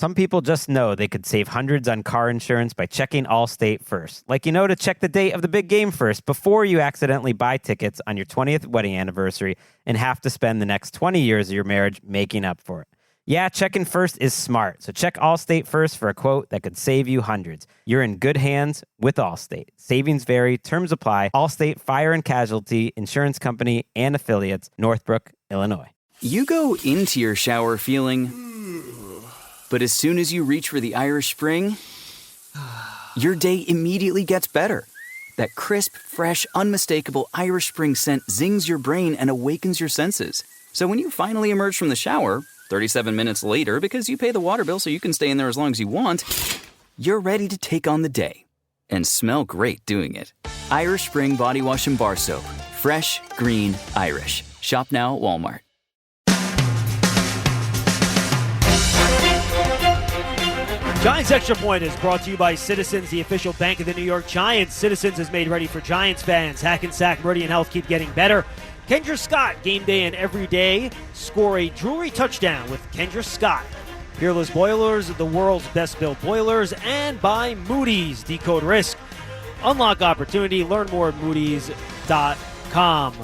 Some people just know they could save hundreds on car insurance by checking Allstate first. Like to check the date of the big game first before you accidentally buy tickets on your 20th wedding anniversary and have to spend the next 20 years of your marriage making up for it. Yeah, checking first is smart, so check Allstate first for a quote that could save you hundreds. You're in good hands with Allstate. Savings vary, terms apply. Allstate Fire and Casualty Insurance Company and Affiliates, Northbrook, Illinois. You go into your shower feeling, but as soon as you reach for the Irish Spring, your day immediately gets better. That crisp, fresh, unmistakable Irish Spring scent zings your brain and awakens your senses. So when you finally emerge from the shower, 37 minutes later, because you pay the water bill so you can stay in there as long as you want, you're ready to take on the day and smell great doing it. Irish Spring Body Wash and Bar Soap. Fresh, green, Irish. Shop now at Walmart. Giants Extra Point is brought to you by Citizens, the official bank of the New York Giants. Citizens is made ready for Giants fans. Hackensack Meridian Health keep getting better. Kendra Scott, game day and every day. Score a jewelry touchdown with Kendra Scott. Peerless Boilers, the world's best built boilers. And by Moody's, decode risk. Unlock opportunity. Learn more at moodys.com.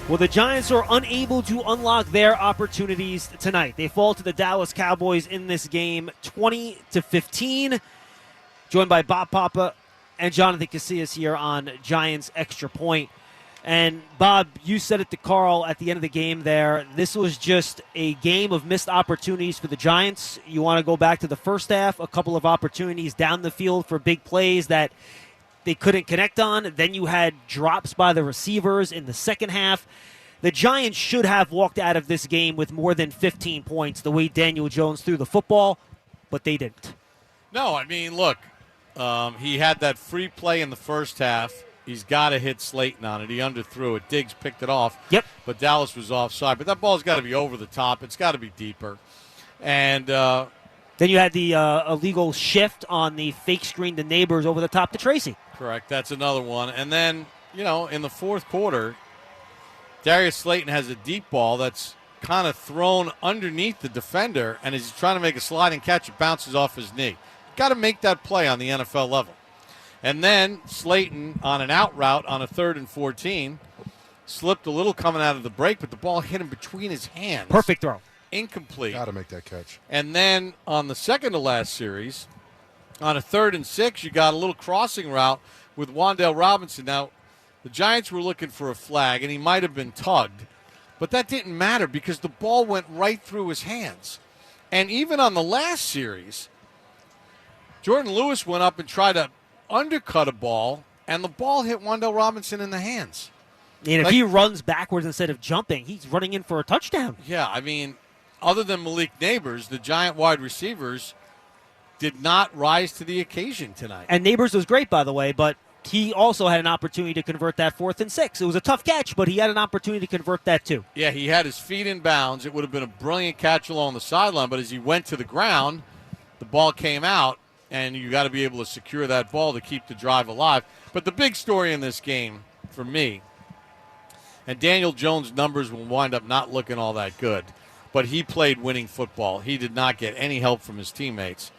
Well, the Giants are unable to unlock their opportunities tonight. They fall to the Dallas Cowboys in this game 20-15. Joined by Bob Papa and Jonathan Casillas here on Giants Extra Point. And, Bob, you said it to Carl at the end of the game there. This was just a game of missed opportunities for the Giants. You want to go back to the first half, a couple of opportunities down the field for big plays that they couldn't connect on. Then you had drops by the receivers in the second half. The Giants should have walked out of this game with more than 15 points the way Daniel Jones threw the football, but they didn't. No, I mean, look, he had that free play in the first half. He's got to hit Slayton on it. He underthrew it. Diggs picked it off. Yep. But Dallas was offside. But that ball's got to be over the top. It's got to be deeper. And then you had the illegal shift on the fake screen to Neighbors over the top to Tracy. Correct. That's another one. And then, in the fourth quarter, Darius Slayton has a deep ball that's kind of thrown underneath the defender, and as he's trying to make a sliding catch, it bounces off his knee. Got to make that play on the NFL level. And then Slayton, on an out route on a 3rd and 14, slipped a little coming out of the break, but the ball hit him between his hands. Perfect throw. Incomplete. Got to make that catch. And then on the second to last series, on a 3rd and 6, you got a little crossing route with Wan'Dale Robinson. Now, the Giants were looking for a flag, and he might have been tugged, but that didn't matter because the ball went right through his hands. And even on the last series, Jordan Lewis went up and tried to undercut a ball, and the ball hit Wan'Dale Robinson in the hands. And if he runs backwards instead of jumping, he's running in for a touchdown. Yeah, I mean, other than Malik Neighbors, the Giant wide receivers did not rise to the occasion tonight. And Neighbors was great, by the way, but he also had an opportunity to convert that 4th and 6. It was a tough catch, but he had an opportunity to convert that too. Yeah, he had his feet in bounds. It would have been a brilliant catch along the sideline, but as he went to the ground, the ball came out, and you got to be able to secure that ball to keep the drive alive. But the big story in this game, for me, and Daniel Jones' numbers will wind up not looking all that good, but he played winning football. He did not get any help from his teammates,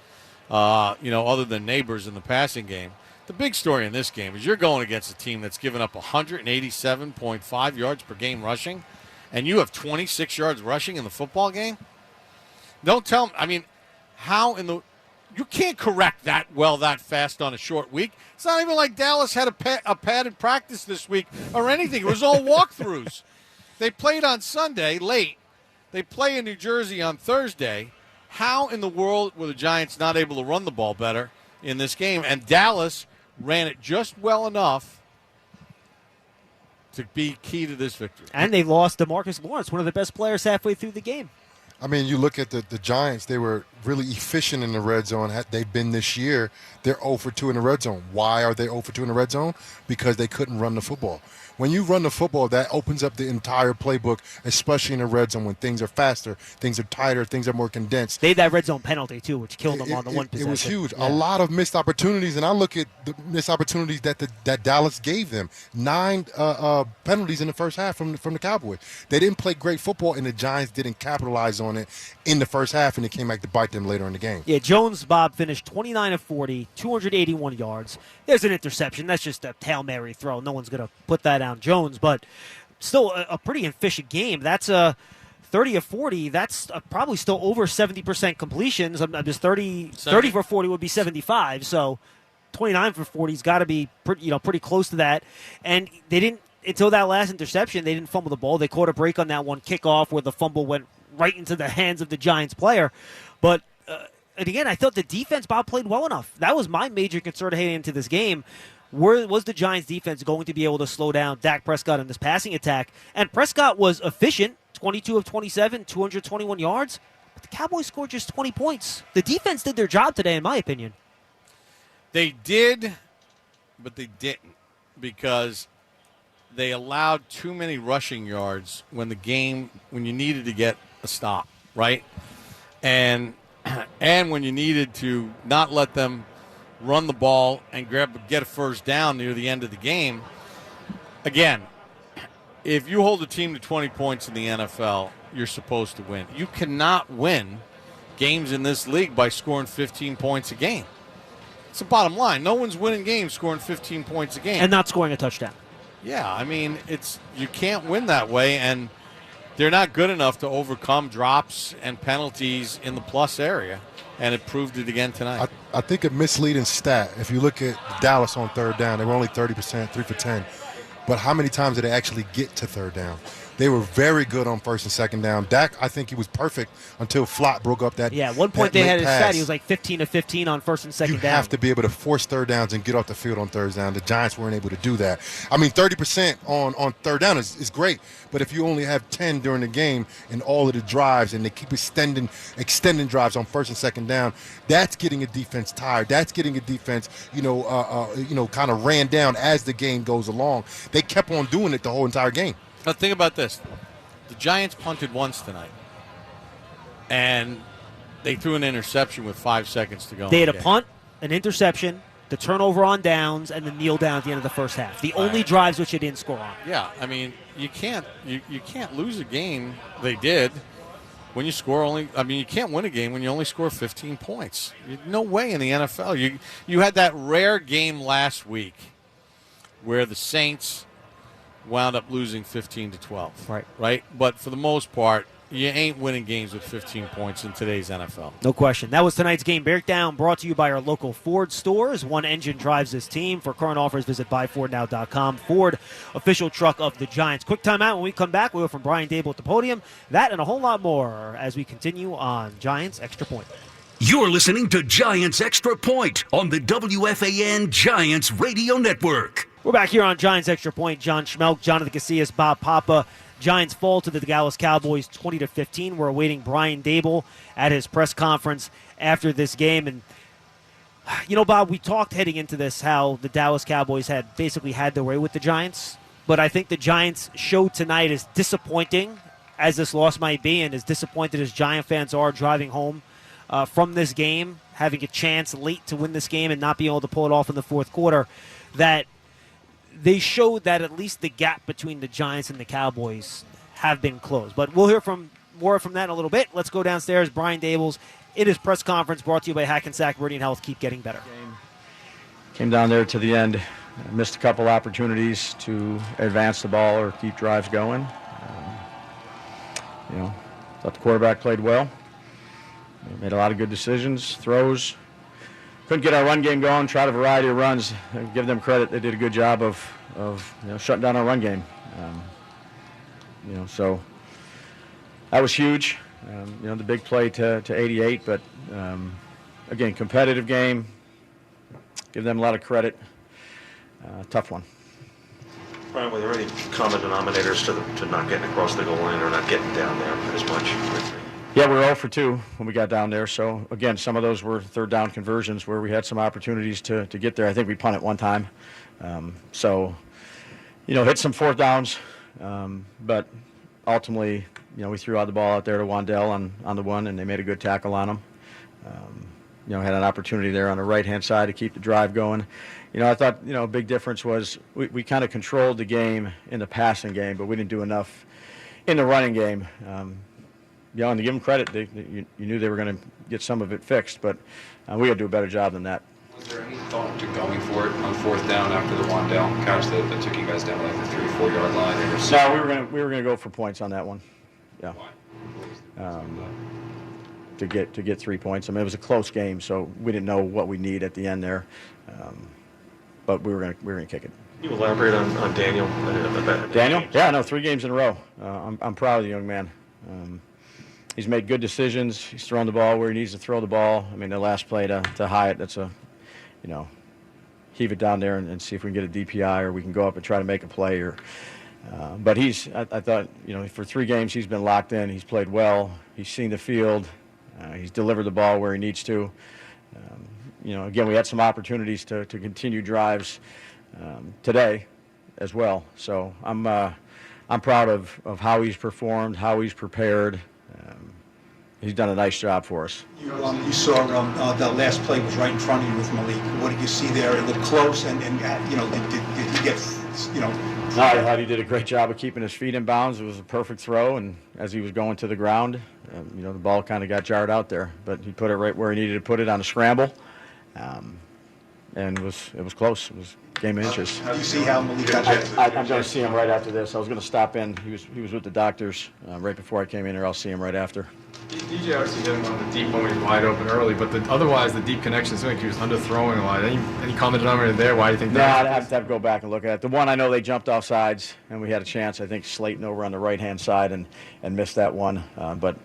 other than Neighbors in the passing game. The big story in this game is you're going against a team that's given up 187.5 yards per game rushing, and you have 26 yards rushing in the football game? Don't tell me. I mean, how in the – you can't correct that well that fast on a short week. It's not even like Dallas had a padded practice this week or anything. It was all walkthroughs. They played on Sunday late. They play in New Jersey on Thursday. How in the world were the Giants not able to run the ball better in this game? And Dallas ran it just well enough to be key to this victory. And they lost DeMarcus Lawrence, one of the best players halfway through the game. I mean, you look at the Giants, they were really efficient in the red zone. They've been this year. They're 0 for 2 in the red zone. Why are they 0 for 2 in the red zone? Because they couldn't run the football. When you run the football, that opens up the entire playbook, especially in the red zone when things are faster, things are tighter, things are more condensed. They had that red zone penalty, too, which killed them on the one possession. It was huge. Yeah. A lot of missed opportunities, and I look at the missed opportunities that Dallas gave them. 9 penalties in the first half from the Cowboys. They didn't play great football, and the Giants didn't capitalize on it in the first half, and it came back to bite affect them later in the game. Yeah, Jones, Bob, finished 29 of 40, 281 yards. There's an interception. That's just a Hail Mary throw. No one's going to put that on Jones, but still a pretty efficient game. That's a 30 of 40. That's probably still over 70% completions. I'm just 30 for 40 would be 75, so 29 for 40 has got to be pretty close to that. And they didn't, until that last interception, they didn't fumble the ball. They caught a break on that one kickoff where the fumble went right into the hands of the Giants player. But, and again, I thought the defense, Bob, played well enough. That was my major concern heading into this game. Was the Giants defense going to be able to slow down Dak Prescott in this passing attack? And Prescott was efficient, 22 of 27, 221 yards. But the Cowboys scored just 20 points. The defense did their job today, in my opinion. They did, but they didn't, because they allowed too many rushing yards when you needed to get a stop, right? And when you needed to not let them run the ball and get a first down near the end of the game. Again, if you hold a team to 20 points in the NFL, you're supposed to win. You cannot win games in this league by scoring 15 points a game. It's the bottom line. No one's winning games scoring 15 points a game. And not scoring a touchdown. Yeah, I mean, you can't win that way, and they're not good enough to overcome drops and penalties in the plus area, and it proved it again tonight. I think a misleading stat, if you look at Dallas on third down, they were only 30%, 3 for 10. But how many times did they actually get to third down? They were very good on first and second down. Dak, I think he was perfect until Flott broke up that. Yeah, at one point they had his stat. He was like 15 of 15 on first and second down. You have to be able to force third downs and get off the field on third down. The Giants weren't able to do that. I mean, 30% on third down is great, but if you only have 10 during the game and all of the drives and they keep extending drives on first and second down, that's getting a defense tired. That's getting a defense, kind of ran down as the game goes along. They kept on doing it the whole entire game. Now think about this. The Giants punted once tonight, and they threw an interception with 5 seconds to go. They had a punt, an interception, the turnover on downs, and the kneel down at the end of the first half. The only drives which they didn't score on. Yeah, I mean, you can't lose a game. They did when you score only. I mean, you can't win a game when you only score 15 points. No way in the NFL. You had that rare game last week where the Saints wound up losing 15-12. Right? But for the most part, you ain't winning games with 15 points in today's NFL. No question. That was tonight's game breakdown, brought to you by our local Ford stores. One engine drives this team. For current offers, visit buyfordnow.com. Ford, official truck of the Giants. Quick timeout. When we come back, we'll go from Brian Daboll at the podium. That and a whole lot more as we continue on Giants Extra Point. You're listening to Giants Extra Point on the WFAN Giants Radio Network. We're back here on Giants Extra Point. John Schmeelk, Jonathan Casillas, Bob Papa. Giants fall to the Dallas Cowboys 20-15. We're awaiting Brian Daboll at his press conference after this game. And, Bob, we talked heading into this how the Dallas Cowboys had basically had their way with the Giants. But I think the Giants' show tonight is disappointing, as this loss might be, and as disappointed as Giant fans are driving home from this game, having a chance late to win this game and not being able to pull it off in the fourth quarter, that they showed that at least the gap between the Giants and the Cowboys have been closed. But we'll hear more from that in a little bit. Let's go downstairs. Brian Daboll's in his press conference, brought to you by Hackensack Meridian Health. Keep getting better. Came down there to the end. Missed a couple opportunities to advance the ball or keep drives going. Thought the quarterback played well. Made a lot of good decisions, throws. Couldn't get our run game going, tried a variety of runs. Give them credit. They did a good job of shutting down our run game. So that was huge. The big play to 88, but again, competitive game. Give them a lot of credit. Tough one. Brian, were there any common denominators to not getting across the goal line or not getting down there as much? Yeah, we were 0 for 2 when we got down there. So, again, some of those were third down conversions where we had some opportunities to get there. I think we punted one time. Hit some fourth downs. But ultimately, we threw out the ball out there to Wandell on the one, and they made a good tackle on him. Had an opportunity there on the right-hand side to keep the drive going. I thought, a big difference was we kind of controlled the game in the passing game, but we didn't do enough in the running game. and to give them credit, you knew they were going to get some of it fixed, but we got to do a better job than that. Was there any thought to going for it on 4th down after the Wandale catch that took you guys down like the 3-4 yard line? No, we were gonna go for points on that one. Yeah. To get 3 points. I mean, it was a close game, so we didn't know what we need at the end there, but we were gonna kick it. Can you elaborate on Daniel? Daniel? Yeah, no, 3 games in a row. I'm proud of the young man. He's made good decisions. He's thrown the ball where he needs to throw the ball. I mean, the last play to Hyatt, that's heave it down there and see if we can get a DPI, or we can go up and try to make a play. But I thought, for 3 games he's been locked in. He's played well. He's seen the field. He's delivered the ball where he needs to. Again, we had some opportunities to continue drives today as well. So I'm proud of how he's performed, how he's prepared. He's done a nice job for us. You saw that last play was right in front of you with Malik. What did you see there? It looked close, and did he get, No, I thought he did a great job of keeping his feet in bounds. It was a perfect throw, and as he was going to the ground, the ball kind of got jarred out there, but he put it right where he needed to put it on a scramble, and it was close. It was a game of inches. Do you see how Malik got I'm going to see him right after this. I was going to stop in. He was with the doctors right before I came in here. I'll see him right after. DJ obviously hit him on the deep one when he was wide open early, but otherwise the deep connection seemed like he was underthrowing a lot. Any comment on it there? Why do you think that? No, I'd have to go back and look at it. The one I know they jumped off sides, and we had a chance. I think Slayton over on the right-hand side and missed that one. But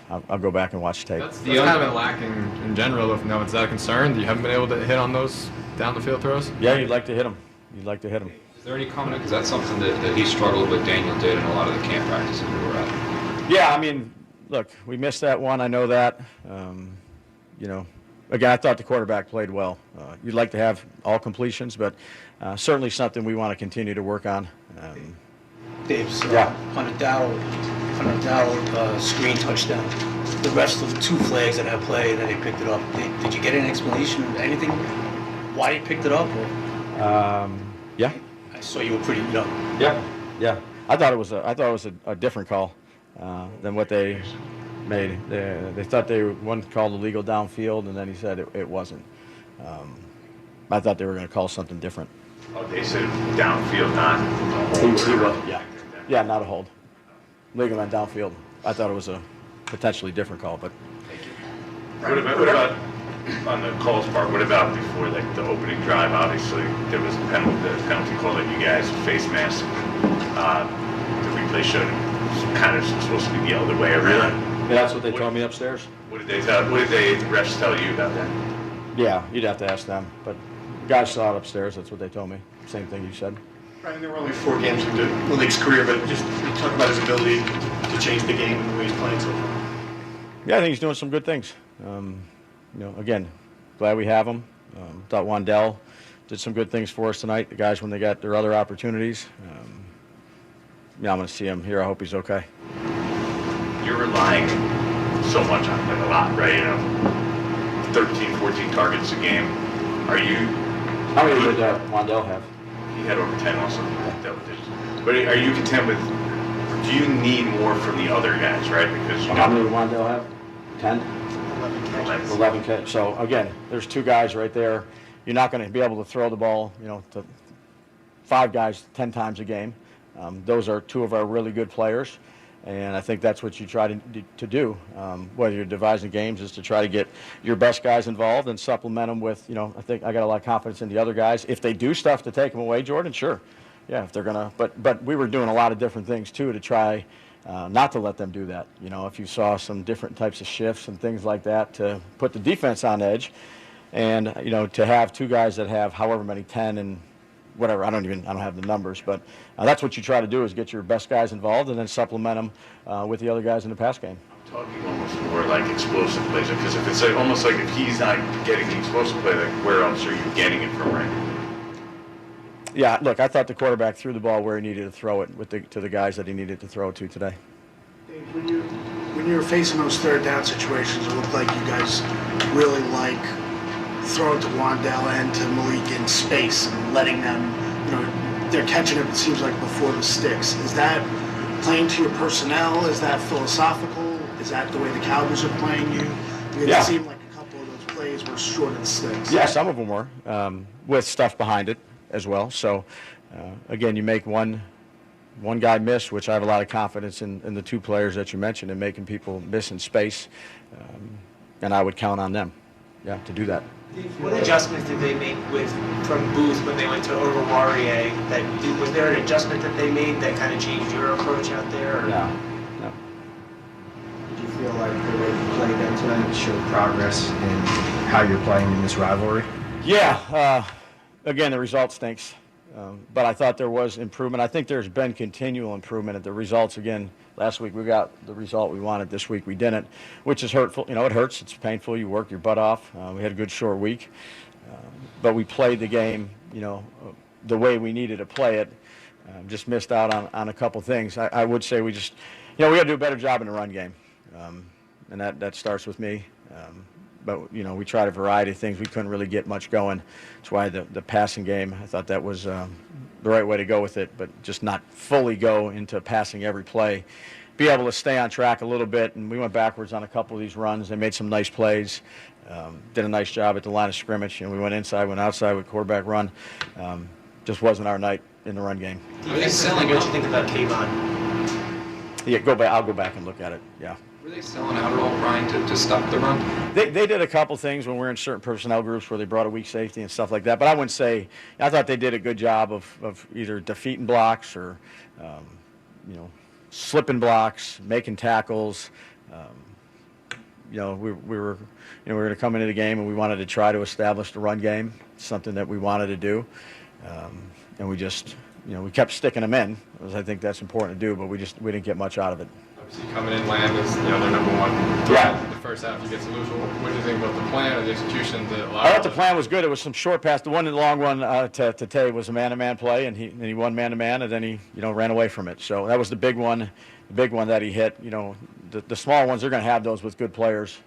I'll go back and watch tape. That's kind of been lacking in general. If no, is that a concern? You haven't been able to hit on those down the field throws? Yeah, you'd like to hit him. You'd like to hit him. Is there any comment? Because that's something that he struggled with. Daniel did in a lot of the camp practices we were at. Yeah, I mean, look, we missed that one. I know that. Again, I thought the quarterback played well. You'd like to have all completions, but certainly something we want to continue to work on. Dave's Yeah. on a Daboll screen touchdown. The rest of the 2 flags that I played, and he picked it up. Did you get an explanation? Anything? Why he picked it up? Yeah. I saw you were pretty young. Yeah. I thought it was a different call than what they made. They thought one called illegal downfield, and then he said it wasn't. I thought they were going to call something different. Oh, they said downfield, not a hold. Yeah, not a hold. Legal man downfield. I thought it was a potentially different call, but. What about on the calls part? What about before the opening drive? Obviously, there was the penalty call that you guys face mask. The replay showed it kind of supposed to be the other way around. Yeah, that's what they told me upstairs. What did the refs tell you about that? Yeah, you'd have to ask them, but guys saw it upstairs. That's what they told me. Same thing you said. Brian, there were only 4 games into Malik's career, but just talk about his ability to change the game and the way he's playing so far. Yeah, I think he's doing some good things. Again, glad we have him. Thought Wandale did some good things for us tonight. The guys, when they got their other opportunities. I'm going to see him here. I hope he's okay. You're relying so much on him, a lot, right? 13, 14 targets a game. Are you? How many did Wandale have? He had over 10 also. Double digits. But are you content with? Do you need more from the other guys, right? Because How many did Wandale have? 10? 11 catches. So again, there's 2 guys right there. You're not going to be able to throw the ball, to 5 guys 10 times a game. Those are 2 of our really good players, and I think that's what you try to do. Whether you're devising games is to try to get your best guys involved and supplement them with, I think I got a lot of confidence in the other guys. If they do stuff to take them away, Jordan, sure. Yeah, if they're going to. But we were doing a lot of different things, too, to try not to let them do that. If you saw some different types of shifts and things like that to put the defense on edge and, to have 2 guys that have however many 10 and whatever, I don't have the numbers, but that's what you try to do is get your best guys involved and then supplement them with the other guys in the pass game. I'm talking almost more like explosive plays, because if it's almost like if he's not getting the explosive play, where else are you getting it from, right? Yeah, look, I thought the quarterback threw the ball where he needed to throw it to the guys that he needed to throw it to today. Dave, when you're facing those 3rd down situations, it looked like you guys really like throwing to Wandale and to Malik in space and letting them, they're catching it, it seems like, before the sticks. Is that playing to your personnel? Is that philosophical? Is that the way the Cowboys are playing you? It seemed like a couple of those plays were short of the sticks. Yeah, some of them were, with stuff behind it as well. So, again, you make one guy miss, which I have a lot of confidence in the two players that you mentioned, and making people miss in space, and I would count on them, to do that. What adjustments did they make from Booth when they went to Oruwariye? Was there an adjustment that they made that kind of changed your approach out there? Or? No. Did you feel like the way you played them tonight showed progress in how you're playing in this rivalry? Yeah. Again, the result stinks. But I thought there was improvement. I think there's been continual improvement at the results. Again, last week we got the result we wanted. This week we didn't, which is hurtful. It hurts. It's painful. You work your butt off. We had a good short week. But we played the game, the way we needed to play it. Just missed out on a couple things. I would say we just, we got to do a better job in the run game. And that starts with me. But, we tried a variety of things. We couldn't really get much going. That's why the passing game, I thought that was the right way to go with it, but just not fully go into passing every play. Be able to stay on track a little bit, and we went backwards on a couple of these runs. They made some nice plays, did a nice job at the line of scrimmage, and we went inside, went outside with quarterback run. Just wasn't our night in the run game. What you think about Kayvon? Yeah, I'll go back and look at it, yeah. Were they selling out at all, Brian, to stop the run? They did a couple things when we were in certain personnel groups where they brought a weak safety and stuff like that. But I wouldn't say – I thought they did a good job of either defeating blocks or, slipping blocks, making tackles. We were going to come into the game and we wanted to try to establish the run game, something that we wanted to do. And we just – we kept sticking them in, because I think that's important to do, but we didn't get much out of it. Coming in, Lamb is their number one threat. The first half, you get to lose. What do you think about the plan or the execution? I thought the plan was good. It was some short pass. The long one to Tay was a man-to-man play, and he won man-to-man, and then he ran away from it. So that was the big one that he hit. The small ones, they're going to have those with good players.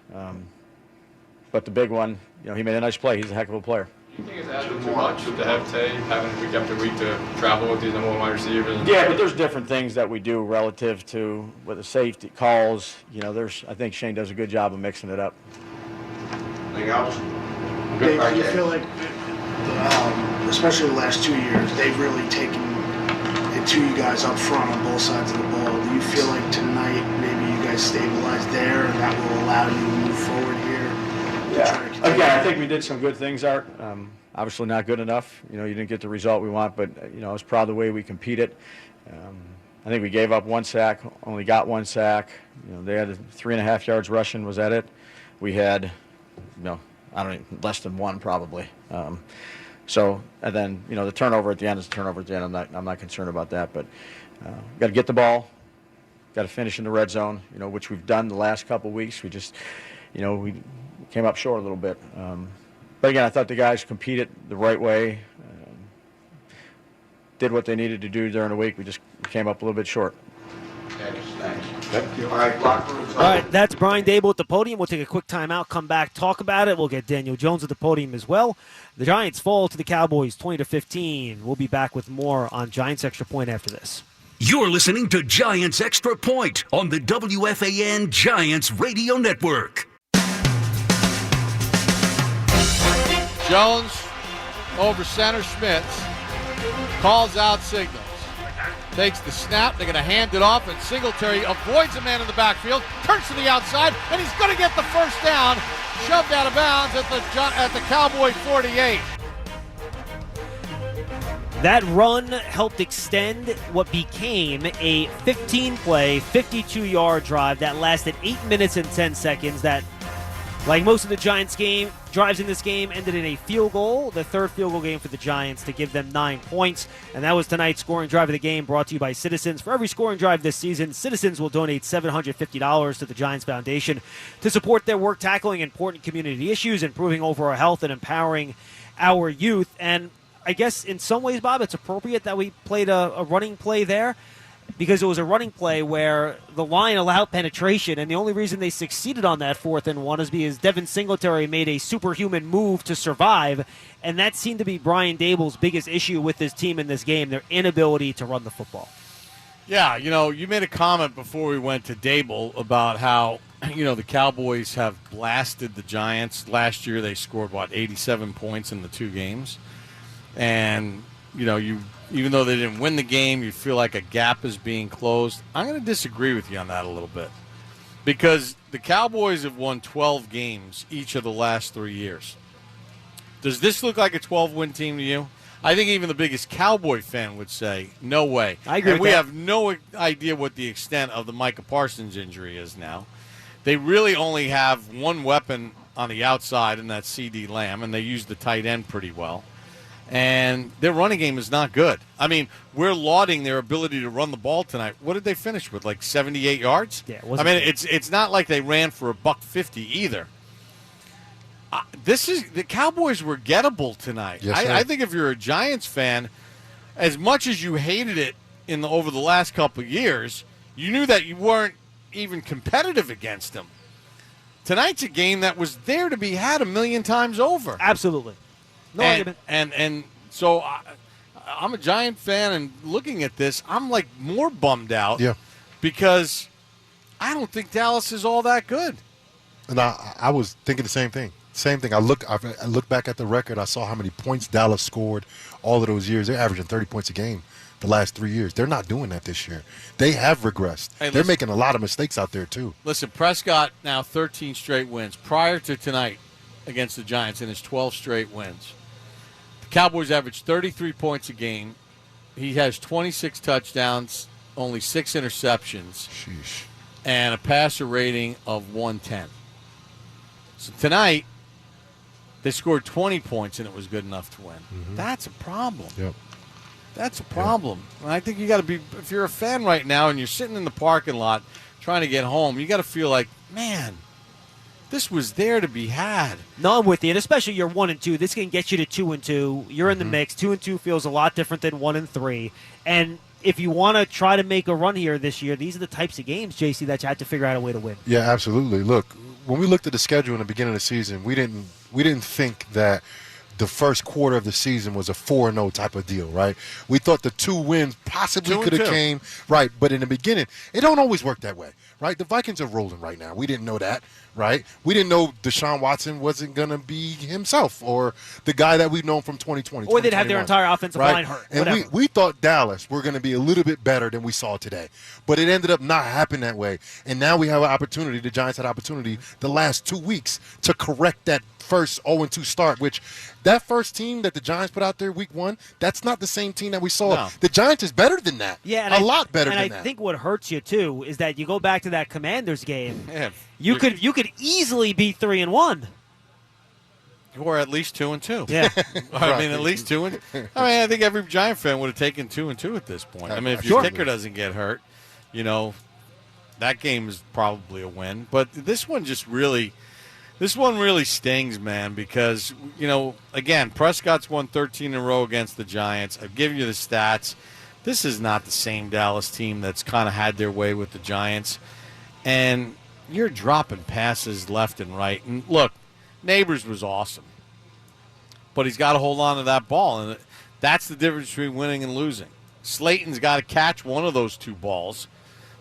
But the big one, he made a nice play. He's a heck of a player. Do you think it's added too much to have Tay having week after week to travel with these number one wide receivers? Yeah, but there's different things that we do relative to with the safety calls. I think Shane does a good job of mixing it up. Anything else? Dave, do you feel like, especially the last 2 years, they've really taken it to you guys up front on both sides of the ball? Do you feel like tonight maybe you guys stabilize there and that will allow you to move forward here? Yeah. Again, I think we did some good things, Art. Obviously not good enough. You didn't get the result we want, but, I was proud of the way we competed. I think we gave up 1 sack, only got 1 sack. They had 3.5 yards rushing. Was that it? We had, less than 1 probably. And then, the turnover at the end is a turnover at the end. I'm not concerned about that, but got to get the ball, got to finish in the red zone, which we've done the last couple weeks. We just, we came up short a little bit. But again, I thought the guys competed the right way, did what they needed to do during the week. We just came up a little bit short. Thank you. All right, All right, that's Brian Daboll at the podium. We'll take a quick timeout, come back, talk about it. We'll get Daniel Jones at the podium as well. The Giants fall to the Cowboys 20-15. We'll be back with more on Giants Extra Point after this. You're listening to Giants Extra Point on the WFAN Giants Radio Network. Jones over center. Schmitz calls out signals. Takes the snap. They're going to hand it off, and Singletary avoids a man in the backfield, turns to the outside, and he's going to get the first down. Shoved out of bounds at the Cowboy 48. That run helped extend what became a 15-play, 52-yard drive that lasted 8 minutes and 10 seconds. That, like most of the Giants' drives in this game, ended in a field goal, the third field goal game for the Giants to give them 9 points. And that was tonight's scoring drive of the game, brought to you by Citizens. For every scoring drive this season, Citizens will donate $750 to the Giants Foundation to support their work tackling important community issues, improving overall health, and empowering our youth. And I guess in some ways, Bob, it's appropriate that we played a running play there, because it was a running play where the line allowed penetration, and the only reason they succeeded on that 4th and 1 is because Devin Singletary made a superhuman move to survive, and that seemed to be Brian Daboll's biggest issue with this team in this game, their inability to run the football. Yeah, you made a comment before we went to Daboll about how, the Cowboys have blasted the Giants. Last year they scored, 87 points in the 2 games. And, even though they didn't win the game, you feel like a gap is being closed. I'm going to disagree with you on that a little bit. Because the Cowboys have won 12 games each of the last 3 years. Does this look like a 12-win team to you? I think even the biggest Cowboy fan would say, no way. I agree with we that. have no idea what the extent of the Micah Parsons injury is now. They really only have one weapon on the outside, and that's C.D. Lamb, and they use the tight end pretty well. And their running game is not good. I mean, we're lauding their ability to run the ball tonight. What did they finish with, 78 yards? Yeah, it's not like they ran for $150 either. The Cowboys were gettable tonight. Yes, I think if you're a Giants fan, as much as you hated it over the last couple of years, you knew that you weren't even competitive against them. Tonight's a game that was there to be had a million times over. Absolutely. No argument. And so I'm a Giant fan, and looking at this, I'm more bummed out because I don't think Dallas is all that good. And I was thinking the same thing. I look back at the record. I saw how many points Dallas scored all of those years. They're averaging 30 points a game the last 3 years. They're not doing that this year. They have regressed. They're making a lot of mistakes out there, too. Listen, Prescott now 13 straight wins. Prior to tonight against the Giants in his 12 straight wins, the Cowboys average 33 points a game. He has 26 touchdowns, only 6 interceptions, and a passer rating of 110. So tonight, they scored 20 points, and it was good enough to win. Mm-hmm. That's a problem. Yep. That's a problem. And I think you got to be, if you're a fan right now and you're sitting in the parking lot trying to get home, you got to feel like, man, this was there to be had. No, I'm with you, and especially you're 1-2. This can get you to 2-2. You're in the mix. 2-2 feels a lot different than 1-3. And if you want to try to make a run here this year, these are the types of games, JC, that you have to figure out a way to win. Yeah, absolutely. Look, when we looked at the schedule in the beginning of the season, we didn't think that the first quarter of the season was a 4-0 type of deal, right? We thought the 2 wins possibly could have came, right? But in the beginning, it don't always work that way, right? The Vikings are rolling right now. We didn't know that, right? We didn't know Deshaun Watson wasn't going to be himself or the guy that we've known from 2020, or they'd have their entire offensive line hurt. And we thought Dallas were going to be a little bit better than we saw today. But it ended up not happening that way. And now we have an opportunity, the Giants had an opportunity the last 2 weeks to correct that first 0-2 start, which that first team that the Giants put out there week 1, that's not the same team that we saw. No. The Giants is better than that. Yeah, and a lot better than that. And I think what hurts you, too, is that you go back to that Commanders game. Yeah. You could easily be 3-1. Or at least 2-2. Yeah. I mean, at least 2 and. I think every Giant fan would have taken 2-2 at this point. I mean, if your kicker doesn't get hurt, that game is probably a win. But this one really stings, man, because, again, Prescott's won 13 in a row against the Giants. I've given you the stats. This is not the same Dallas team that's kind of had their way with the Giants. And you're dropping passes left and right. And, look, Neighbors was awesome. But he's got to hold on to that ball, and that's the difference between winning and losing. Slayton's got to catch one of those 2 balls.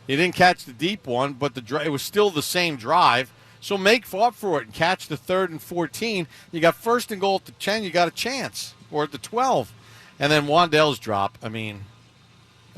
He didn't catch the deep one, but it was still the same drive. So make up for it and catch the 3rd and 14. You got 1st and goal at the 10. You got a chance, or at the 12. And then Wandell's drop. I mean,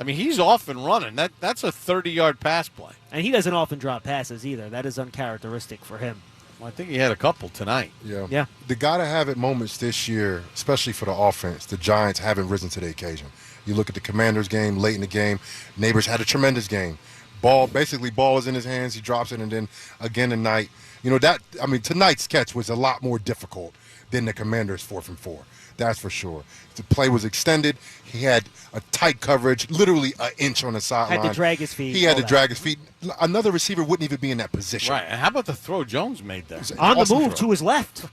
he's off and running. That's a 30-yard pass play. And he doesn't often drop passes either. That is uncharacteristic for him. Well, I think he had a couple tonight. Yeah. The gotta-have-it moments this year, especially for the offense, the Giants haven't risen to the occasion. You look at the Commanders game, late in the game, Neighbors had a tremendous game. Ball is in his hands, he drops it, and then again tonight. Tonight's catch was a lot more difficult than the Commanders' 4th and 4. That's for sure. The play was extended. He had a tight coverage, literally an inch on the sideline. Had to drag his feet. He had to drag his feet. Another receiver wouldn't even be in that position. Right. And how about the throw Jones made there? On the move to his left.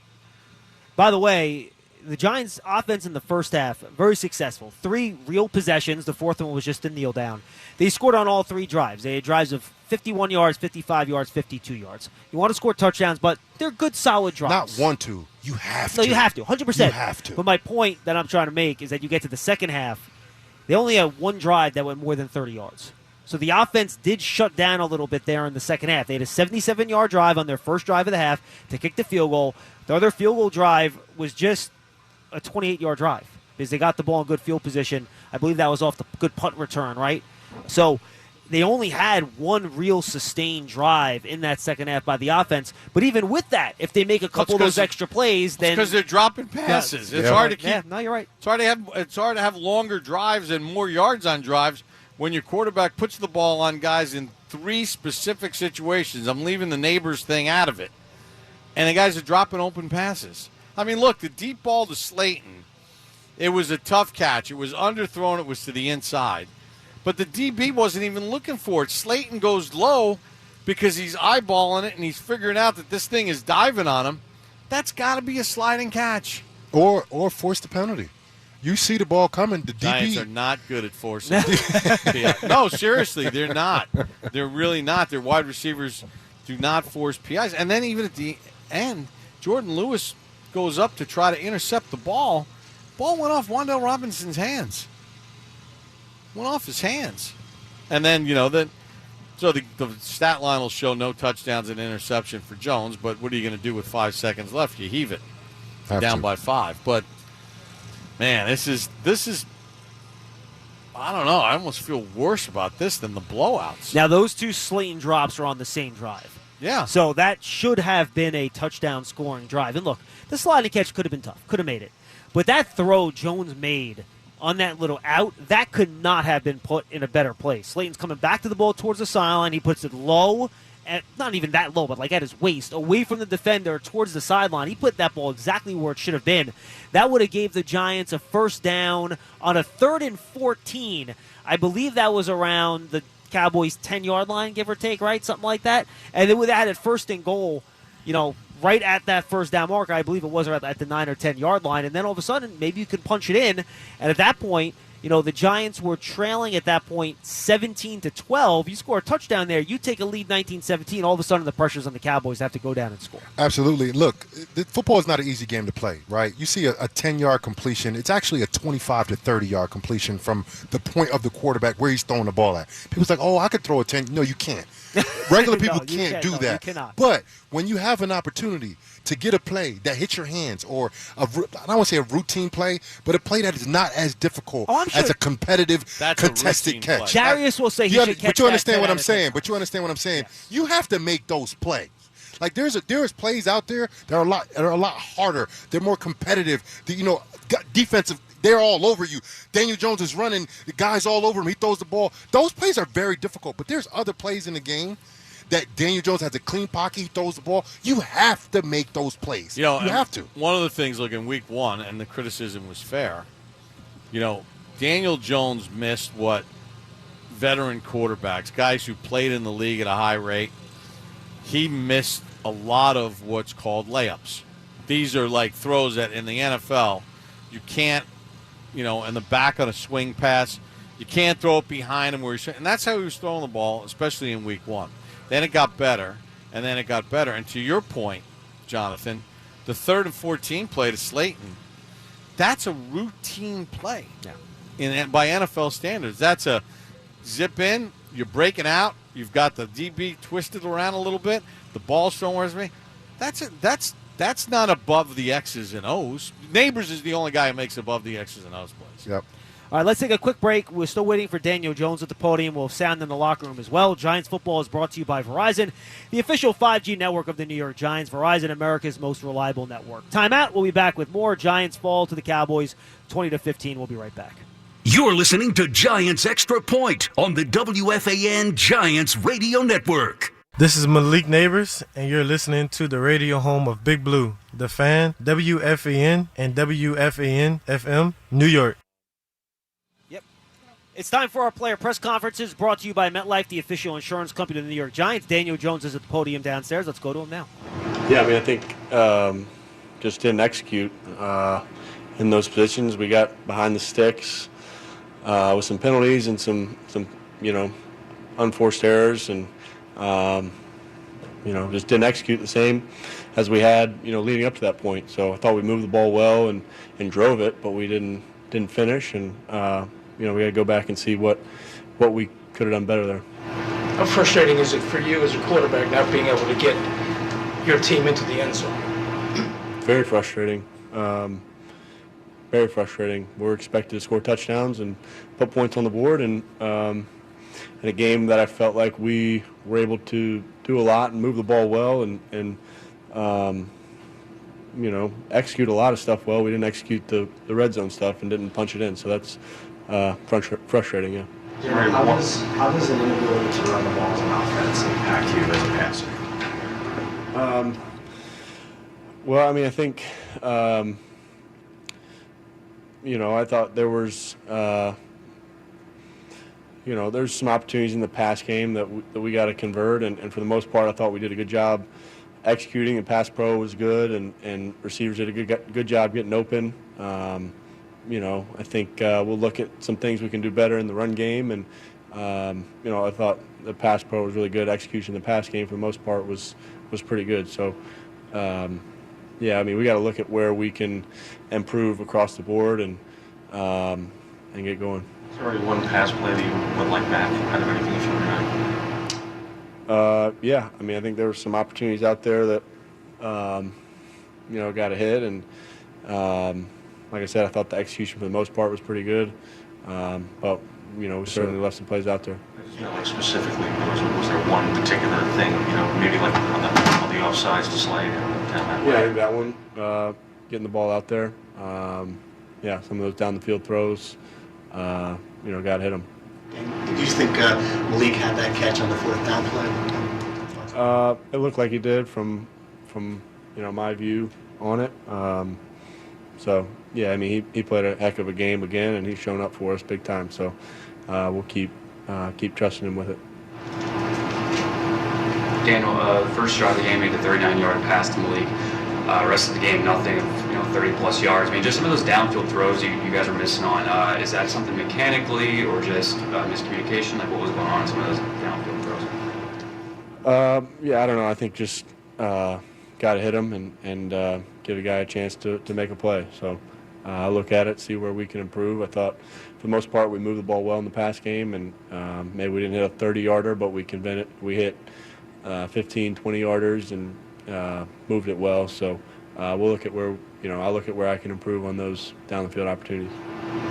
By the way, the Giants' offense in the first half, very successful. 3 real possessions. The 4th one was just a kneel down. They scored on all 3 drives. They had drives of 51 yards, 55 yards, 52 yards. You want to score touchdowns, but they're good, solid drives. Not 1-2. You have to. No, you have to. 100%. You have to. But my point that I'm trying to make is that you get to the second half, they only had 1 drive that went more than 30 yards. So the offense did shut down a little bit there in the second half. They had a 77-yard drive on their first drive of the half to kick the field goal. The other field goal drive was just a 28-yard drive because they got the ball in good field position. I believe that was off the good punt return, right? So they only had one real sustained drive in that second half by the offense. But even with that, if they make a couple of those extra plays, then because they're dropping passes. Yeah. It's hard to keep. Yeah, no, you're right. It's hard to have longer drives and more yards on drives when your quarterback puts the ball on guys in 3 specific situations. I'm leaving the neighbors thing out of it. And the guys are dropping open passes. I mean, look, the deep ball to Slayton, it was a tough catch. It was underthrown. It was to the inside. But the DB wasn't even looking for it. Slayton goes low because he's eyeballing it and he's figuring out that this thing is diving on him. That's got to be a sliding catch. Or force the penalty. You see the ball coming. The Giants DB are not good at forcing. PI. No, seriously, they're not. They're really not. Their wide receivers do not force PIs. And then even at the end, Jordan Lewis goes up to try to intercept the ball. Ball went off Wan'Dale Robinson's hands. Went off his hands. And then, so the stat line will show no touchdowns and interception for Jones, but what are you going to do with 5 seconds left? You heave it. Down by 5. But man, this is I don't know. I almost feel worse about this than the blowouts. Now, those 2 Slayton drops are on the same drive. Yeah. So that should have been a touchdown scoring drive. And look, the sliding catch could have been tough. Could have made it. But that throw Jones made on that little out, that could not have been put in a better place. Slayton's coming back to the ball towards the sideline. He puts it low. Not even that low, but like at his waist, away from the defender towards the sideline. He put that ball exactly where it should have been. That would have gave the Giants a first down on a 3rd and 14. I believe that was around the Cowboys' 10-yard line, give or take, right? Something like that. And they would have had it 1st and goal, right at that first down marker. I believe it was at the 9 or 10-yard line. And then all of a sudden, maybe you can punch it in. And at that point, the Giants were trailing at that point 17-12. You score a touchdown there, you take a lead 19-17. All of a sudden, the pressures on the Cowboys have to go down and score. Absolutely. Look, football is not an easy game to play, right? You see a 10-yard completion. It's actually a 25 to 30-yard completion from the point of the quarterback where he's throwing the ball at. People's like, oh, I could throw a 10. No, you can't. Regular people can't do that. You cannot. But when you have an opportunity to get a play that hits your hands, or I don't want to say a routine play, but a play that is not as difficult as a competitive contested catch. Jarius will say he should catch But you understand what I'm saying. Yes. You have to make those plays. Like there's plays out there that are a lot harder. They're more competitive. Defensive. They're all over you. Daniel Jones is running. The guy's all over him. He throws the ball. Those plays are very difficult. But there's other plays in the game that Daniel Jones has a clean pocket. He throws the ball. You have to make those plays. You have to. One of the things, look, in week 1, and the criticism was fair, Daniel Jones missed what veteran quarterbacks, guys who played in the league at a high rate, he missed a lot of what's called layups. These are like throws that in the NFL, you can't, in the back on a swing pass, you can't throw it behind him where he's, and that's how he was throwing the ball, especially in week 1. Then it got better, and then it got better. And to your point, Jonathan, the 3rd and 14 play to Slayton, that's a routine play. Yeah. By NFL standards, that's a zip in, you're breaking out, you've got the DB twisted around a little bit, the ball's thrown where's me. That's not above the X's and O's. Neighbors is the only guy who makes above the X's and O's plays. Yep. All right, let's take a quick break. We're still waiting for Daniel Jones at the podium. We'll have sound in the locker room as well. Giants football is brought to you by Verizon, the official 5G network of the New York Giants. Verizon, America's most reliable network. Timeout. We'll be back with more. Giants fall to the Cowboys 20-15. We'll be right back. You're listening to Giants Extra Point on the WFAN Giants Radio Network. This is Malik Neighbors, and you're listening to the radio home of Big Blue, The Fan, WFAN, and WFAN-FM, New York. Yep. It's time for our player press conferences, brought to you by MetLife, the official insurance company of the New York Giants. Daniel Jones is at the podium downstairs. Let's go to him now. Yeah, I think just didn't execute in those positions. We got behind the sticks with some penalties and some unforced errors, and just didn't execute the same as we had, leading up to that point. So I thought we moved the ball well and drove it, but we didn't finish. And we got to go back and see what we have done better there. How frustrating is it for you as a quarterback not being able to get your team into the end zone? Very frustrating. Very frustrating. We're expected to score touchdowns and put points on the board, and in a game that I felt like we were able to do a lot and move the ball well and execute a lot of stuff well. We didn't execute the red zone stuff and didn't punch it in, so that's frustrating, yeah. How does an inability to run the ball as an offense impact you as a passer? Well, I mean, I think, I thought there was, there's some opportunities in the pass game that we got to convert, and for the most part, I thought we did a good job executing, and pass pro was good, and receivers did a good job getting open. I think we'll look at some things we can do better in the run game, and I thought the pass pro was really good. Execution in the pass game for the most part was pretty good. So, we got to look at where we can improve across the board and get going. Is there already one pass play that you would like back out of anything you showed tonight? Yeah, I mean, I think there were some opportunities out there that, got a hit, and like I said, I thought the execution for the most part was pretty good, but we certainly left some plays out there. Specifically, was there one particular thing, maybe like on the offsides to slide down that way? Yeah, I think that one, getting the ball out there. Some of those down the field throws, got to hit them. Did you think Malik had that catch on the fourth down play? It looked like he did from my view on it. He played a heck of a game again, and he's shown up for us big time. So we'll keep trusting him with it. Daniel, first drive of the game, made the 39-yard pass to Malik. Rest of the game, nothing of 30-plus yards. I mean, just some of those downfield throws you guys are missing on. Is that something mechanically or just miscommunication? Like, what was going on in some of those downfield throws? I don't know. I think just got to hit him and give a guy a chance to make a play. So I look at it, see where we can improve. I thought for the most part we moved the ball well in the pass game, and maybe we didn't hit a 30-yarder, but we hit 15, 20-yarders and moved it well. So we'll look at where I'll look at where I can improve on those down the field opportunities.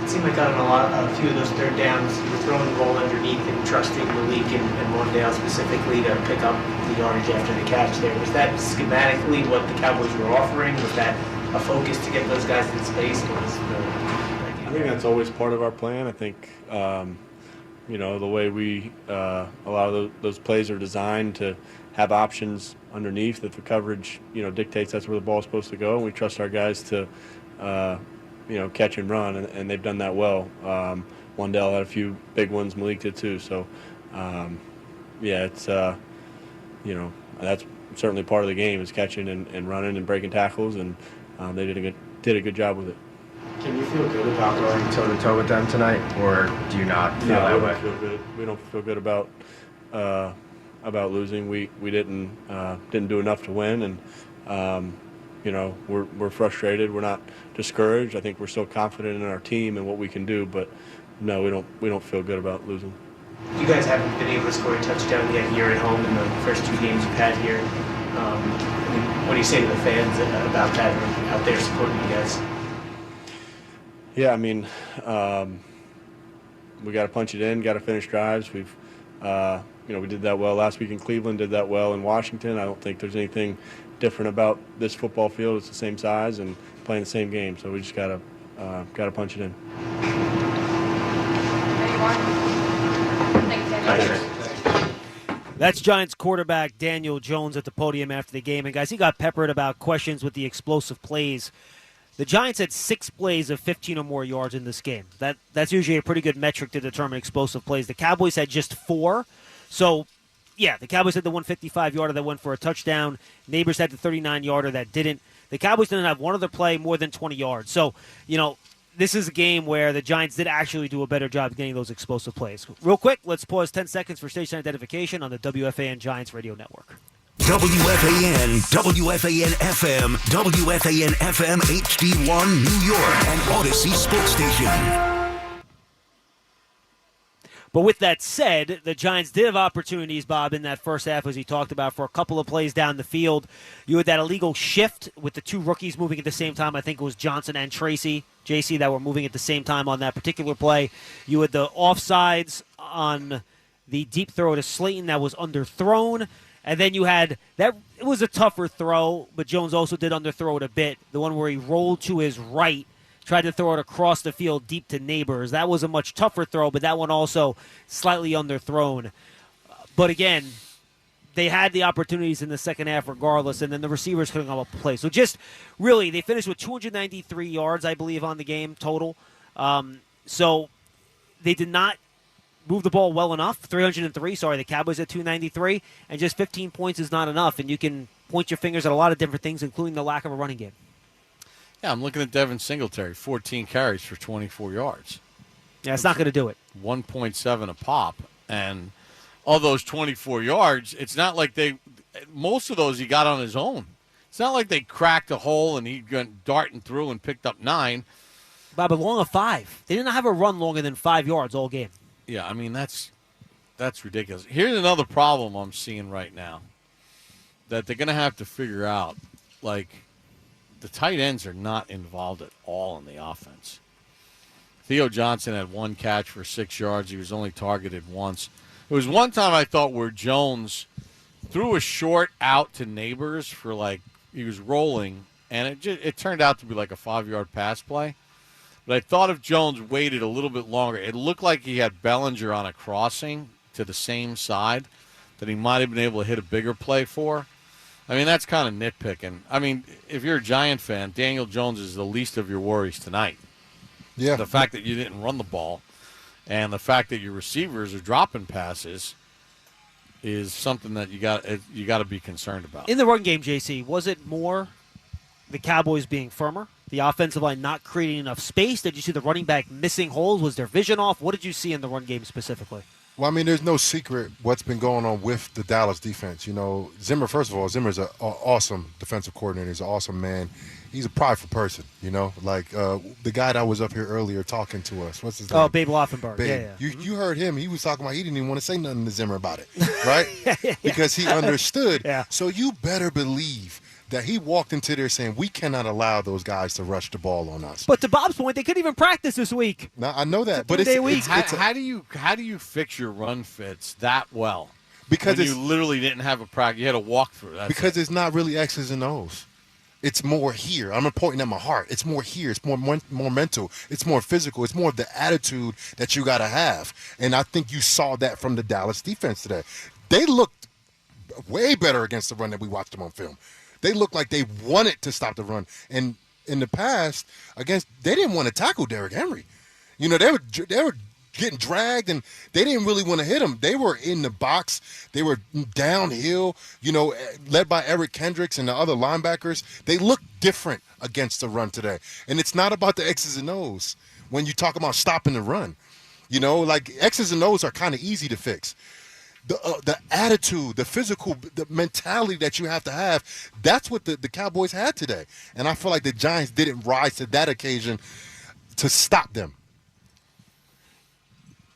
It seemed like on a few of those third downs, you were throwing the ball underneath and trusting Malik and Mondale specifically to pick up the yardage after the catch there. Was that schematically what the Cowboys were offering? Was that a focus to get those guys in space? I think that's always part of our plan. I think, the way we a lot of those plays are designed to have options underneath that the coverage, dictates that's where the ball's supposed to go. And we trust our guys to, catch and run, and they've done that well. Wandell had a few big ones. Malik did too. So, it's, that's certainly part of the game is catching and running and breaking tackles, and they did a good job with it. Can you feel good about going toe-to-toe with them tonight, or do you not feel that way? Feel good. We don't feel good about losing. We didn't do enough to win, and we're frustrated. We're not discouraged. I think we're still confident in our team and what we can do, but no, we don't feel good about losing. You guys haven't been able to score a touchdown yet here at home in the first two games you've had here. What do you say to the fans about that out there supporting you guys? Yeah, I mean, we got to punch it in, got to finish drives. We've, we did that well last week in Cleveland, did that well in Washington. I don't think there's anything different about this football field. It's the same size and playing the same game, so we just got to punch it in. That's Giants quarterback Daniel Jones at the podium after the game. And, guys, he got peppered about questions with the explosive plays. The Giants had 6 plays of 15 or more yards in this game. That's usually a pretty good metric to determine explosive plays. The Cowboys had just 4. So, yeah, the Cowboys had the 155-yarder that went for a touchdown. Neighbors had the 39-yarder that didn't. The Cowboys didn't have one other play more than 20 yards. So, this is a game where the Giants did actually do a better job of getting those explosive plays. Real quick, let's pause 10 seconds for station identification on the WFAN Giants Radio Network. WFAN, WFAN-FM, WFAN-FM HD1 New York, and Odyssey Sports Station. But with that said, the Giants did have opportunities, Bob, in that first half, as you talked about, for a couple of plays down the field. You had that illegal shift with the two rookies moving at the same time. I think it was Johnson and JC, that were moving at the same time on that particular play. You had the offsides on the deep throw to Slayton that was underthrown. And then you had that. It was a tougher throw, but Jones also did underthrow it a bit. The one where he rolled to his right, tried to throw it across the field deep to Neighbors. That was a much tougher throw, but that one also slightly underthrown. But again, they had the opportunities in the second half regardless, and then the receivers couldn't come up with play. So just really, they finished with 293 yards, I believe, on the game total. So they did not move the ball well enough. 303, the Cowboys at 293, and just 15 points is not enough. And you can point your fingers at a lot of different things, including the lack of a running game. Yeah, I'm looking at Devin Singletary, 14 carries for 24 yards. Yeah, it's not going to do it. 1.7 a pop. And all those 24 yards, it's not like most of those he got on his own. It's not like they cracked a hole and he went darting through and picked up 9. Bob, a long of 5. They didn't have a run longer than 5 yards all game. Yeah, I mean, that's ridiculous. Here's another problem I'm seeing right now that they're going to have to figure out. Like, the tight ends are not involved at all in the offense. Theo Johnson had 1 catch for 6 yards. He was only targeted once. There was one time I thought where Jones threw a short out to Neighbors for he was rolling, and it turned out to be like a 5-yard pass play. But I thought if Jones waited a little bit longer, it looked like he had Bellinger on a crossing to the same side that he might have been able to hit a bigger play for. I mean, that's kind of nitpicking. I mean, if you're a Giant fan, Daniel Jones is the least of your worries tonight. Yeah. The fact that you didn't run the ball and the fact that your receivers are dropping passes is something that you got to be concerned about. In the run game, JC, was it more the Cowboys being firmer? The offensive line not creating enough space? Did you see the running back missing holes? Was their vision off? What did you see in the run game specifically? Well, I mean, there's no secret what's been going on with the Dallas defense. You know, Zimmer, first of all, Zimmer's an awesome defensive coordinator. He's an awesome man. He's a prideful person, you know. Like the guy that was up here earlier talking to us. What's his name? Oh, Babe Laufenberg. Babe. Yeah. You heard him. He was talking about he didn't even want to say nothing to Zimmer about it, right? Yeah. Because he understood. Yeah. So you better believe that he walked into there saying, we cannot allow those guys to rush the ball on us. But to Bob's point, they couldn't even practice this week. Now, I know that, but how do you fix your run fits that well? Because you literally didn't have a practice, you had a walkthrough. Because it's not really X's and O's. It's more here. I'm pointing at my heart. It's more here. It's more mental. It's more physical. It's more of the attitude that you got to have. And I think you saw that from the Dallas defense today. They looked way better against the run that we watched them on film. They looked like they wanted to stop the run. And in the past, they didn't want to tackle Derrick Henry. You know, they were getting dragged, and they didn't really want to hit him. They were in the box. They were downhill, you know, led by Eric Kendricks and the other linebackers. They looked different against the run today. And it's not about the X's and O's when you talk about stopping the run. You know, like X's and O's are kind of easy to fix. The attitude, the physical, the mentality that you have to have, that's what the Cowboys had today. And I feel like the Giants didn't rise to that occasion to stop them.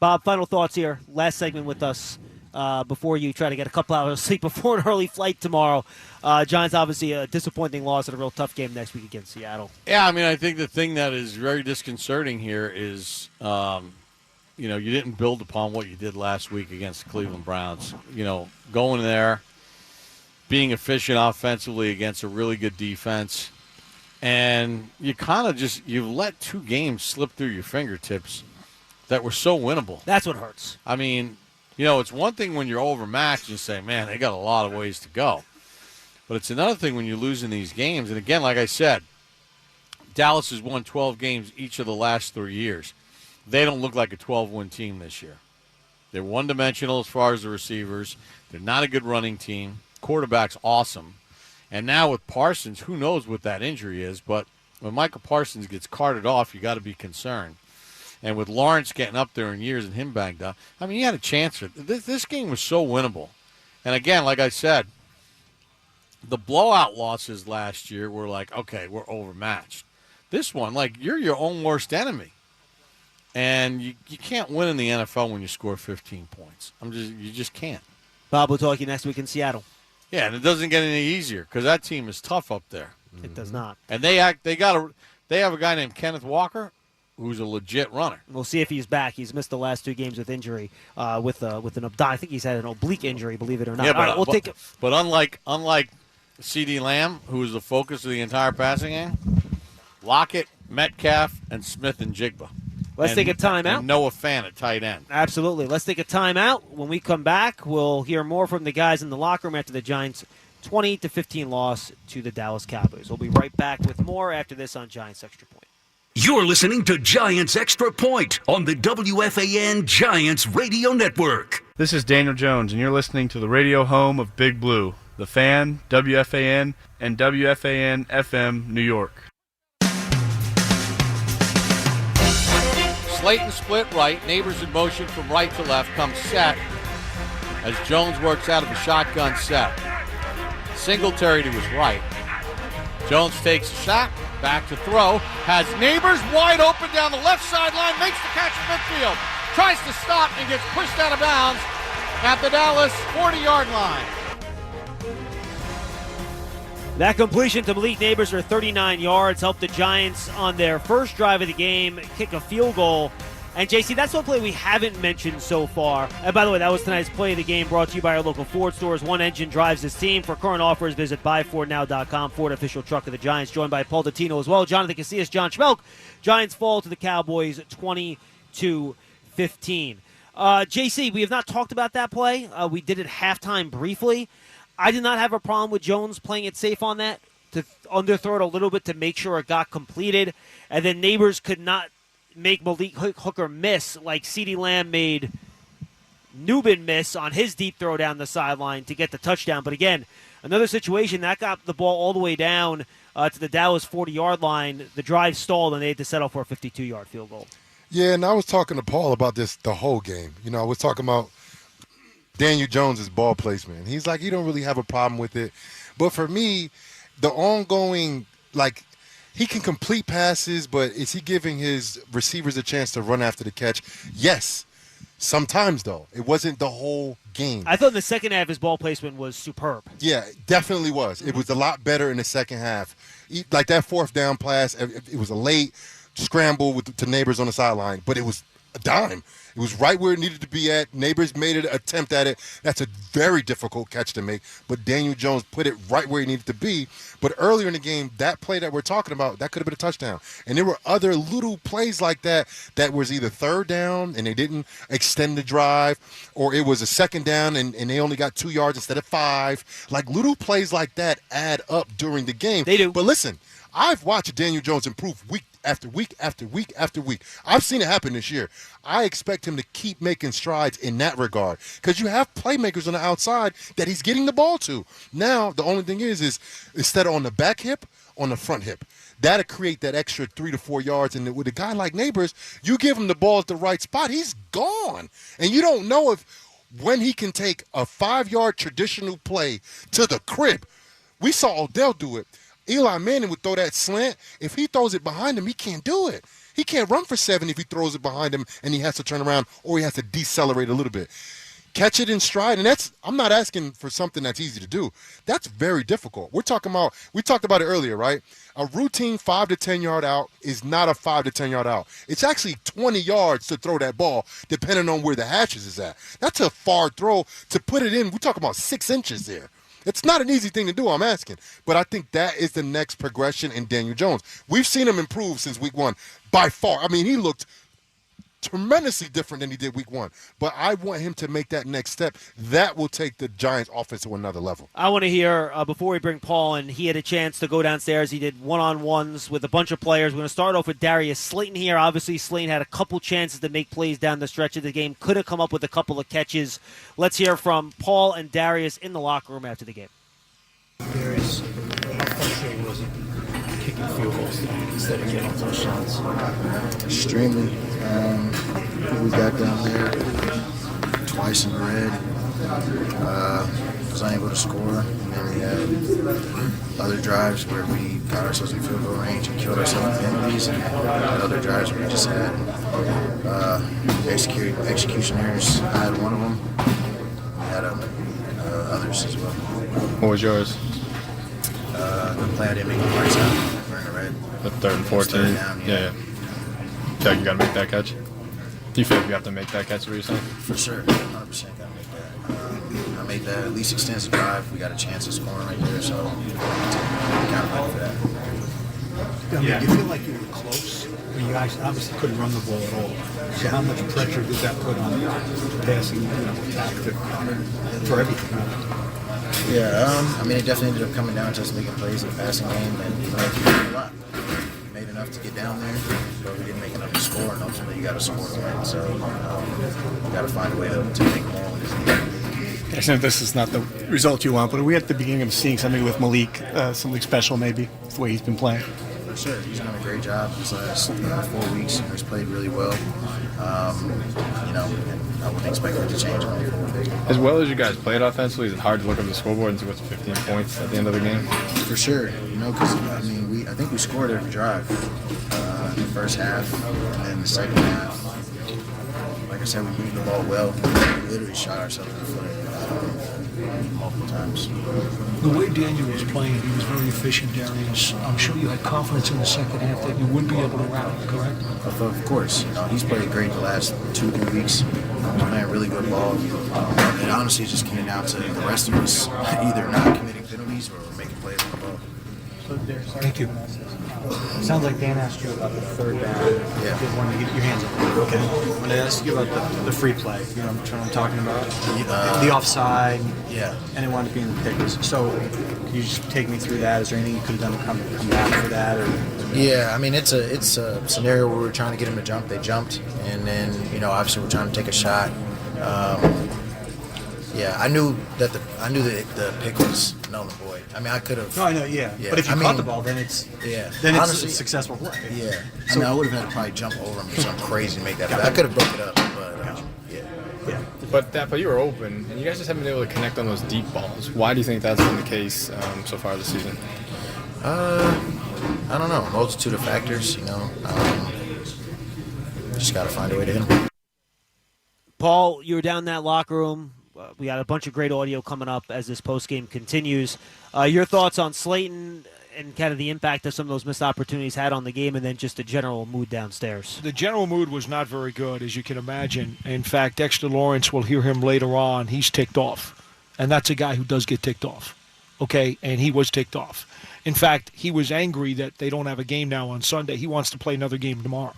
Bob, final thoughts here. Last segment with us before you try to get a couple hours of sleep before an early flight tomorrow. Giants, obviously, a disappointing loss at a real tough game next week against Seattle. Yeah, I mean, I think the thing that is very disconcerting here is you didn't build upon what you did last week against the Cleveland Browns. You know, going there, being efficient offensively against a really good defense, and you kind of you've let 2 games slip through your fingertips that were so winnable. That's what hurts. I mean, you know, it's one thing when you're overmatched and you say, man, they got a lot of ways to go. But it's another thing when you're losing these games. And again, like I said, Dallas has won 12 games each of the last 3 years. They don't look like a 12-win team this year. They're one-dimensional as far as the receivers. They're not a good running team. Quarterback's awesome. And now with Parsons, who knows what that injury is, but when Michael Parsons gets carted off, you got to be concerned. And with Lawrence getting up there in years and him banged up, I mean, he had a chance for it. This game was so winnable. And again, like I said, the blowout losses last year were like, okay, we're overmatched. This one, like, you're your own worst enemy. And you can't win in the NFL when you score 15 points. You just can't. Bob, we'll talk to you next week in Seattle. Yeah, and it doesn't get any easier because that team is tough up there. It does not. And they have a guy named Kenneth Walker, who's a legit runner. We'll see if he's back. He's missed the last 2 games with injury, with an I think he's had an oblique injury, believe it or not. Yeah, but, All right, but unlike CeeDee Lamb, who is the focus of the entire passing game, Lockett, Metcalf, and Smith and Jigba. Let's take a timeout. And Noah Fant at tight end. Absolutely. Let's take a timeout. When we come back, we'll hear more from the guys in the locker room after the Giants' 20-15 loss to the Dallas Cowboys. We'll be right back with more after this on Giants Extra Point. You're listening to Giants Extra Point on the WFAN Giants Radio Network. This is Daniel Jones, and you're listening to the radio home of Big Blue, The Fan, WFAN, and WFAN-FM New York. Slayton split right. Neighbors in motion from right to left. Comes set as Jones works out of a shotgun set. Singletary to his right. Jones takes a shot. Back to throw. Has Neighbors wide open down the left sideline. Makes the catch at midfield. Tries to stop and gets pushed out of bounds at the Dallas 40-yard line. That completion to Malik Neighbors for 39 yards helped the Giants on their first drive of the game kick a field goal. And, JC, that's one play we haven't mentioned so far. And, by the way, that was tonight's play of the game brought to you by our local Ford stores. One engine drives this team. For current offers, visit buyfordnow.com. Ford official truck of the Giants, joined by Paul Dottino as well. Jonathan Casillas, John Schmeelk. Giants fall to the Cowboys 20-15. JC, we have not talked about that play. We did it halftime briefly. I did not have a problem with Jones playing it safe on that, to underthrow it a little bit to make sure it got completed. And then Neighbors could not make Malik Hooker miss like CeeDee Lamb made Newman miss on his deep throw down the sideline to get the touchdown. But again, another situation that got the ball all the way down to the Dallas 40-yard line. The drive stalled, and they had to settle for a 52-yard field goal. Yeah, and I was talking to Paul about this the whole game. You know, I was talking about Daniel Jones' ball placement. He's like, he don't really have a problem with it. But for me, the ongoing, like, he can complete passes, but is he giving his receivers a chance to run after the catch? Yes. Sometimes, though. It wasn't the whole game. I thought in the second half his ball placement was superb. Yeah, it definitely was. It was a lot better in the second half. Like that fourth down pass, it was a late scramble to Neighbors on the sideline, but it was a dime. It was right where it needed to be at. Neighbors made an attempt at it. That's a very difficult catch to make, but Daniel Jones put it right where he needed to be. But earlier in the game, that play that we're talking about, that could have been a touchdown. And there were other little plays like that was either third down and they didn't extend the drive, or it was a second down and they only got 2 yards instead of 5. Like little plays like that add up during the game. They do. But listen, I've watched Daniel Jones improve week after week after week after week. I've seen it happen this year. I expect him to keep making strides in that regard because you have playmakers on the outside that he's getting the ball to. Now, the only thing is instead of on the back hip, on the front hip. That'll create that extra 3 to 4 yards. And with a guy like Neighbors, you give him the ball at the right spot, he's gone. And you don't know when he can take a 5-yard traditional play to the crib. We saw Odell do it. Eli Manning would throw that slant. If he throws it behind him, he can't do it. He can't run for 7 if he throws it behind him and he has to turn around or he has to decelerate a little bit. Catch it in stride, and I'm not asking for something that's easy to do. That's very difficult. We talked about it earlier, right? A routine 5 to 10 yard out is not a 5 to 10 yard out. It's actually 20 yards to throw that ball, depending on where the hatches is at. That's a far throw to put it in. We're talking about 6 inches there. It's not an easy thing to do, I'm asking. But I think that is the next progression in Daniel Jones. We've seen him improve since week 1 by far. I mean, he looked tremendously different than he did week 1. But I want him to make that next step. That will take the Giants offense to another level. I want to hear, before we bring Paul in, he had a chance to go downstairs. He did one-on-ones with a bunch of players. We're going to start off with Darius Slayton here. Obviously, Slayton had a couple chances to make plays down the stretch of the game. Could have come up with a couple of catches. Let's hear from Paul and Darius in the locker room after the game. Darius, how frustrating was it kicking field goals instead of getting touchdowns? Extremely. We got down there twice in the red. Was unable to score. And then we had other drives where we got ourselves in field goal range and killed ourselves with penalties, and other drives where we just had execution errors. I had one of them. We had others as well. What was yours? The play I didn't make the right side. We're in the red. The 3rd and 14. Down, Yeah. Feel like you got to make that catch? Do you feel like you have to make that catch, what you're saying? For sure. 100% got to make that. I made that at least extensive drive. We got a chance of scoring right there, so got to fight for that. Do you feel like you were close? I mean, you guys obviously couldn't run the ball at all. So how much pressure did that put on the passing attack for everything? Yeah, I mean, it definitely ended up coming down to us making plays in the passing game, and we made a lot. We made enough to get down there, but we didn't make enough to score, and ultimately you got to score to win. So you got to find a way to make more. I know this is not the result you want, but are we at the beginning of seeing something with Malik, something special maybe, the way he's been playing? For sure. He's done a great job these last 4 weeks. He's played really well. And I wouldn't expect that to change going forward. As well as you guys played offensively, is it hard to look at the scoreboard and see what's 15 points at the end of the game? For sure. Because, I mean, I think we scored every drive in the first half, and then the second half. Like I said, we moved the ball well. We literally shot ourselves in the foot multiple times. The way Daniel was playing, he was very efficient, Darius. I'm sure you had confidence in the second half that you would be able to rally, correct? Of course. He's played great the last 2-3 weeks. He's playing really good ball. It honestly just came down to the rest of us either not committing penalties or making plays on the ball. Thank you. Sounds like Dan asked you about the 3rd down. Yeah. Just wanted to get your hands up. Okay. When I asked you about the free play, you know what I'm talking about? The offside. Yeah. And it wanted to be in the pickles. So, can you just take me through that? Is there anything you could have done to come back for that? Or? Yeah, I mean, it's a scenario where we're trying to get them to jump. They jumped. And then, obviously we're trying to take a shot. Yeah, I knew that the pick was null and void. I mean, I could have. No, I know, yeah. But if you caught the ball, then it's honestly, a successful play. Yeah. So, I would have had to probably jump over him or something crazy to make that play. I could have broke it up, but yeah. But you were open, and you guys just haven't been able to connect on those deep balls. Why do you think that's been the case so far this season? I don't know. A multitude of factors, just got to find a way to hit him. Paul, you were down in that locker room. We got a bunch of great audio coming up as this postgame continues. Your thoughts on Slayton and kind of the impact that some of those missed opportunities had on the game, and then just the general mood downstairs? The general mood was not very good, as you can imagine. In fact, Dexter Lawrence, will hear him later on, he's ticked off. And that's a guy who does get ticked off, okay? And he was ticked off. In fact, he was angry that they don't have a game now on Sunday. He wants to play another game tomorrow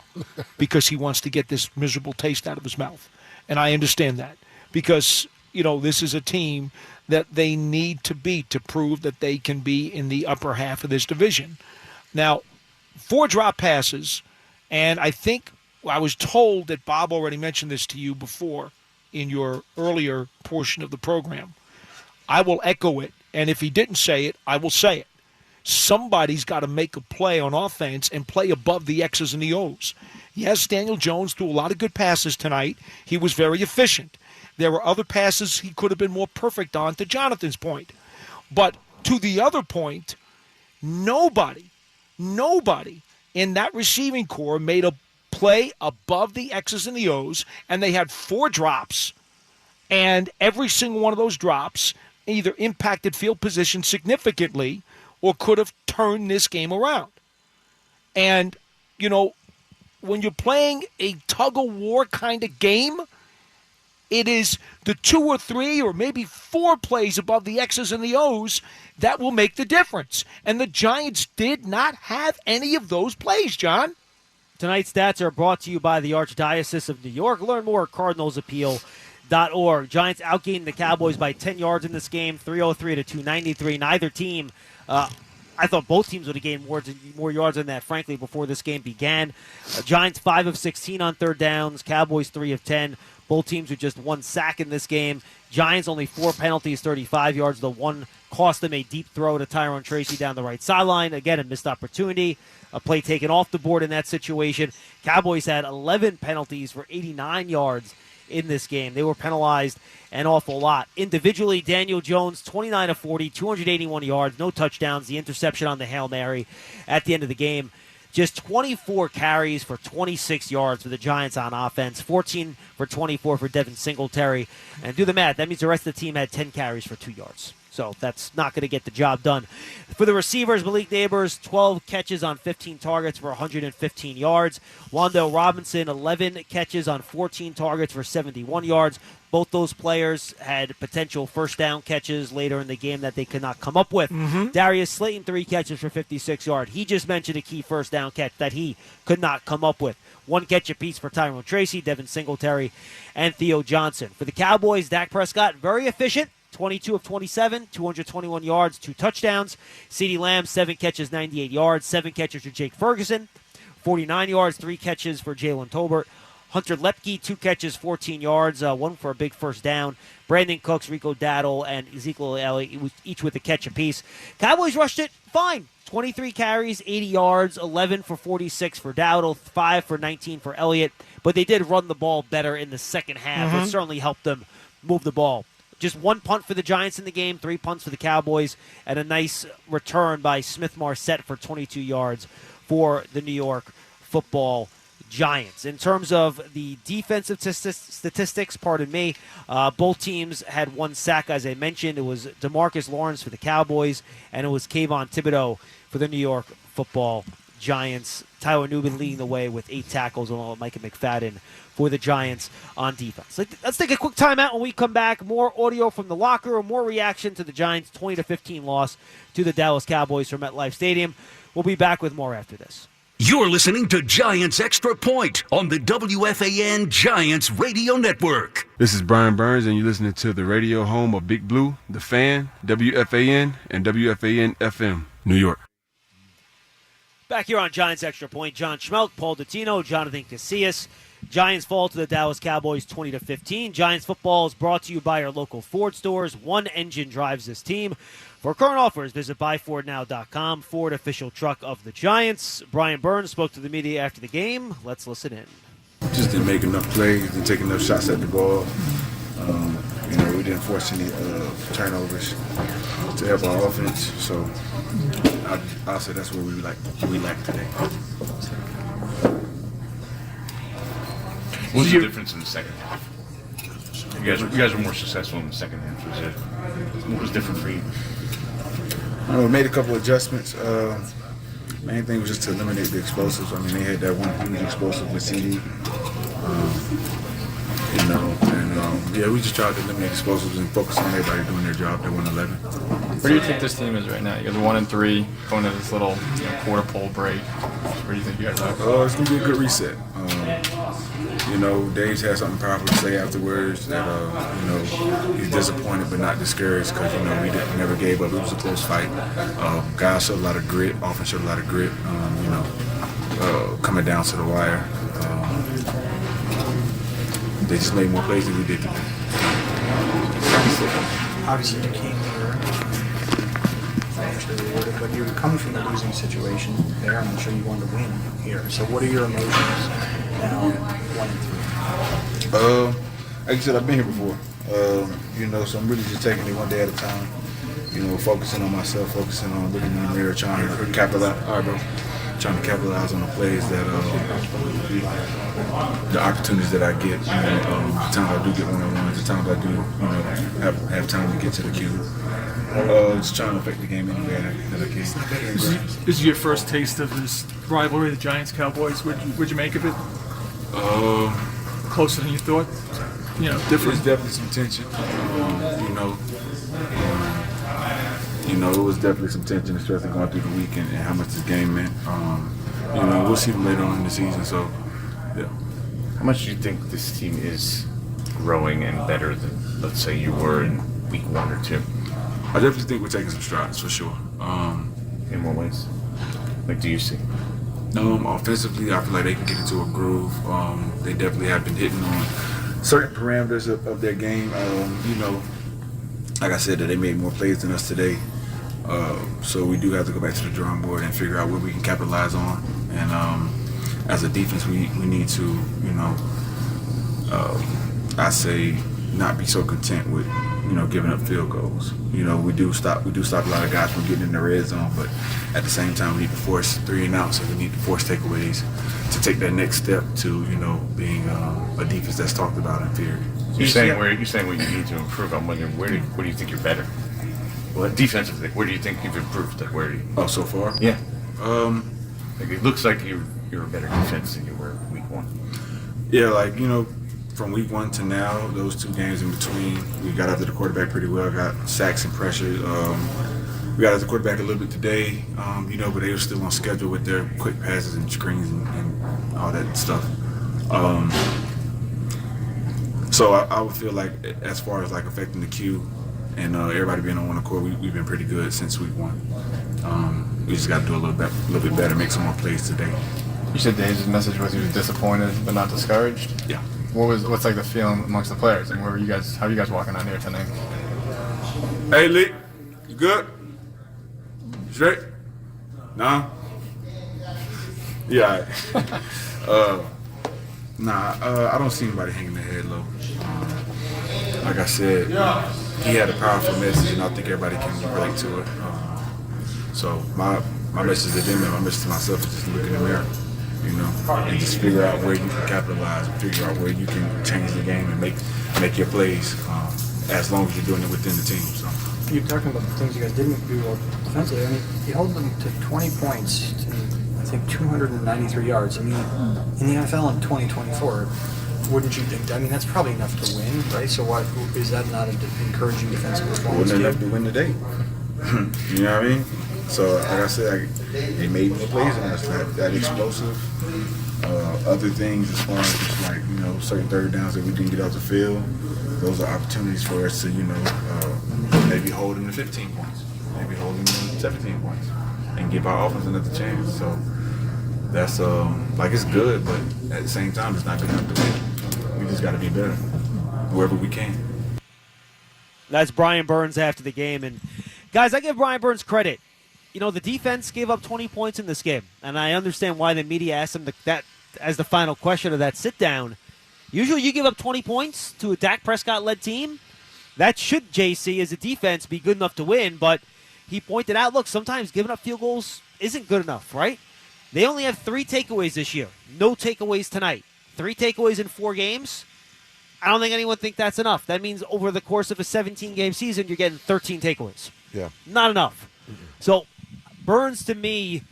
because he wants to get this miserable taste out of his mouth. And I understand that because, this is a team that they need to beat to prove that they can be in the upper half of this division. Now, 4 drop passes, and I think I was told that Bob already mentioned this to you before in your earlier portion of the program. I will echo it, and if he didn't say it, I will say it. Somebody's got to make a play on offense and play above the X's and the O's. Yes, Daniel Jones threw a lot of good passes tonight. He was very efficient. There were other passes he could have been more perfect on, to Jonathan's point. But to the other point, nobody in that receiving core made a play above the X's and the O's, and they had 4 drops, and every single one of those drops either impacted field position significantly or could have turned this game around. And, when you're playing a tug-of-war kind of game, it is the 2 or 3 or maybe 4 plays above the X's and the O's that will make the difference. And the Giants did not have any of those plays, John. Tonight's stats are brought to you by the Archdiocese of New York. Learn more at cardinalsappeal.org. Giants outgained the Cowboys by 10 yards in this game, 303 to 293. Neither team, I thought both teams would have gained more yards than that, frankly, before this game began. Giants 5 of 16 on 3rd downs. Cowboys 3 of 10. Both teams with just 1 sack in this game. Giants only 4 penalties, 35 yards. The one cost them a deep throw to Tyrone Tracy down the right sideline. Again, a missed opportunity. A play taken off the board in that situation. Cowboys had 11 penalties for 89 yards in this game. They were penalized an awful lot. Individually, Daniel Jones, 29 of 40, 281 yards, no touchdowns, the interception on the Hail Mary at the end of the game. Just 24 carries for 26 yards for the Giants on offense, 14 for 24 for Devin Singletary. And do the math, that means the rest of the team had 10 carries for 2 yards. So that's not going to get the job done. For the receivers, Malik Neighbors, 12 catches on 15 targets for 115 yards. Wan'Dale Robinson, 11 catches on 14 targets for 71 yards. Both those players had potential first down catches later in the game that they could not come up with. Darius Slayton, 3 catches for 56 yards. He just mentioned a key first down catch that he could not come up with. 1 catch apiece for Tyrone Tracy, Devin Singletary, and Theo Johnson. For the Cowboys, Dak Prescott, very efficient. 22 of 27, 221 yards, 2 touchdowns. CeeDee Lamb, 7 catches, 98 yards, 7 catches for Jake Ferguson, 49 yards, 3 catches for Jalen Tolbert. Hunter Lepke, 2 catches, 14 yards, 1 for a big first down. Brandon Cooks, Rico Daboll, and Ezekiel Elliott, each with a catch apiece. Cowboys rushed it fine. 23 carries, 80 yards, 11 for 46 for Dowdle, 5 for 19 for Elliott. But they did run the ball better in the second half. It certainly helped them move the ball. Just 1 punt for the Giants in the game, 3 punts for the Cowboys, and a nice return by Smith Marset for 22 yards for the New York Football Giants. In terms of the defensive statistics, both teams had 1 sack, as I mentioned. It was DeMarcus Lawrence for the Cowboys, and it was Kayvon Thibodeau for the New York Football Giants. Tyler Newman leading the way with 8 tackles, along with Micah McFadden for the Giants on defense. Let's take a quick timeout. When we come back, more audio from the locker room, more reaction to the Giants' 20-15 loss to the Dallas Cowboys from MetLife Stadium. We'll be back with more after this. You're listening to Giants Extra Point on the WFAN Giants Radio Network. This is Brian Burns, and you're listening to the radio home of Big Blue, The Fan, WFAN, and WFAN FM, New York. Back here on Giants Extra Point, John Schmeelk, Paul Dottino, Jonathan Casillas. Giants fall to the Dallas Cowboys 20-15. Giants football is brought to you by our local Ford stores. One engine drives this team. For current offers, visit buyfordnow.com. Ford, official truck of the Giants. Brian Burns spoke to the media after the game. Let's listen in. Just didn't make enough plays, didn't take enough shots at the ball. We didn't force any turnovers to help our offense. So I'll say that's what we lack today. What's the difference in the second half? You guys were more successful in the second half. What was different for you? We made a couple adjustments. Main thing was just to eliminate the explosives. They had that one huge explosive with CD. We just tried to eliminate explosives and focus on everybody doing their job. They won 11. Where do you think this team is right now? You guys are 1-3, going to this little quarter pole break. Where do you think you guys are? It's going to be a good reset. Dave's had something powerful to say afterwards that, he's disappointed but not discouraged because, we never gave up. It was a close fight. Guys showed a lot of grit. Offense showed a lot of grit, coming down to the wire. They just made more plays than we did today. Obviously, you came here financially rewarded, but you were coming from a losing situation there. I'm sure you wanted to win here. So what are your emotions now, 1-3? Like I said, I've been here before. So I'm really just taking it one day at a time. Focusing on myself, focusing on looking in the mirror, trying to capitalize. All right, bro. Trying to capitalize on the plays that, the opportunities that I get. The times I do get one-on-ones, the times I do, have time to get to the cube. Just trying to affect the game any way that I can. This is your first taste of this rivalry, the Giants-Cowboys. What'd you make of it? Closer than you thought? Different. There's definitely some tension. It was definitely some tension, especially going through the weekend and how much this game meant. We'll see them later on in the season, so, yeah. How much do you think this team is growing and better than, let's say, you were in week 1 or 2? I definitely think we're taking some strides, for sure. In what ways? Do you see? Offensively, I feel like they can get into a groove. They definitely have been hitting on certain parameters of their game. Like I said, that they made more plays than us today. So we do have to go back to the drawing board and figure out what we can capitalize on. And as a defense, we need to, I say not be so content with, giving up field goals. We do stop a lot of guys from getting in the red zone, but at the same time we need to force 3 and outs, and we need to force takeaways to take that next step to, being a defense that's talked about in theory. You're saying where you need to improve. I'm wondering where do you think you're better? Well, defensively, where do you think you've improved? Like, where do you? Oh, so far? Yeah. It looks like you're a better defense than you were week 1. Yeah, from week 1 to now, those 2 games in between, we got after the quarterback pretty well. Got sacks and pressure. We got after the quarterback a little bit today, but they were still on schedule with their quick passes and screens and all that stuff. So I would feel like as far as like affecting the queue and everybody being on one accord, we've been pretty good since week 1. We just got to do a little bit better, make some more plays today. You said Dave's message was he was disappointed but not discouraged. Yeah. What's like the feeling amongst the players? And how are you guys walking on here tonight? Hey, Lee, you good? Straight? Nah. Yeah. I don't see anybody hanging their head low. Like I said, he had a powerful message, and I think everybody can relate to it. So my message to them and my message to myself is just look in the mirror, and just figure out where you can capitalize, and figure out where you can change the game and make your plays, as long as you're doing it within the team. So. You're talking about the things you guys didn't do well defensively. I mean, you held them to 20 points to, I think, 293 yards. I mean, in the NFL in 2024, wouldn't you think? I mean, that's probably enough to win, right? So why is that not an encouraging defensive performance? Wouldn't enough to win today. You know what I mean? So, like I said, they made more plays than us. That explosive. Other things as far as just like, certain third downs that we didn't get off the field, those are opportunities for us to, maybe hold them to 15 points, maybe hold them to 17 points, and give our offense another chance. So that's, it's good, but at the same time, it's not good enough to win. We just got to be better wherever we can. That's Brian Burns after the game. And, guys, I give Brian Burns credit. The defense gave up 20 points in this game, and I understand why the media asked him that as the final question of that sit-down. Usually you give up 20 points to a Dak Prescott-led team. That should, JC, as a defense, be good enough to win, but he pointed out, look, sometimes giving up field goals isn't good enough, right? They only have 3 takeaways this year. No takeaways tonight. 3 takeaways in 4 games. I don't think anyone thinks that's enough. That means over the course of a 17-game season, you're getting 13 takeaways. Yeah. Not enough. So Burns, to me,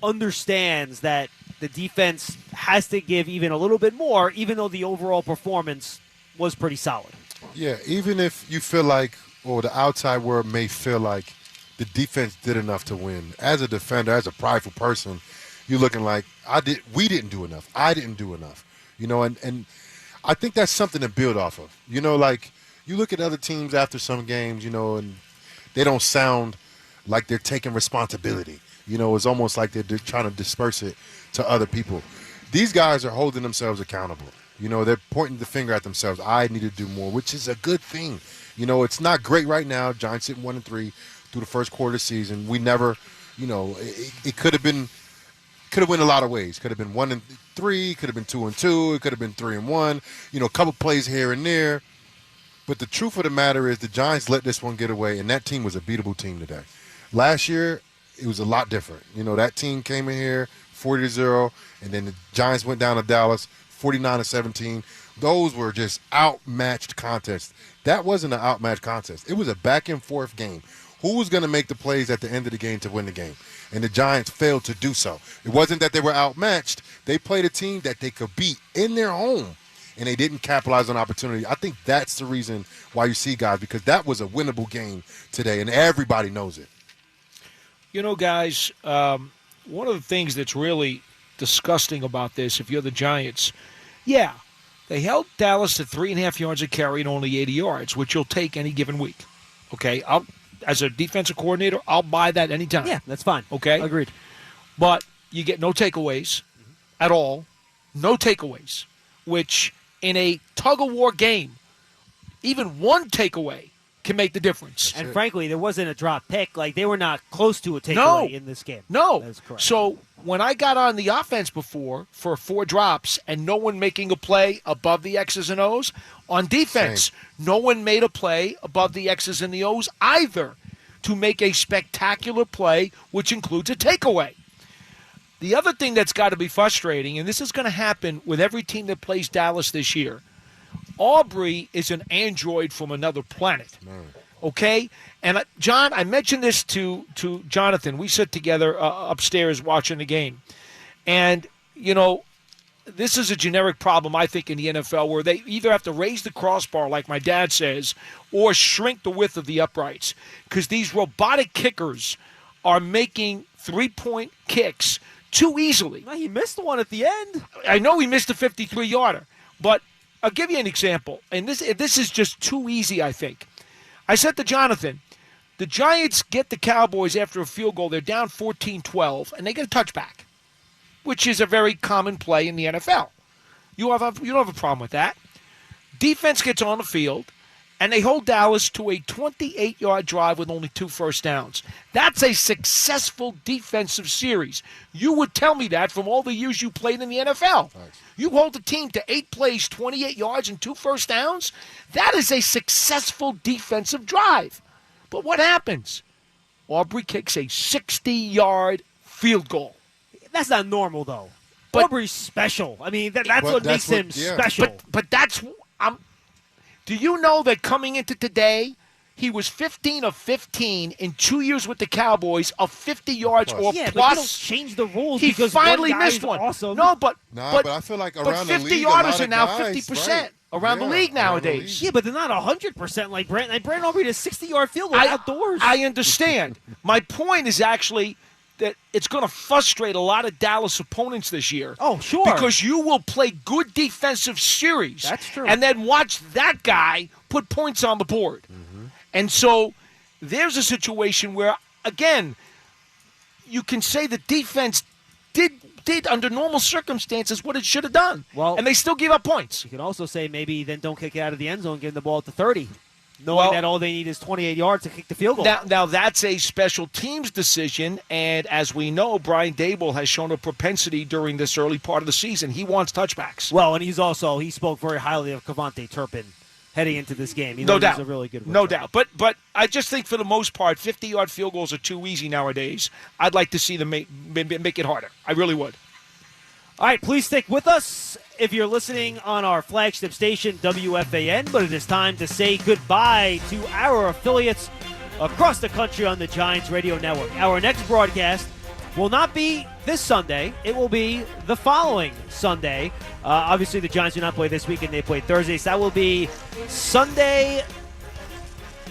understands that the defense has to give even a little bit more, even though the overall performance was pretty solid. Yeah, even if you feel like, or the outside world may feel like the defense did enough to win. As a defender, as a prideful person, you're looking like, we didn't do enough. I didn't do enough. And I think that's something to build off of. You look at other teams after some games, and they don't sound like they're taking responsibility. It's almost like they're trying to disperse it to other people. These guys are holding themselves accountable. They're pointing the finger at themselves. I need to do more, which is a good thing. It's not great right now. Giants sitting 1-3 through the first quarter of the season. We never, it could have went a lot of ways. Could have been 1-3, could have been 2-2, it could have been 3-1. A couple plays here and there. But the truth of the matter is the Giants let this one get away, and that team was a beatable team today. Last year, it was a lot different. That team came in here 40-0, and then the Giants went down to Dallas 49-17. Those were just outmatched contests. That wasn't an outmatched contest. It was a back-and-forth game. Who was going to make the plays at the end of the game to win the game? And the Giants failed to do so. It wasn't that they were outmatched. They played a team that they could beat in their home, and they didn't capitalize on opportunity. I think that's the reason why you see guys, because that was a winnable game today, and everybody knows it. Guys, one of the things that's really disgusting about this, if you're the Giants, they held Dallas to 3.5 yards a carry and only 80 yards, which you'll take any given week. Okay, as a defensive coordinator, I'll buy that anytime. Yeah, that's fine. Okay? Agreed. But you get no takeaways at all. No takeaways, which in a tug-of-war game, even one takeaway can make the difference. And frankly, there wasn't a drop pick. Like, they were not close to a takeaway in this game. No. That's correct. So when I got on the offense before for 4 drops and no one making a play above the X's and O's, on defense, no one made a play above the X's and the O's either to make a spectacular play, which includes a takeaway. The other thing that's got to be frustrating, and this is going to happen with every team that plays Dallas this year, Aubrey is an android from another planet. Okay? And, John, I mentioned this to Jonathan. We sit together upstairs watching the game. And, you know, this is a generic problem, I think, in the NFL where they either have to raise the crossbar, like my dad says, or shrink the width of the uprights. Because these robotic kickers are making 3-point kicks too easily. He missed one at the end. I know he missed a 53-yarder, but I'll give you an example. And this is just too easy, I think. I said to Jonathan, the Giants get the Cowboys after a field goal. They're down 14-12, and they get a touchback, which is a very common play in the NFL. You don't have a problem with that. Defense gets on the field, and they hold Dallas to a 28-yard drive with only 2 first downs. That's a successful defensive series. You would tell me that from all the years you played in the NFL. Nice. You hold the team to 8 plays, 28 yards, and 2 first downs. That is a successful defensive drive. But what happens? Aubrey kicks a 60-yard field goal. That's not normal, though. But Aubrey's special. I mean, that's what makes him special. But that's do you know that coming into today, he was 15 of 15 in 2 years with the Cowboys of 50 yards or plus? But you don't change the rules he because finally one guy missed is one. Awesome. No, but I feel like around the 50 league, yarders are now guys, 50% right. around the league nowadays. Yeah, but they're not 100% like Brandon. Like Brandon Aubrey did a 60-yard field goal outdoors. I understand. My point is actually that it's going to frustrate a lot of Dallas opponents this year. Oh, sure. Because you will play good defensive series. That's true. And then watch that guy put points on the board. Mm-hmm. And so there's a situation where, again, you can say the defense did under normal circumstances what it should have done. Well, and they still give up points. You could also say maybe then don't kick it out of the end zone, give the ball at the 30. Knowing that all they need is 28 yards to kick the field goal. Now that's a special teams decision, and as we know, Brian Daboll has shown a propensity during this early part of the season. He wants touchbacks. Well, and he spoke very highly of Kevontae Turpin heading into this game. No doubt. He's a really good no doubt. But I just think for the most part, 50-yard field goals are too easy nowadays. I'd like to see them make it harder. I really would. All right, please stick with us if you're listening on our flagship station, WFAN, but it is time to say goodbye to our affiliates across the country on the Giants Radio Network. Our next broadcast will not be this Sunday. It will be the following Sunday. Obviously, the Giants do not play this weekend. They play Thursday, so that will be Sunday,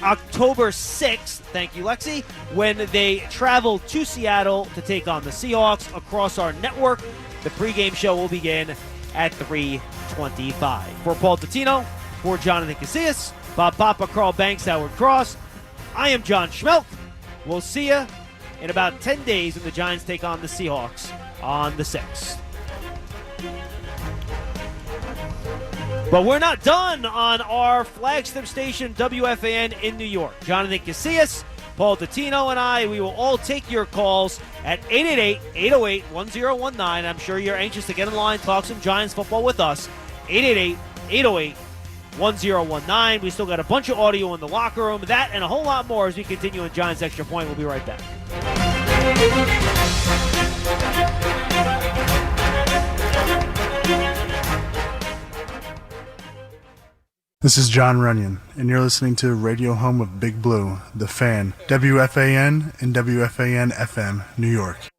October 6th, thank you, Lexi, when they travel to Seattle to take on the Seahawks across our network. The pregame show will begin at 3:25. For Paul Dottino, for Jonathan Casillas, Bob Papa, Carl Banks, Howard Cross, I am John Schmeelk. We'll see you in about 10 days when the Giants take on the Seahawks on the 6th. But we're not done on our flagship station, WFAN in New York. Jonathan Casillas, Paul Dottino, and I, we will all take your calls at 888-808-1019. I'm sure you're anxious to get in line, talk some Giants football with us. 888-808-1019. We still got a bunch of audio in the locker room. That and a whole lot more as we continue in Giants Extra Point. We'll be right back. This is John Runyon, and you're listening to Radio Home of Big Blue, The Fan, WFAN and WFAN-FM, New York.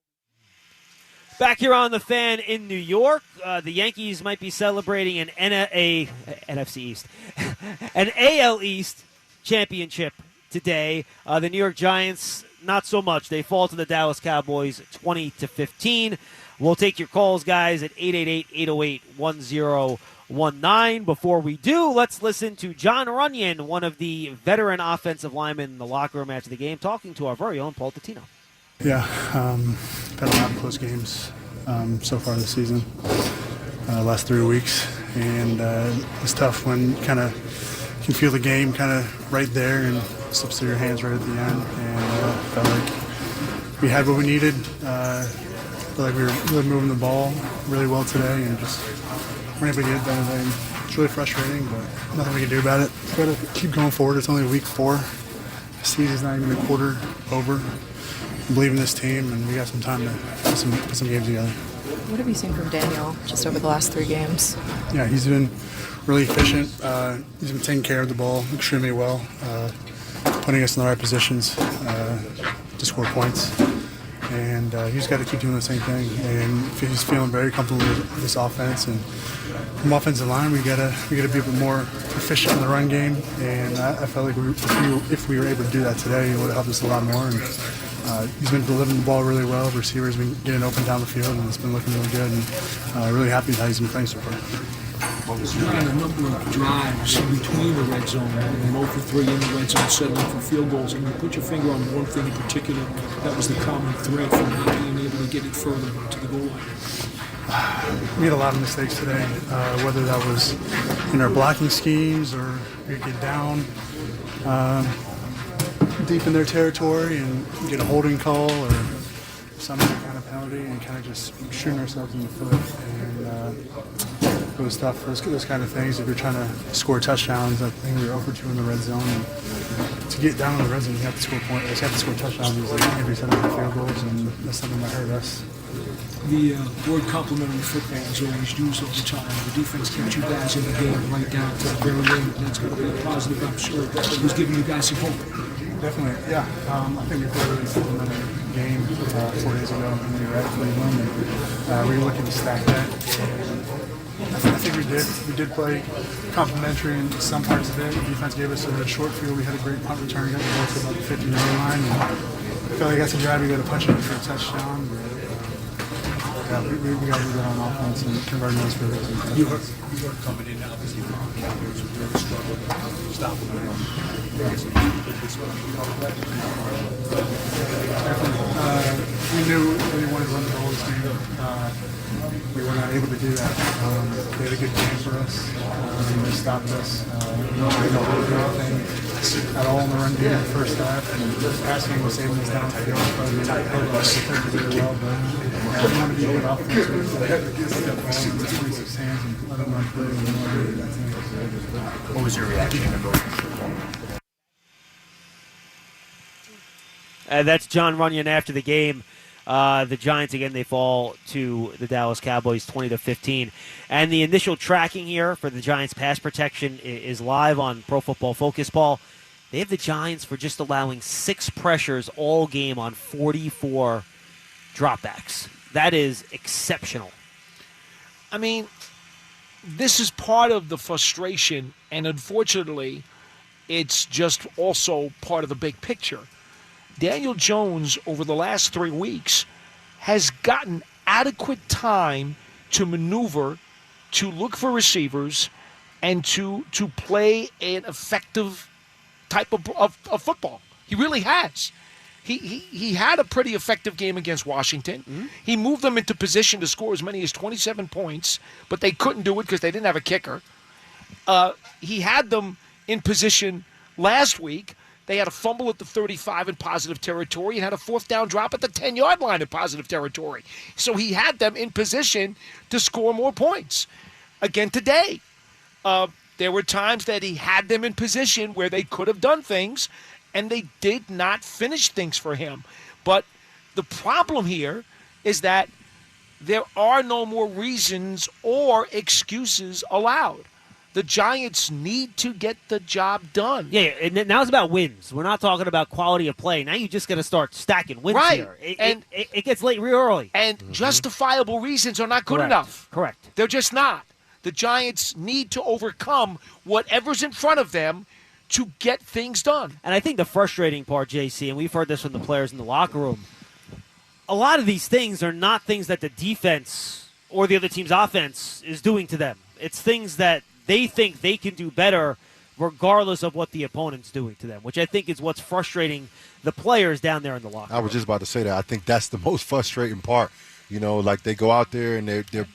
Back here on The Fan in New York, the Yankees might be celebrating an NFC East, an AL East championship today. The New York Giants, not so much. They fall to the Dallas Cowboys 20-15. We'll take your calls, guys, at 888-808-1019. Before we do, let's listen to John Runyon, one of the veteran offensive linemen in the locker room after the game, talking to our very own Paul Dottino. Yeah, had a lot of close games so far this season, last 3 weeks, and it's tough when you kind of can feel the game kind of right there and slips through your hands right at the end. And felt like we had what we needed. Felt like we were really moving the ball really well today and just weren't able to get it done today. It's really frustrating, but nothing we can do about it. We've got to keep going forward. It's only week 4. The season's not even a quarter over. I believe in this team, and we got some time to put some games together. What have you seen from Daniel just over the last 3 games? Yeah, he's been really efficient. He's been taking care of the ball extremely well, putting us in the right positions to score points. And he's got to keep doing the same thing. And he's feeling very comfortable with this offense. And from offensive line, we gotta be a bit more efficient in the run game. And I felt like if we were able to do that today, it would have helped us a lot more. And he's been delivering the ball really well. Receivers been getting open down the field, and it's been looking really good. And really happy with how he's been playing so far. You had a number of drives in between the red zone and 0 for 3 in the red zone, settling for field goals. Can you put your finger on one thing in particular that was the common thread from not being able to get it further to the goal line? We had a lot of mistakes today, whether that was in our blocking schemes or we get down deep in their territory and get a holding call or some other kind of penalty and kind of just shooting ourselves in the foot. And it was tough. Those kind of things. If you're trying to score touchdowns, I think we were 0 for 2 in the red zone. And to get down in the red zone, you have to score points. You have to score touchdowns. Every set of field goals, and that's something that hurt us. The word complementary football is always used all the time. The defense kept you guys in the game right down to the very end. That's going to be a positive, I'm sure. It was giving you guys some hope. Definitely, yeah. I think we played a really complementary game 4 days ago when we were at Cleveland. And, we were looking to stack that. I think we did. We did play complimentary in some parts of it. The defense gave us a really short field. We had a great punt return. Got the ball to about the 50-yard line. And I felt like that's a drive we got to punch in for a touchdown. Yeah, we got to do that on offense and convert those for this. You heard coming in now because the Cowboys were really struggling to stop them. We knew we wanted to run the ball this game. We were not able to do that. They had a good game for us. They stopped us. We didn't do anything at all in the run game in the first half. And the passing was saving us down the field. But we not held us. We played really well. But we want to be a good offense. We had to get the ball in the 26 hands and let them run through. What was your reaction to both? That's John Runyon after the game. The Giants, again, they fall to the Dallas Cowboys 20-15. And the initial tracking here for the Giants' pass protection is live on Pro Football Focus, Paul. They have the Giants for just allowing 6 pressures all game on 44 dropbacks. That is exceptional. I mean, this is part of the frustration, and unfortunately, it's just also part of the big picture. Daniel Jones, over the last 3 weeks, has gotten adequate time to maneuver, to look for receivers, and to play an effective type of football. He really has. He had a pretty effective game against Washington. Mm-hmm. He moved them into position to score as many as 27 points, but they couldn't do it because they didn't have a kicker. He had them in position last week. They had a fumble at the 35 in positive territory and had a 4th down drop at the 10-yard line in positive territory. So he had them in position to score more points. Again today, there were times that he had them in position where they could have done things, and they did not finish things for him. But the problem here is that there are no more reasons or excuses allowed. The Giants need to get the job done. Yeah, and now it's about wins. We're not talking about quality of play. Now you just got to start stacking wins here. It gets late real early. And justifiable reasons are not good enough. Correct. They're just not. The Giants need to overcome whatever's in front of them to get things done. And I think the frustrating part, JC, and we've heard this from the players in the locker room, a lot of these things are not things that the defense or the other team's offense is doing to them. It's things that they think they can do better regardless of what the opponent's doing to them, which I think is what's frustrating the players down there in the locker room. I was just about to say that. I think that's the most frustrating part. You know, like they go out there and they're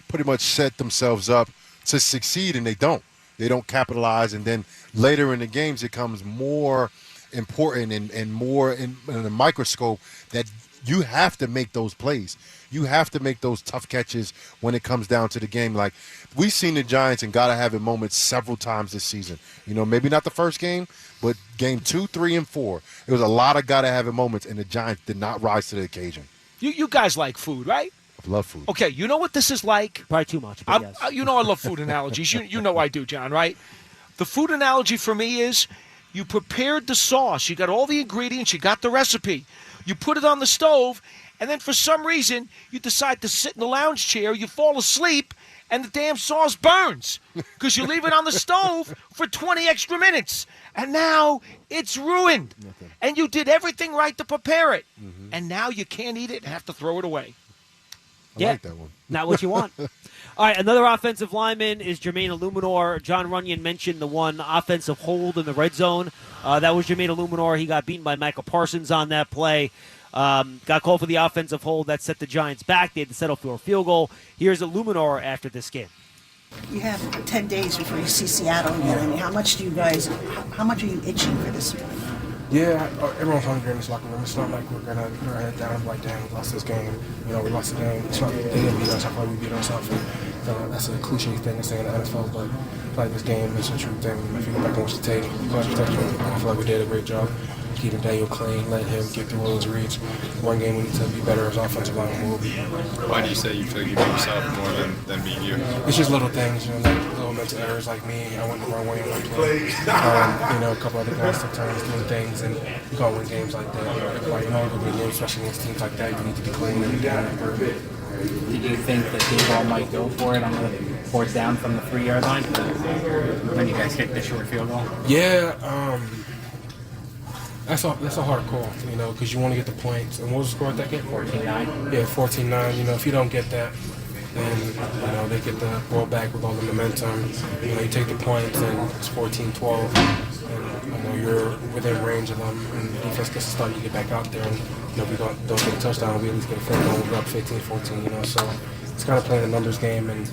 pretty much set themselves up to succeed, and they don't. they don't capitalize, and then later in the games it becomes more important and more in the microscope that you have to make those plays. You have to make those tough catches when it comes down to the game. Like, we've seen the Giants and gotta have it moments several times this season. Maybe not the first game, but game 2, 3, and 4. It was a lot of gotta have it moments, and the Giants did not rise to the occasion. You guys like food, right? I love food. Okay, you know what this is like? Probably too much, but yes. I love food analogies. You know I do, John, right? The food analogy for me is you prepared the sauce. You got all the ingredients. You got the recipe. You put it on the stove, and then for some reason you decide to sit in the lounge chair. You fall asleep, and the damn sauce burns because you leave it on the stove for 20 extra minutes. And now it's ruined. And you did everything right to prepare it. Mm-hmm. And now you can't eat it and have to throw it away. I like that one. Not what you want. All right, another offensive lineman is Jermaine Eluemunor. John Runyon mentioned the one offensive hold in the red zone. That was Jermaine Eluemunor. He got beaten by Michael Parsons on that play. Got called for the offensive hold. That set the Giants back. They had to settle for a field goal. Here's Eluemunor after this game. You have 10 days before you see Seattle again. I mean, how much are you itching for this? Yeah, everyone's hungry in this locker room. It's not like we're gonna put our head down like, damn, we lost this game. We lost the game. It's not like they didn't beat us. I thought we beat ourselves. That's a cliche thing to say in the NFL, but like this game, it's a true thing. If you go back and watch the tape, I feel like we did a great job keeping Daniel clean, letting him get through all his reads. One game we need to be better as offensive line. Why do you say you feel like you beat yourself more than being you? It's just little things, like little mental errors like me. I went the wrong way in one play. A couple other guys took turns doing things, and you can't win games like that. Like, every big game, especially against teams like that, you need to be clean every down. Did you think that Daboll might go for it on the fourth down from the 3-yard line when you guys hit the short field goal? Yeah, that's a hard call, because you want to get the points. And what was the score at that game? 14-9. Yeah, 14-9. If you don't get that, then they get the ball back with all the momentum. You take the points, and it's 14-12, and you're within range of them. And the defense gets to start, you get back out there, and we don't get a touchdown. We at least get a field goal. We're up 15-14. So it's kind of playing a numbers game, and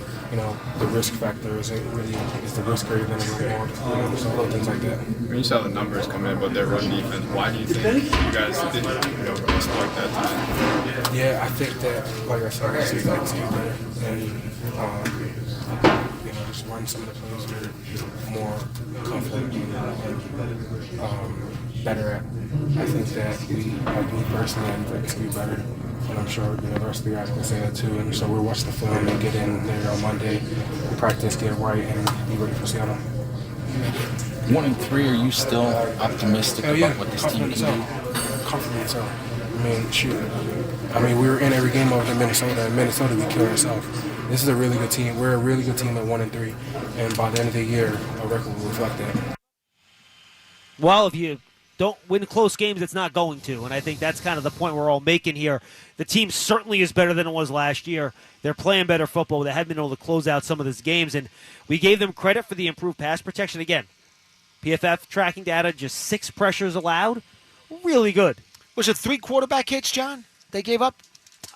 the risk factor is the risk greater than the reward. So little things like that. When you saw the numbers come in, but their run defense, why do you think you guys didn't exploit that time? Yeah, I think that, like I said, I just like to get better and just run some of the plays we're more confident and better at. I think that me personally, I think to be better. And I'm sure the rest of the guys can say that too. And so we'll watch the film and get in there on Monday, practice, get it right, and be ready for Seattle. 1-3, are you still optimistic about what this team can do? Confident myself. We were in every game over in Minnesota. In Minnesota, we killed ourselves. This is a really good team. We're a really good team at 1-3, and by the end of the year, our record will reflect that. Well, if you don't win close games, it's not going to. And I think that's kind of the point we're all making here. The team certainly is better than it was last year. They're playing better football. They have been able to close out some of these games. And we gave them credit for the improved pass protection. Again, PFF tracking data, just 6 pressures allowed. Really good. Was it 3 quarterback hits, John, they gave up?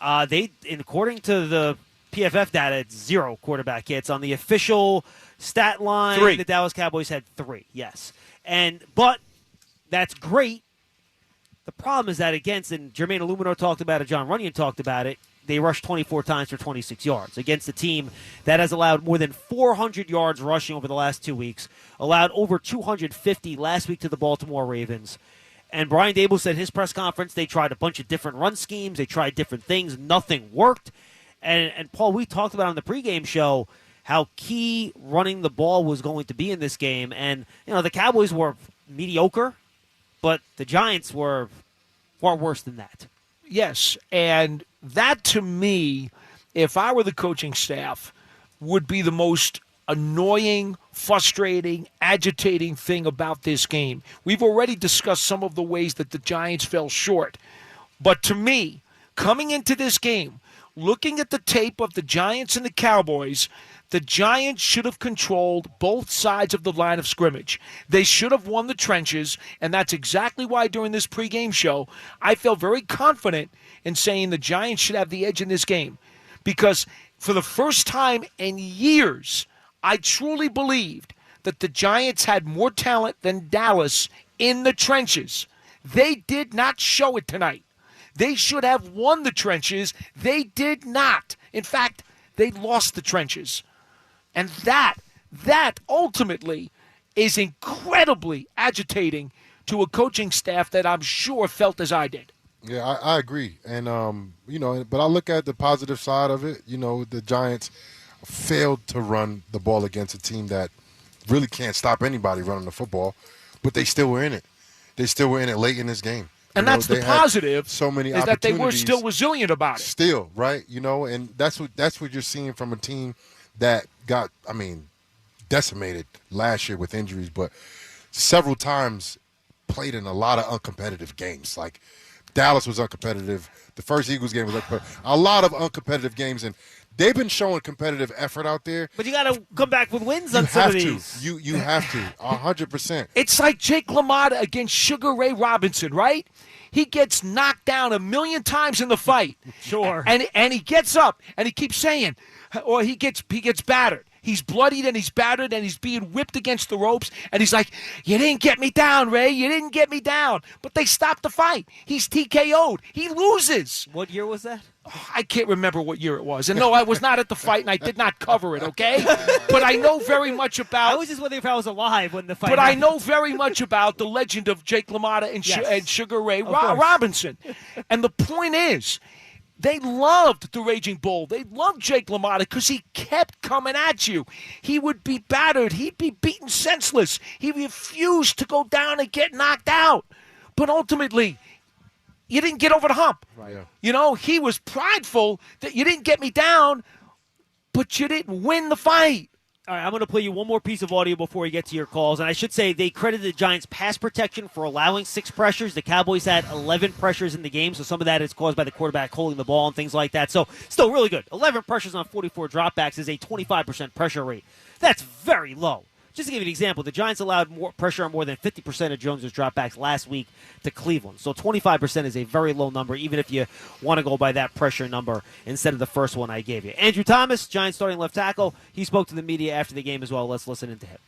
According to the PFF data, it's 0 quarterback hits. On the official stat line, 3. The Dallas Cowboys had 3, yes. But that's great. The problem is that against, and Jermaine Eluemunor talked about it, John Runyon talked about it, they rushed 24 times for 26 yards against a team that has allowed more than 400 yards rushing over the last 2 weeks, allowed over 250 last week to the Baltimore Ravens. And Brian Daboll said in his press conference they tried a bunch of different run schemes. They tried different things. Nothing worked. And Paul, we talked about on the pregame show how key running the ball was going to be in this game. And, the Cowboys were mediocre, but the Giants were far worse than that. Yes, and that to me, if I were the coaching staff, would be the most annoying, frustrating, agitating thing about this game. We've already discussed some of the ways that the Giants fell short. But to me, coming into this game, looking at the tape of the Giants and the Cowboys, the Giants should have controlled both sides of the line of scrimmage. They should have won the trenches, and that's exactly why during this pregame show, I felt very confident in saying the Giants should have the edge in this game. Because for the first time in years, I truly believed that the Giants had more talent than Dallas in the trenches. They did not show it tonight. They should have won the trenches. They did not. In fact, they lost the trenches. And that ultimately is incredibly agitating to a coaching staff that I'm sure felt as I did. Yeah, I agree. And, but I look at the positive side of it. The Giants failed to run the ball against a team that really can't stop anybody running the football, but they still were in it. They still were in it late in this game. And that's the positive, so many is that they were still resilient about it. Still, right? And that's what you're seeing from a team that got, decimated last year with injuries, but several times played in a lot of uncompetitive games. Like Dallas was uncompetitive. The first Eagles game was uncompetitive. A lot of uncompetitive games, and they've been showing competitive effort out there. But you got to come back with wins on some of these. You have to, 100%. It's like Jake LaMotta against Sugar Ray Robinson, right? He gets knocked down 1,000,000 times in the fight. Sure. And he gets up and he keeps saying, or he gets battered. He's bloodied and he's battered and he's being whipped against the ropes. And he's like, you didn't get me down, Ray. You didn't get me down. But they stopped the fight. He's TKO'd. He loses. What year was that? I can't remember what year it was. And no, I was not at the fight and I did not cover it, okay? But I know very much about... I was just wondering if I was alive when the fight But happened. I know very much about the legend of Jake LaMotta and Sugar Ray Robinson. And the point is, they loved the Raging Bull. They loved Jake LaMotta because he kept coming at you. He would be battered. He'd be beaten senseless. He refused to go down and get knocked out. But ultimately... you didn't get over the hump. Right. He was prideful that you didn't get me down, but you didn't win the fight. All right, I'm going to play you one more piece of audio before we get to your calls. And I should say they credited the Giants' pass protection for allowing 6 pressures. The Cowboys had 11 pressures in the game, so some of that is caused by the quarterback holding the ball and things like that. So still really good. 11 pressures on 44 dropbacks is a 25% pressure rate. That's very low. Just to give you an example, the Giants allowed more pressure on more than 50% of Jones' dropbacks last week to Cleveland. So 25% is a very low number, even if you want to go by that pressure number instead of the first one I gave you. Andrew Thomas, Giants starting left tackle, he spoke to the media after the game as well. Let's listen into him.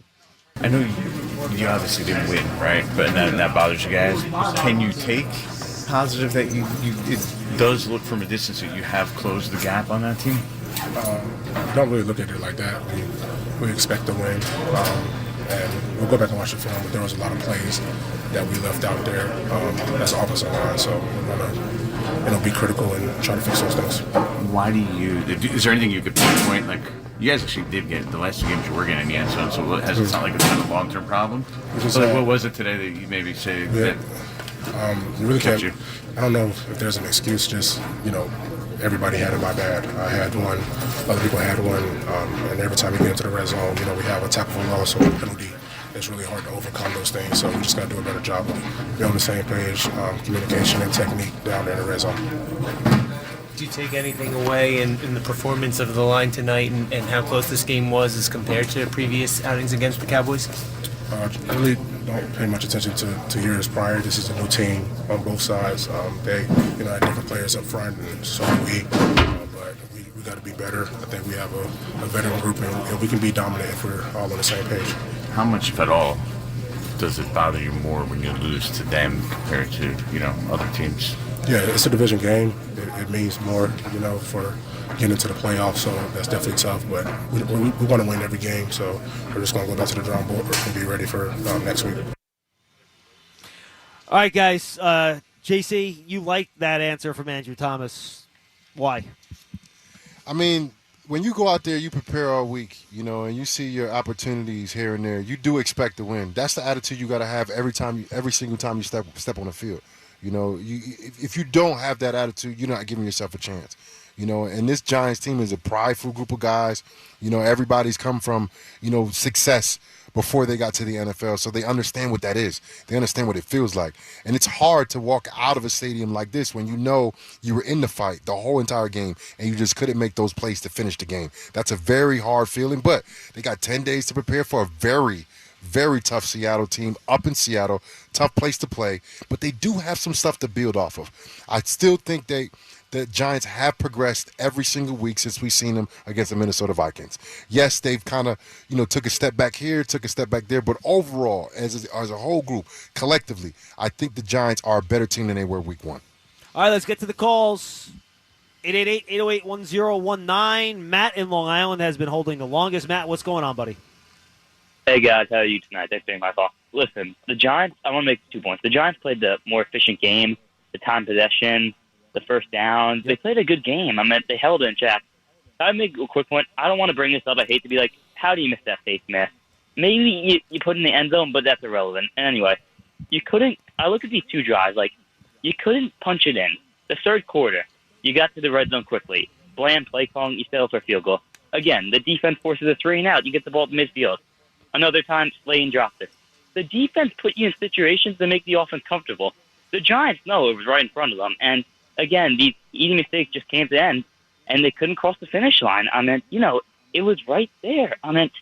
I know you obviously didn't win, right? But that bothers you guys. Can you take positive that it does look from a distance that you have closed the gap on that team? Don't really look at it like that. We expect to win, and we'll go back and watch the film. But there was a lot of plays that we left out there as offensive line, so we're gonna, be critical and try to fix those things. Why is there anything you could pinpoint? Like you guys actually did get the last 2 games you were getting in the end zone, so it's not like it's been a long-term problem. But what was it today that you maybe say that? You really can't. I don't know if there's an excuse. Just everybody had it my bad. I had one, other people had one, and every time we get into the red zone, we have a tackle for loss or a penalty. It's really hard to overcome those things, so we just got to do a better job of being on the same page, communication and technique down there in the red zone. Do you take anything away in the performance of the line tonight and how close this game was as compared to previous outings against the Cowboys? I really don't pay much attention to years prior. This is a new team on both sides. They, had different players up front, and so do we. But we got to be better. I think we have a veteran group, and we can be dominant if we're all on the same page. How much, if at all, does it bother you more when you lose to them compared to other teams? Yeah, it's a division game. It means more, for getting into the playoffs. So that's definitely tough. But we want to win every game. So we're just going to go back to the drawing board and be ready for next week. All right, guys. JC, you liked that answer from Andrew Thomas. Why? When you go out there, you prepare all week, and you see your opportunities here and there. You do expect to win. That's the attitude you got to have every single time you step on the field. If you don't have that attitude, you're not giving yourself a chance. And this Giants team is a prideful group of guys. Everybody's come from, success before they got to the NFL, so they understand what that is. They understand what it feels like. And it's hard to walk out of a stadium like this when you were in the fight the whole entire game and you just couldn't make those plays to finish the game. That's a very hard feeling, but they got 10 days to prepare for a very, very tough Seattle team up in Seattle, tough place to play, but they do have some stuff to build off of. I still think they the Giants have progressed every single week since we've seen them against the Minnesota Vikings. Yes, they've kind of, took a step back here, took a step back there, but overall, as a whole group, collectively, I think the Giants are a better team than they were week 1. All right, let's get to the calls. 888-808-1019. Matt in Long Island has been holding the longest. Matt, what's going on, buddy? Hey, guys. How are you tonight? Thanks for taking my call. Listen, the Giants, I want to make 2 points. The Giants played the more efficient game, the time possession, the first downs. They played a good game. I mean, they held it in check. I make a quick point. I don't want to bring this up. I hate to be like, how do you miss that face mask? Maybe you put it in the end zone, but that's irrelevant. And anyway, you couldn't – I look at these 2 drives. Like, you couldn't punch it in. The third quarter, you got to the red zone quickly. Bland play calling, you settle for a field goal. Again, the defense forces a 3-and-out. You get the ball to midfield. Another time, Slade dropped it. The defense put you in situations to make the offense comfortable. The Giants know it was right in front of them. And, again, these easy mistakes just came to the end, and they couldn't cross the finish line. I mean, it was right there. It's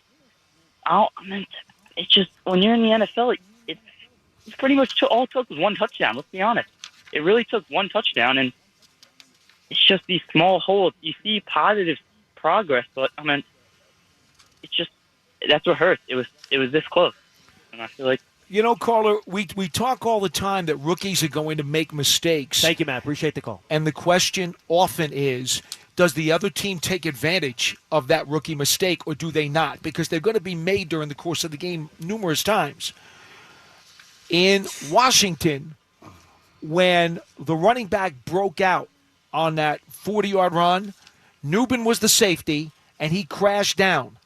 just, when you're in the NFL, it's pretty much all it took was one touchdown. Let's be honest. It really took one touchdown, and it's just these small holes. You see positive progress, but, it's just, that's what hurts. It was this close. And I feel like, Caller, we talk all the time that rookies are going to make mistakes. Thank you, Matt. Appreciate the call. And the question often is, does the other team take advantage of that rookie mistake or do they not? Because they're going to be made during the course of the game numerous times. In Washington, when the running back broke out on that 40-yard run, Nubin was the safety, and he crashed down.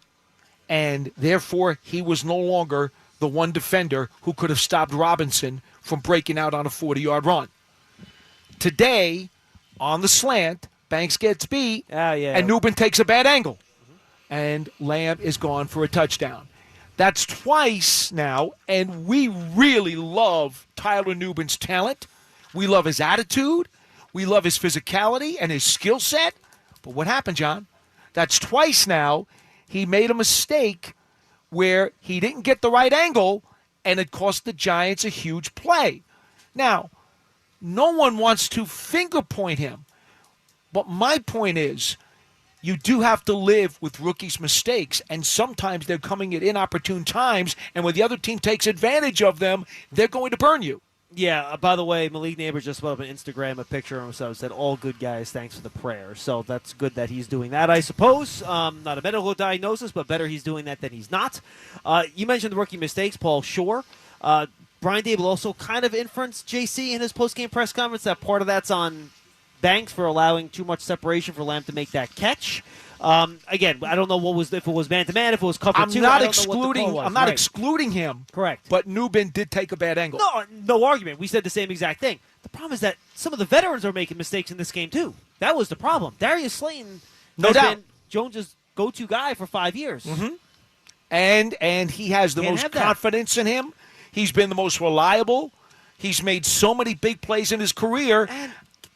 And therefore, he was no longer the one defender who could have stopped Robinson from breaking out on a 40-yard run. Today, on the slant, Banks gets beat, and Nubin takes a bad angle. And Lamb is gone for a touchdown. That's twice now, and we really love Tyler Nubin's talent. We love his attitude. We love his physicality and his skill set. But what happened, John? That's twice now. He made a mistake where he didn't get the right angle, and it cost the Giants a huge play. Now, no one wants to finger point him. But my point is, you do have to live with rookies' mistakes, and sometimes they're coming at inopportune times, and when the other team takes advantage of them, they're going to burn you. Yeah, by the way, Malik Neighbors just put up on Instagram a picture of himself, said, all good guys, thanks for the prayer. So that's good that he's doing that, I suppose. Not a medical diagnosis, but better he's doing that than he's not. You mentioned the rookie mistakes, Paul. Sure. Brian Daboll also kind of inferenced JC in his post-game press conference that part of that's on Banks for allowing too much separation for Lamb to make that catch. Again, I don't know if it was man-to-man, if it was cover two. I'm not excluding him. Correct. But Nubin did take a bad angle. No argument. We said the same exact thing. The problem is that some of the veterans are making mistakes in this game, too. That was the problem. Darius Slayton has been Jones' go-to guy for 5 years. Mm-hmm. And he has the most confidence in him. He's been the most reliable. He's made so many big plays in his career.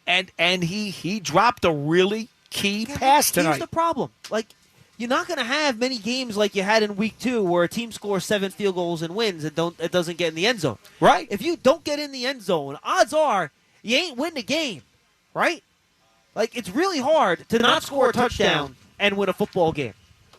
And he dropped a really key pass tonight. Here's the problem. You're not going to have many games like you had in week 2 where a team scores 7 field goals and wins and it doesn't get in the end zone. Right. If you don't get in the end zone, odds are you ain't winning the game. Right? It's really hard to not score a touchdown and win a football game.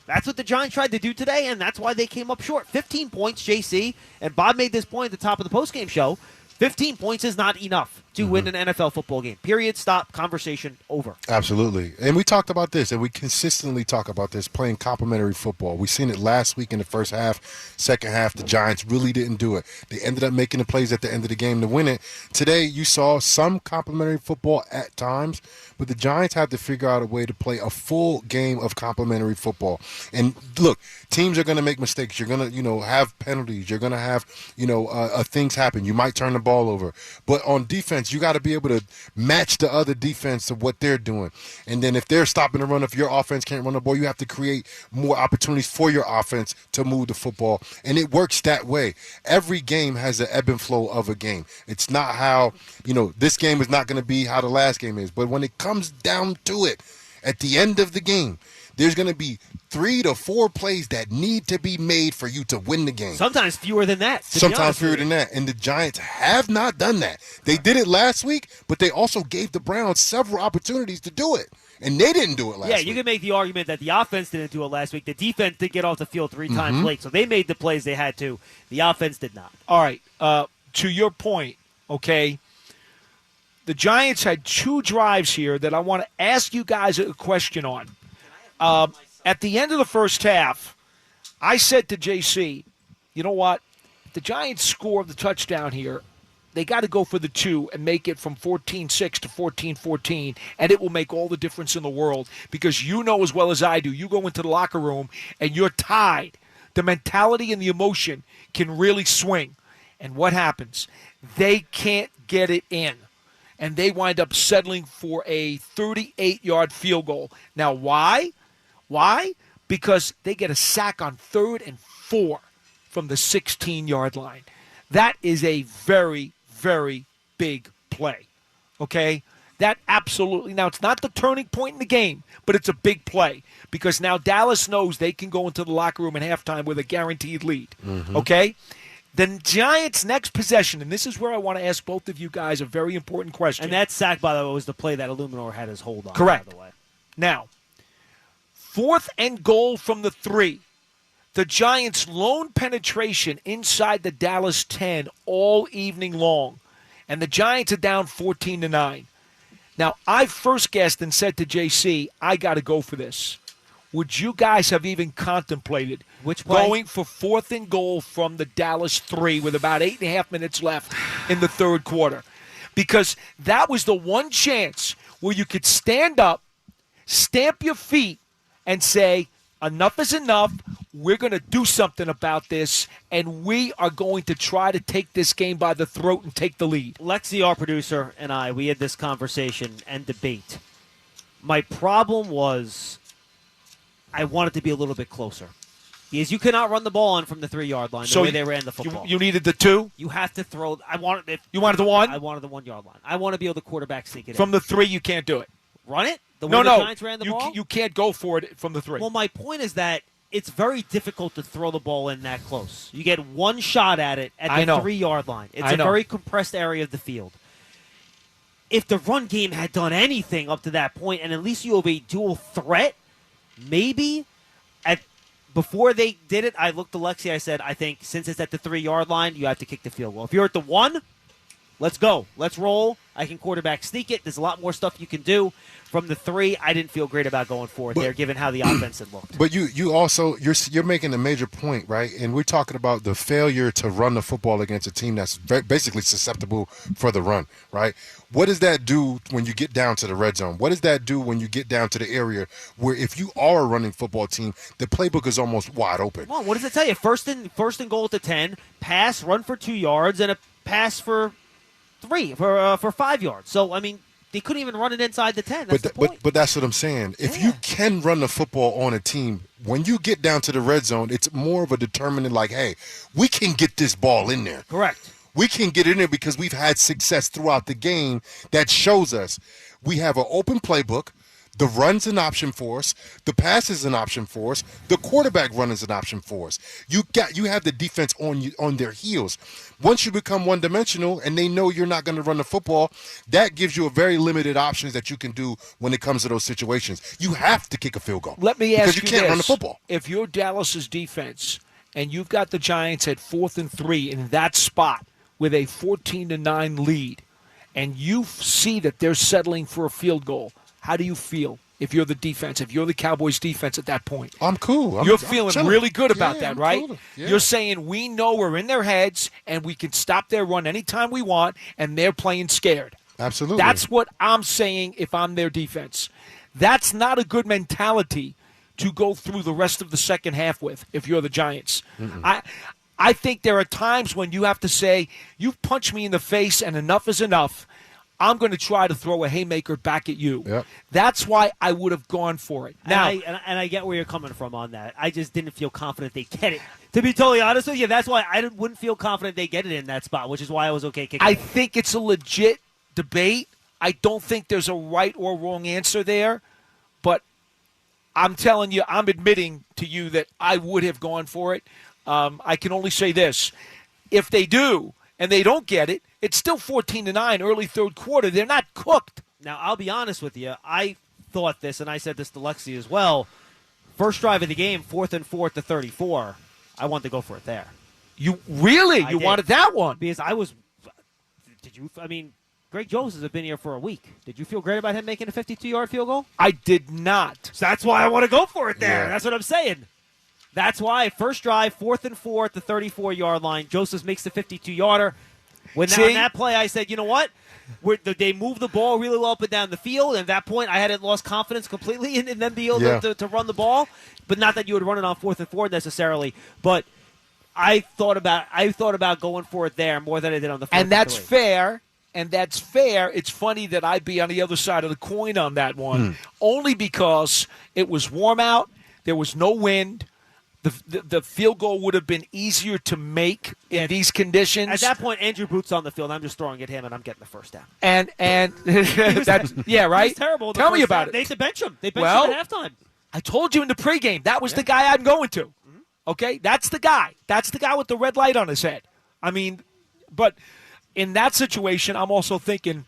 That's what the Giants tried to do today, and that's why they came up short. 15 points, JC, and Bob made this point at the top of the postgame show. 15 points is not enough to win an NFL football game. Period. Stop. Conversation over. Absolutely. And we talked about this, and we consistently talk about this, playing complementary football. We seen it last week in the first half. Second half, the Giants really didn't do it. They ended up making the plays at the end of the game to win it. Today, you saw some complementary football at times, but the Giants have to figure out a way to play a full game of complementary football. And look, teams are going to make mistakes. You're going to, have penalties. You're going to have, things happen. You might turn the ball over. But on defense, you got to be able to match the other defense to what they're doing. And then if they're stopping the run, if your offense can't run the ball, you have to create more opportunities for your offense to move the football. And it works that way. Every game has an ebb and flow of a game. It's not how, this game is not going to be how the last game is. But when it comes down to it, at the end of the game, there's going to be 3 to 4 plays that need to be made for you to win the game. Sometimes fewer than that. Sometimes fewer than that. And the Giants have not done that. They did it last week, but they also gave the Browns several opportunities to do it. And they didn't do it last week. Yeah, you can make the argument that the offense didn't do it last week. The defense did get off the field 3 times late, so they made the plays they had to. The offense did not. All right. To your point, okay, the Giants had 2 drives here that I want to ask you guys a question on. At the end of the first half, I said to JC, you know what? If the Giants score the touchdown here, they got to go for the 2 and make it from 14-6 to 14-14, and it will make all the difference in the world because you know as well as I do, you go into the locker room and you're tied. The mentality and the emotion can really swing. And what happens? They can't get it in, and they wind up settling for a 38-yard field goal. Now, why? Why? Because they get a sack on 3rd and 4 from the 16-yard line. That is a very, very big play, okay? That absolutely. Now, it's not the turning point in the game, but it's a big play because now Dallas knows they can go into the locker room at halftime with a guaranteed lead, okay? The Giants' next possession, and this is where I want to ask both of you guys a very important question. And that sack, by the way, was the play that Eluemunor had his hold on. Correct. By the way. Now, 4th and goal from the 3. The Giants' lone penetration inside the Dallas 10 all evening long. And the Giants are down 14-9. Now, I first guessed and said to JC, I got to go for this. Would you guys have even contemplated going for 4th and goal from the Dallas 3 with about 8.5 minutes left in the third quarter? Because that was the one chance where you could stand up, stamp your feet, and say, enough is enough. We're going to do something about this, and we are going to try to take this game by the throat and take the lead. Lexi, our producer, and I, we had this conversation and debate. My problem was I wanted to be a little bit closer. Because you cannot run the ball on from the 3-yard line the way they ran the football. You needed the 2? You have to throw. You wanted the 1? I wanted the 1-yard line. I want to be able to quarterback sneak it From in. the 3, you can't do it. Run it? The No, way the Giants ran the ball? You can't go for it from the 3. Well, my point is that it's very difficult to throw the ball in that close. You get one shot at it at the 3-yard line. It's a very compressed area of the field. If the run game had done anything up to that point, and at least you have a dual threat, maybe before they did it, I looked to Lexi. I said, I think since it's at the 3-yard line, you have to kick the field goal. If you're at the 1, let's go. Let's roll. I can quarterback sneak it. There's a lot more stuff you can do. From the 3, I didn't feel great about going for it there, given how the offense had looked. But you also you're making a major point, right? And we're talking about the failure to run the football against a team that's basically susceptible for the run, right? What does that do when you get down to the red zone? What does that do when you get down to the area where if you are a running football team, the playbook is almost wide open? Well, what does it tell you? First and goal at the 10, pass, run for 2 yards, and a pass for 5 yards. So, I mean, they couldn't even run it inside the 10. That's the point. But that's what I'm saying. If you can run the football on a team, when you get down to the red zone, it's more of a determinant like, hey, we can get this ball in there. Correct. We can get in there because we've had success throughout the game that shows us we have an open playbook. The run's an option for us. The pass is an option for us. The quarterback run is an option for us. You have the defense on their heels. Once you become one-dimensional and they know you're not going to run the football, that gives you a very limited options that you can do when it comes to those situations. You have to kick a field goal. Let me ask you because you can't run the football. If you're Dallas's defense and you've got the Giants at 4th and 3 in that spot with a 14-9 lead, and you see that they're settling for a field goal, how do you feel if you're the defense, if you're the Cowboys defense at that point? I'm cool. You're feeling really good about Yeah, that, I'm right? cool. Yeah. You're saying we know we're in their heads and we can stop their run anytime we want, and they're playing scared. Absolutely. That's what I'm saying if I'm their defense. That's not a good mentality to go through the rest of the second half with if you're the Giants. I think there are times when you have to say, you've punched me in the face and enough is enough. I'm going to try to throw a haymaker back at you. Yep. That's why I would have gone for it. Now, and I get where you're coming from on that. I just didn't feel confident they get it. To be totally honest with you, that's why I wouldn't feel confident they get it in that spot, which is why I was okay kicking I it. think it's a legit debate. I don't think there's a right or wrong answer there, but I'm telling you, I'm admitting to you that I would have gone for it. I can only say this. If they do and they don't get it, it's still 14-9 early third quarter. They're not cooked. Now, I'll be honest with you. I thought this, and I said this to Lexi as well. First drive of the game, 4th and 4 to 34. I wanted to go for it there. You really? I You did. wanted that one? Because I was – did you – I mean, Greg Jones has been here for a week. Did you feel great about him making a 52-yard field goal? I did not. So that's why I want to go for it there. Yeah. That's what I'm saying. That's why first drive, 4th and 4 at the 34-yard line. Joseph makes the 52-yarder. On that play, I said, you know what? They moved the ball really well up and down the field. And at that point, I hadn't lost confidence completely in them being able to run the ball. But not that you would run it on 4th and 4 necessarily. But I thought about going for it there more than I did on the 4th And that's fair. And that's fair. It's funny that I'd be on the other side of the coin on that one, only because it was warm out. There was no wind. The field goal would have been easier to make in these conditions. At that point, Andrew Booth's on the field. I'm just throwing at him, and I'm getting the first down. And that's right. He was terrible. Tell me about it. They had to bench him. They benched him at halftime. I told you in the pregame that was the guy I'm going to. Okay, that's the guy. That's the guy with the red light on his head. I mean, but in that situation, I'm also thinking,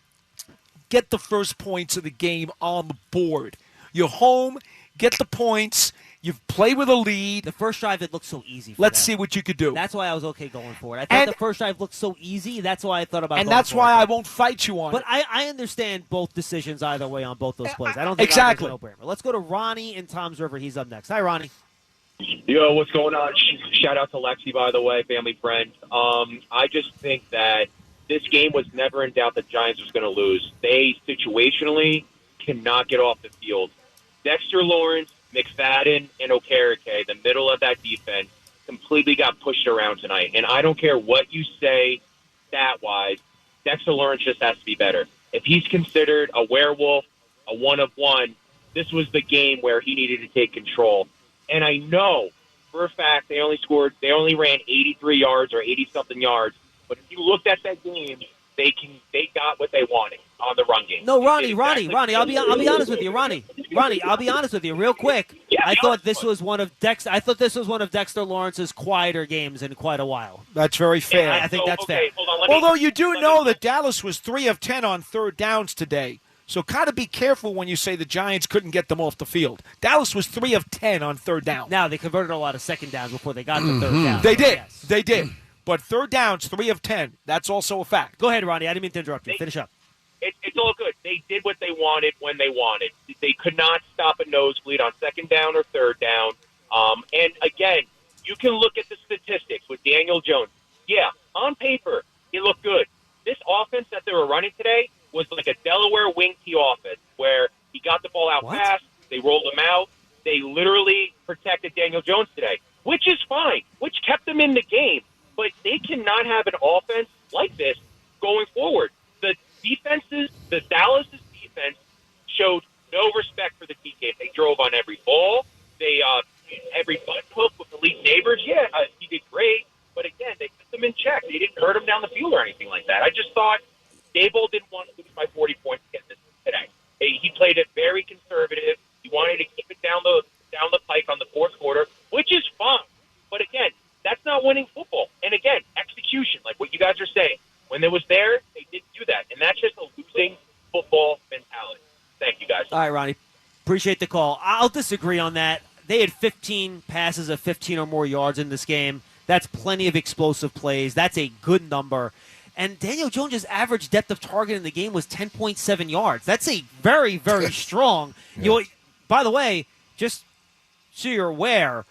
get the first points of the game on the board. You're home. Get the points. You've played with a lead. The first drive, it looked so easy. Let's see what you could do. That's why I was okay going for it. I thought the first drive looked so easy. That's why I thought about. And that's why I won't fight you on it. But I understand both decisions either way on both those plays. I don't think exactly. Either's a no-brainer. Let's go to Ronnie in Toms River. He's up next. Hi, Ronnie. Yo, what's going on? Shout out to Lexi, by the way, family friend. I just think that this game was never in doubt that Giants was going to lose. They situationally cannot get off the field. Dexter Lawrence, McFadden, and Okereke, the middle of that defense, completely got pushed around tonight. And I don't care what you say stat-wise, Dexter Lawrence just has to be better. If he's considered a werewolf, a one-of-one, this was the game where he needed to take control. And I know for a fact they only ran 83 yards or 80-something yards. But if you looked at that game, they got what they wanted on the run game. No, Ronnie, I'll be honest with you, Ronnie, I'll be honest with you, real quick. I thought this was one of Dexter Lawrence's quieter games in quite a while. That's very fair. I think that's fair. Although you do know that Dallas was 3 of 10 on third downs today. So kind of be careful when you say the Giants couldn't get them off the field. Dallas was 3 of 10 on third down. Now, they converted a lot of second downs before they got to third down. They did. Yes. They did. But third downs, 3 of 10. That's also a fact. Go ahead, Ronnie. I didn't mean to interrupt you. Finish up. It's all good. They did what they wanted when they wanted. They could not stop a nosebleed on second down or third down. And, again, you can look at the statistics with Daniel Jones. Yeah, on paper, he looked good. This offense that they were running today was like a Delaware wing T offense where he got the ball out fast, they rolled him out, they literally protected Daniel Jones today, which is fine, which kept them in the game. But they cannot have an offense like this going forward. The defenses, the Dallas defense showed no respect for the team game. They drove on every ball. They every butt hook with Elite Neighbors. Yeah, he did great. But again, they kept them in check. They didn't hurt him down the field or anything like that. I just thought Daboll didn't want to lose by 40 points again today. He played it very conservative. He wanted to keep it down the pike on the fourth quarter, which is fine. But again, that's not winning football. And again, execution, like what you guys are saying. When they was there, they didn't do that. And that's just a losing football mentality. Thank you, guys. All right, Ronnie. Appreciate the call. I'll disagree on that. They had 15 passes of 15 or more yards in this game. That's plenty of explosive plays. That's a good number. And Daniel Jones' average depth of target in the game was 10.7 yards. That's a very, very strong. Yeah. By the way, just so you're aware,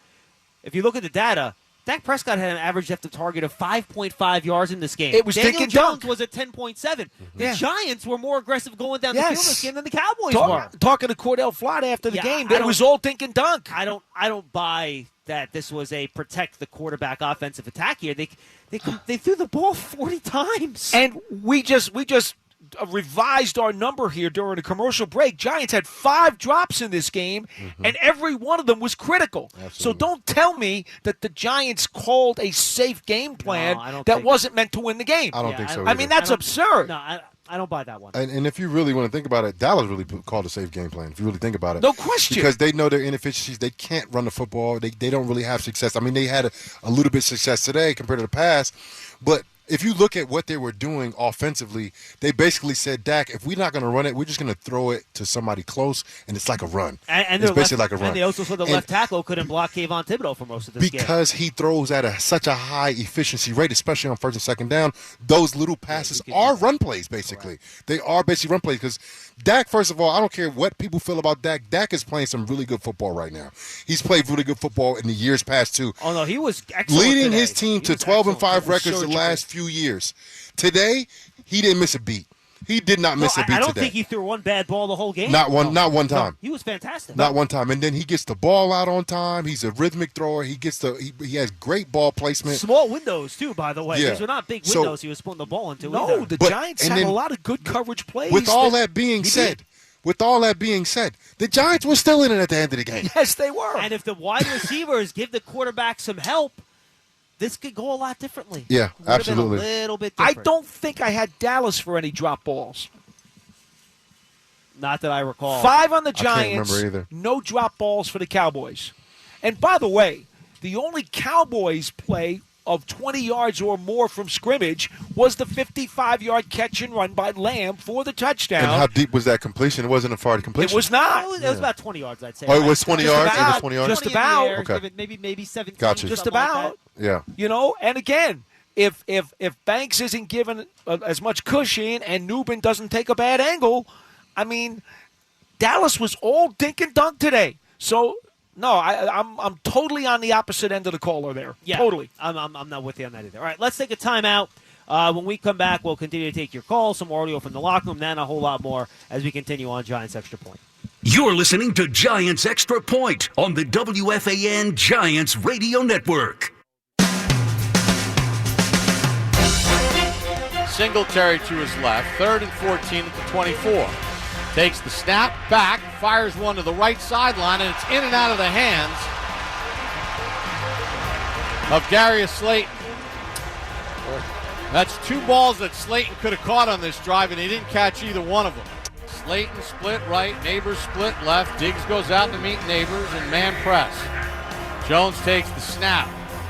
if you look at the data, Dak Prescott had an average depth of target of 5.5 yards in this game. It was Daniel dink Jones and dunk. was at 10.7. The Giants were more aggressive going down the field in this game than the Cowboys were. Talking to Cordell Flott after the game, it was all dink and dunk. I don't buy that this was a protect the quarterback offensive attack here. They threw the ball 40 times. And we just revised our number here during the commercial break. Giants had 5 drops in this game, and every one of them was critical. Absolutely. So don't tell me that the Giants called a safe game plan that wasn't meant to win the game. I don't think so I mean, that's absurd. No, I don't buy that one. And if you really want to think about it, Dallas really called a safe game plan, if you really think about it. No question. Because they know their inefficiencies. They can't run the football. They don't really have success. I mean, they had a little bit of success today compared to the past. But if you look at what they were doing offensively, they basically said, Dak, if we're not going to run it, we're just going to throw it to somebody close, and it's like a run. And it's basically like a run. And they also said the left tackle couldn't block Kayvon Thibodeau for most of this game. Because he throws at such a high efficiency rate, especially on first and second down, those little passes are run plays, basically. Correct. They are basically run plays because Dak, first of all, I don't care what people feel about Dak. Dak is playing some really good football right now. He's played really good football in the years past, too. Oh, no, he was excellent leading today. his team to 12-5 records the last few years. Today, he didn't miss a beat. He did not miss a beat today. I don't think he threw one bad ball the whole game. Not one time. No, he was fantastic. Not one time. And then he gets the ball out on time. He's a rhythmic thrower. He has great ball placement. Small windows, too, by the way. Yeah. These were not big windows he was putting the ball into. No, the Giants had a lot of good coverage plays. With all that being said, the Giants were still in it at the end of the game. Yes, they were. And if the wide receivers give the quarterback some help, this could go a lot differently. Yeah, absolutely. Been a little bit different. I don't think I had Dallas for any drop balls. Not that I recall. 5 on the Giants. I can't remember either. No drop balls for the Cowboys. And by the way, the only Cowboys play of 20 yards or more from scrimmage was the 55-yard catch and run by Lamb for the touchdown. And how deep was that completion? It wasn't a far completion. It was not. It was about 20 yards, I'd say. Oh, it was 20 yards? About, it was 20 yards? Just about. Okay. Maybe 17. Gotcha. Just about. Like yeah. You know, and again, if Banks isn't given as much cushion and Newbin doesn't take a bad angle, I mean, Dallas was all dink and dunk today. So, no, I'm totally on the opposite end of the caller there. Yeah, totally. I'm not with you on that either. All right, let's take a timeout. When we come back, we'll continue to take your calls, some audio from the locker room, then a whole lot more as we continue on Giants Extra Point. You're listening to Giants Extra Point on the WFAN Giants Radio Network. Singletary to his left, 3rd and 14 at the 24. Takes the snap, back, fires one to the right sideline, and it's in and out of the hands of Darius Slayton. That's 2 balls that Slayton could have caught on this drive, and he didn't catch either one of them. Slayton split right, Neighbors split left. Diggs goes out to meet Neighbors and man press. Jones takes the snap,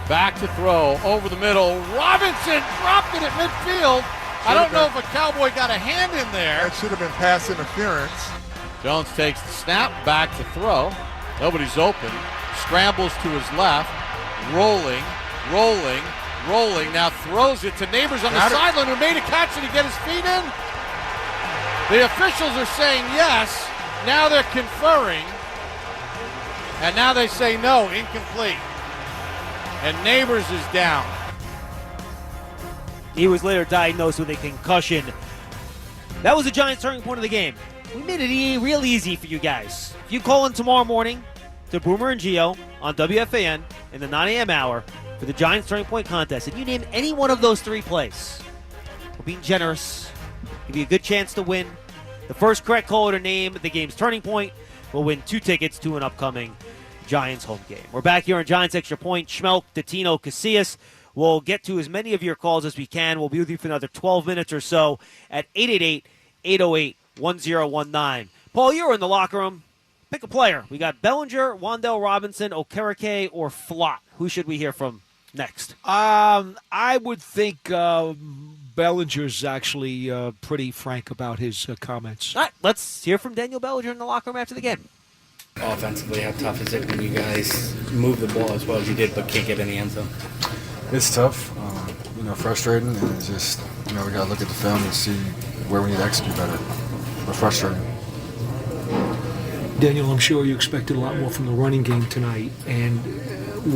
back to throw, over the middle. Robinson dropped it at midfield. I don't know if a Cowboy got a hand in there. That should have been pass interference. Jones takes the snap, back to throw. Nobody's open. Scrambles to his left. Rolling. Now throws it to Neighbors on the sideline who made a catch. Did he get his feet in? The officials are saying yes. Now they're conferring. And now they say no, incomplete. And Neighbors is down. He was later diagnosed with a concussion. That was the Giants' turning point of the game. We made it real easy for you guys. If you call in tomorrow morning to Boomer and Gio on WFAN in the 9 a.m. hour for the Giants' turning point contest, and you name any one of those 3 plays, we're being generous. Give you a good chance to win. The first correct caller to name the game's turning point will win 2 tickets to an upcoming Giants home game. We're back here on Giants Extra Point. Schmeelk, Casillas. We'll get to as many of your calls as we can. We'll be with you for another 12 minutes or so at 888-808-1019. Paul, you're in the locker room. Pick a player. We got Bellinger, Wan'Dale Robinson, Okereke, or Flott. Who should we hear from next? I would think Bellinger's actually pretty frank about his comments. All right, let's hear from Daniel Bellinger in the locker room after the game. Offensively, how tough is it when you guys move the ball as well as you did but can't get in the end zone? It's tough, frustrating, and it's just, we got to look at the film and see where we need to execute better. But frustrating. Daniel, I'm sure you expected a lot more from the running game tonight, and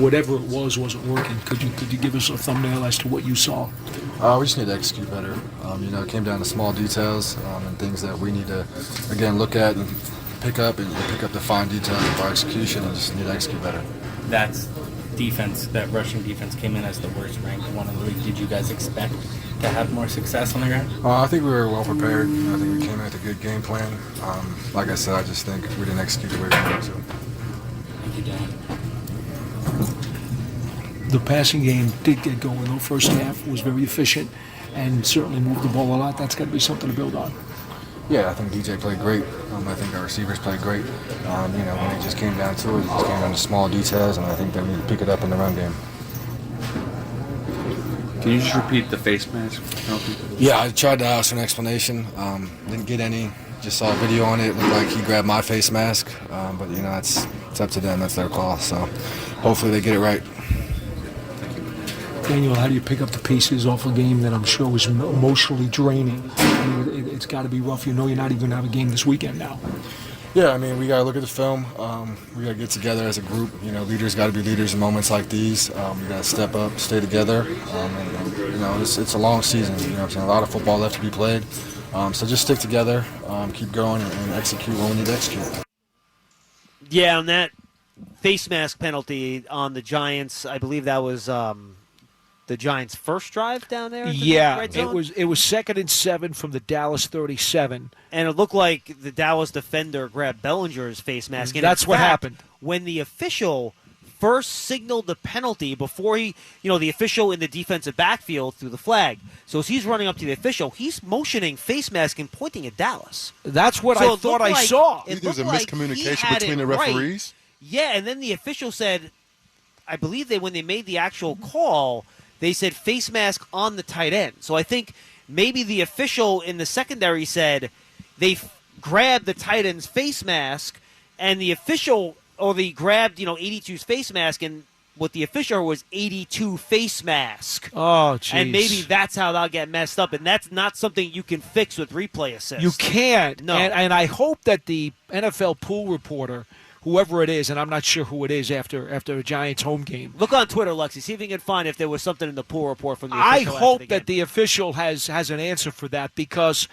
whatever it was wasn't working. Could you give us a thumbnail as to what you saw? We just need to execute better. It came down to small details and things that we need to, again, look at and pick up the fine details of our execution and just need to execute better. That's defense, that rushing defense came in as the worst ranked one in the league. Did you guys expect to have more success on the ground? I think we were well prepared. I think we came in with a good game plan. Like I said, I just think we didn't execute the way we wanted to. Thank you, Dan. The passing game did get going, though. First half was very efficient. and certainly moved the ball a lot. That's got to be something to build on. Yeah, I think DJ played great. I think our receivers played great. When it just came down to it, it just came down to small details, and I think that we need to pick it up in the run game. Can you just repeat the face mask penalty? Yeah, I tried to ask for an explanation. Didn't get any. Just saw a video on it. It looked like he grabbed my face mask. But, it's up to them. That's their call. So hopefully they get it right. Daniel, how do you pick up the pieces off a game that I'm sure was emotionally draining? It's got to be rough. You're not even going to have a game this weekend now. Yeah, we got to look at the film. We got to get together as a group. Leaders got to be leaders in moments like these. We got to step up, stay together. It's a long season. A lot of football left to be played. So just stick together, keep going, and execute when we need to execute. Yeah, on that face mask penalty on the Giants, I believe that was the Giants' first drive down there? Yeah, red zone? it was 2nd and 7 from the Dallas 37. And it looked like the Dallas defender grabbed Bellinger's face mask. And that's what happened. When the official first signaled the penalty before the official in the defensive backfield threw the flag. So as he's running up to the official, he's motioning face mask and pointing at Dallas. That's what I thought I saw. There's a miscommunication between the referees. Right. Yeah, and then the official said, I believe when they made the actual call, they said face mask on the tight end. So I think maybe the official in the secondary said they grabbed the tight end's face mask, and the official, or they grabbed 82's face mask, and what the official was 82 face mask. Oh, jeez. And maybe that's how they'll get messed up, and that's not something you can fix with replay assist. You can't. No. And I hope that the NFL pool reporter, whoever it is, and I'm not sure who it is after a Giants home game. Look on Twitter, Lexi. See if you can find if there was something in the pool report from the I official. hope that the official has an answer for that, because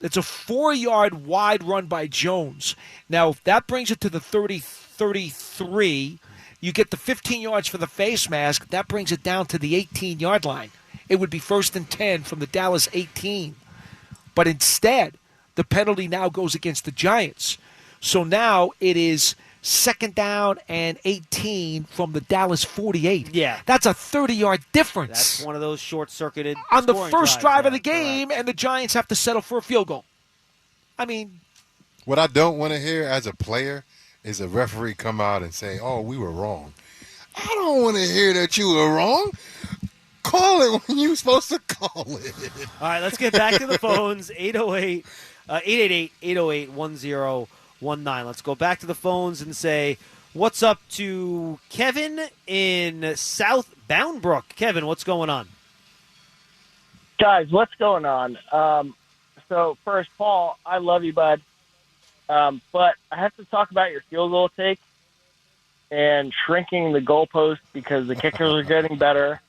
it's a 4-yard wide run by Jones. Now, if that brings it to the 33, you get the 15 yards for the face mask. That brings it down to the 18-yard line. It would be 1st and 10 from the Dallas 18. But instead, the penalty now goes against the Giants. So now it is 2nd down and 18 from the Dallas 48. Yeah. That's a 30-yard difference. That's one of those short-circuited on the first drive of the yeah, game, and the Giants have to settle for a field goal. What I don't want to hear as a player is a referee come out and say, "Oh, we were wrong." I don't want to hear that you were wrong. Call it when you're supposed to call it. All right, let's get back to the phones. 888-808-1019. Let's go back to the phones and say, what's up to Kevin in South Bound Brook? Kevin, what's going on? Guys, what's going on? So first, Paul, I love you, bud. But I have to talk about your field goal take and shrinking the goalpost because the kickers are getting better.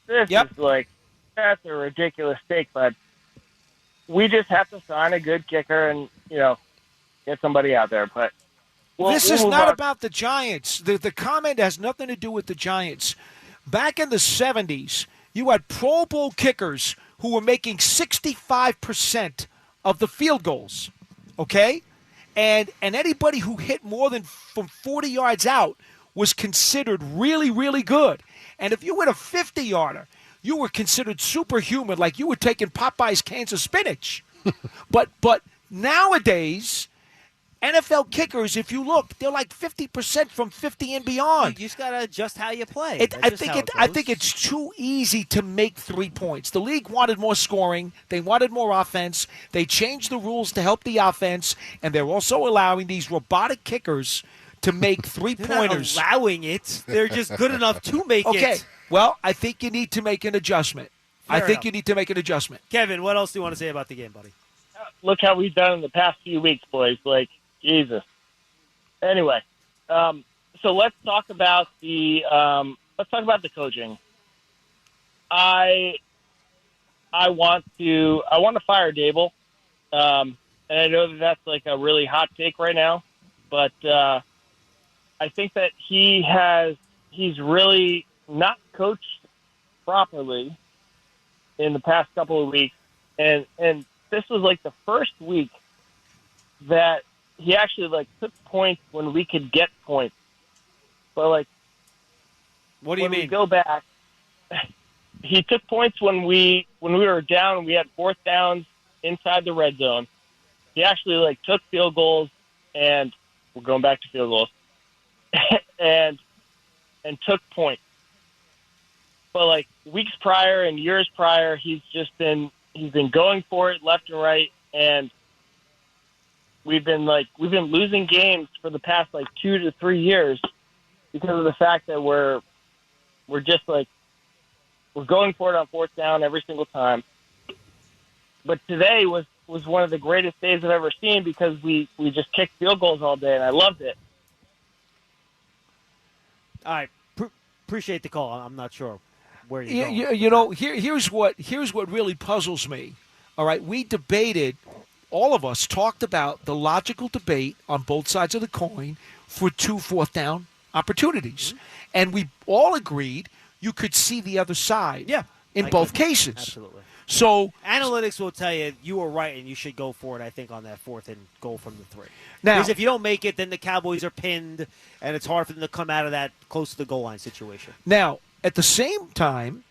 This is that's a ridiculous take, but we just have to sign a good kicker and, get somebody out there. But this is not about the Giants. The comment has nothing to do with the Giants. Back in the 70s, you had Pro Bowl kickers who were making 65% of the field goals, okay? And anybody who hit more than from 40 yards out was considered really, really good. And if you hit a 50-yarder, you were considered superhuman, like you were taking Popeye's cans of spinach. But nowadays, NFL kickers, if you look, they're like 50% from 50 and beyond. You just got to adjust how you play. I think it's too easy to make 3 points. The league wanted more scoring. They wanted more offense. They changed the rules to help the offense, and they're also allowing these robotic kickers to make 3-pointers. They're not allowing it. They're just good enough to make it. Okay. Well, I think you need to make an adjustment. You need to make an adjustment. Kevin, what else do you want to say about the game, buddy? Look how we've done in the past few weeks, boys. Jesus. Anyway, so let's talk about the coaching. I want to fire Daboll, and I know that's like a really hot take right now, but I think that he's really not coached properly in the past couple of weeks, and this was like the first week that he actually took points when we could get points. But what do you mean? We go back, he took points when we when we were down, we had fourth downs inside the red zone. He actually took field goals, and we're going back to field goals, and took points. But weeks prior and years prior, he's been going for it left and right, and we've been losing games for the past 2 to 3 years because of the fact that we're just we're going for it on fourth down every single time. But today was one of the greatest days I've ever seen because we just kicked field goals all day, and I loved it. All right. Appreciate the call. I'm not sure where you're going. Here's what really puzzles me. All right, we debated, all of us talked about the logical debate on both sides of the coin for 2 fourth down opportunities. And we all agreed you could see the other side in both cases. Absolutely. So analytics will tell you were right and you should go for it, I think, on that fourth and goal from the 3. Now, because if you don't make it, then the Cowboys are pinned, and it's hard for them to come out of that close to the goal line situation. Now, at the same time,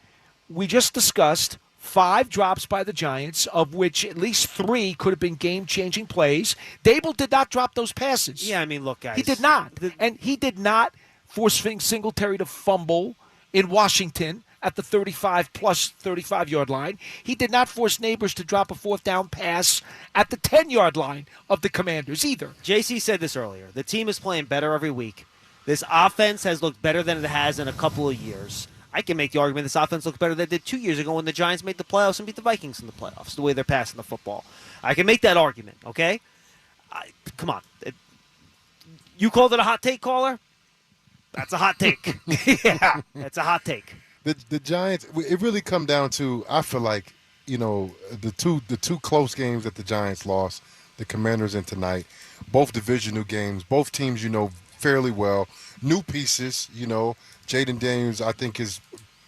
we just discussed 5 drops by the Giants, of which at least 3 could have been game-changing plays. Daboll did not drop those passes. Yeah, I mean, look, guys. He did not. And he did not force Singletary to fumble in Washington at the 35-plus 35-yard line. He did not force Neighbors to drop a fourth down pass at the 10-yard line of the Commanders either. JC said this earlier. The team is playing better every week. This offense has looked better than it has in a couple of years. I can make the argument this offense looks better than it did 2 years ago when the Giants made the playoffs and beat the Vikings in the playoffs, the way they're passing the football. I can make that argument, okay? Come on. You called it a hot take, caller? That's a hot take. Yeah, that's a hot take. The Giants, it really come down to, I feel like, the two close games that the Giants lost, the Commanders and tonight, both divisional games, both teams fairly well, new pieces, Jaden Daniels, I think, is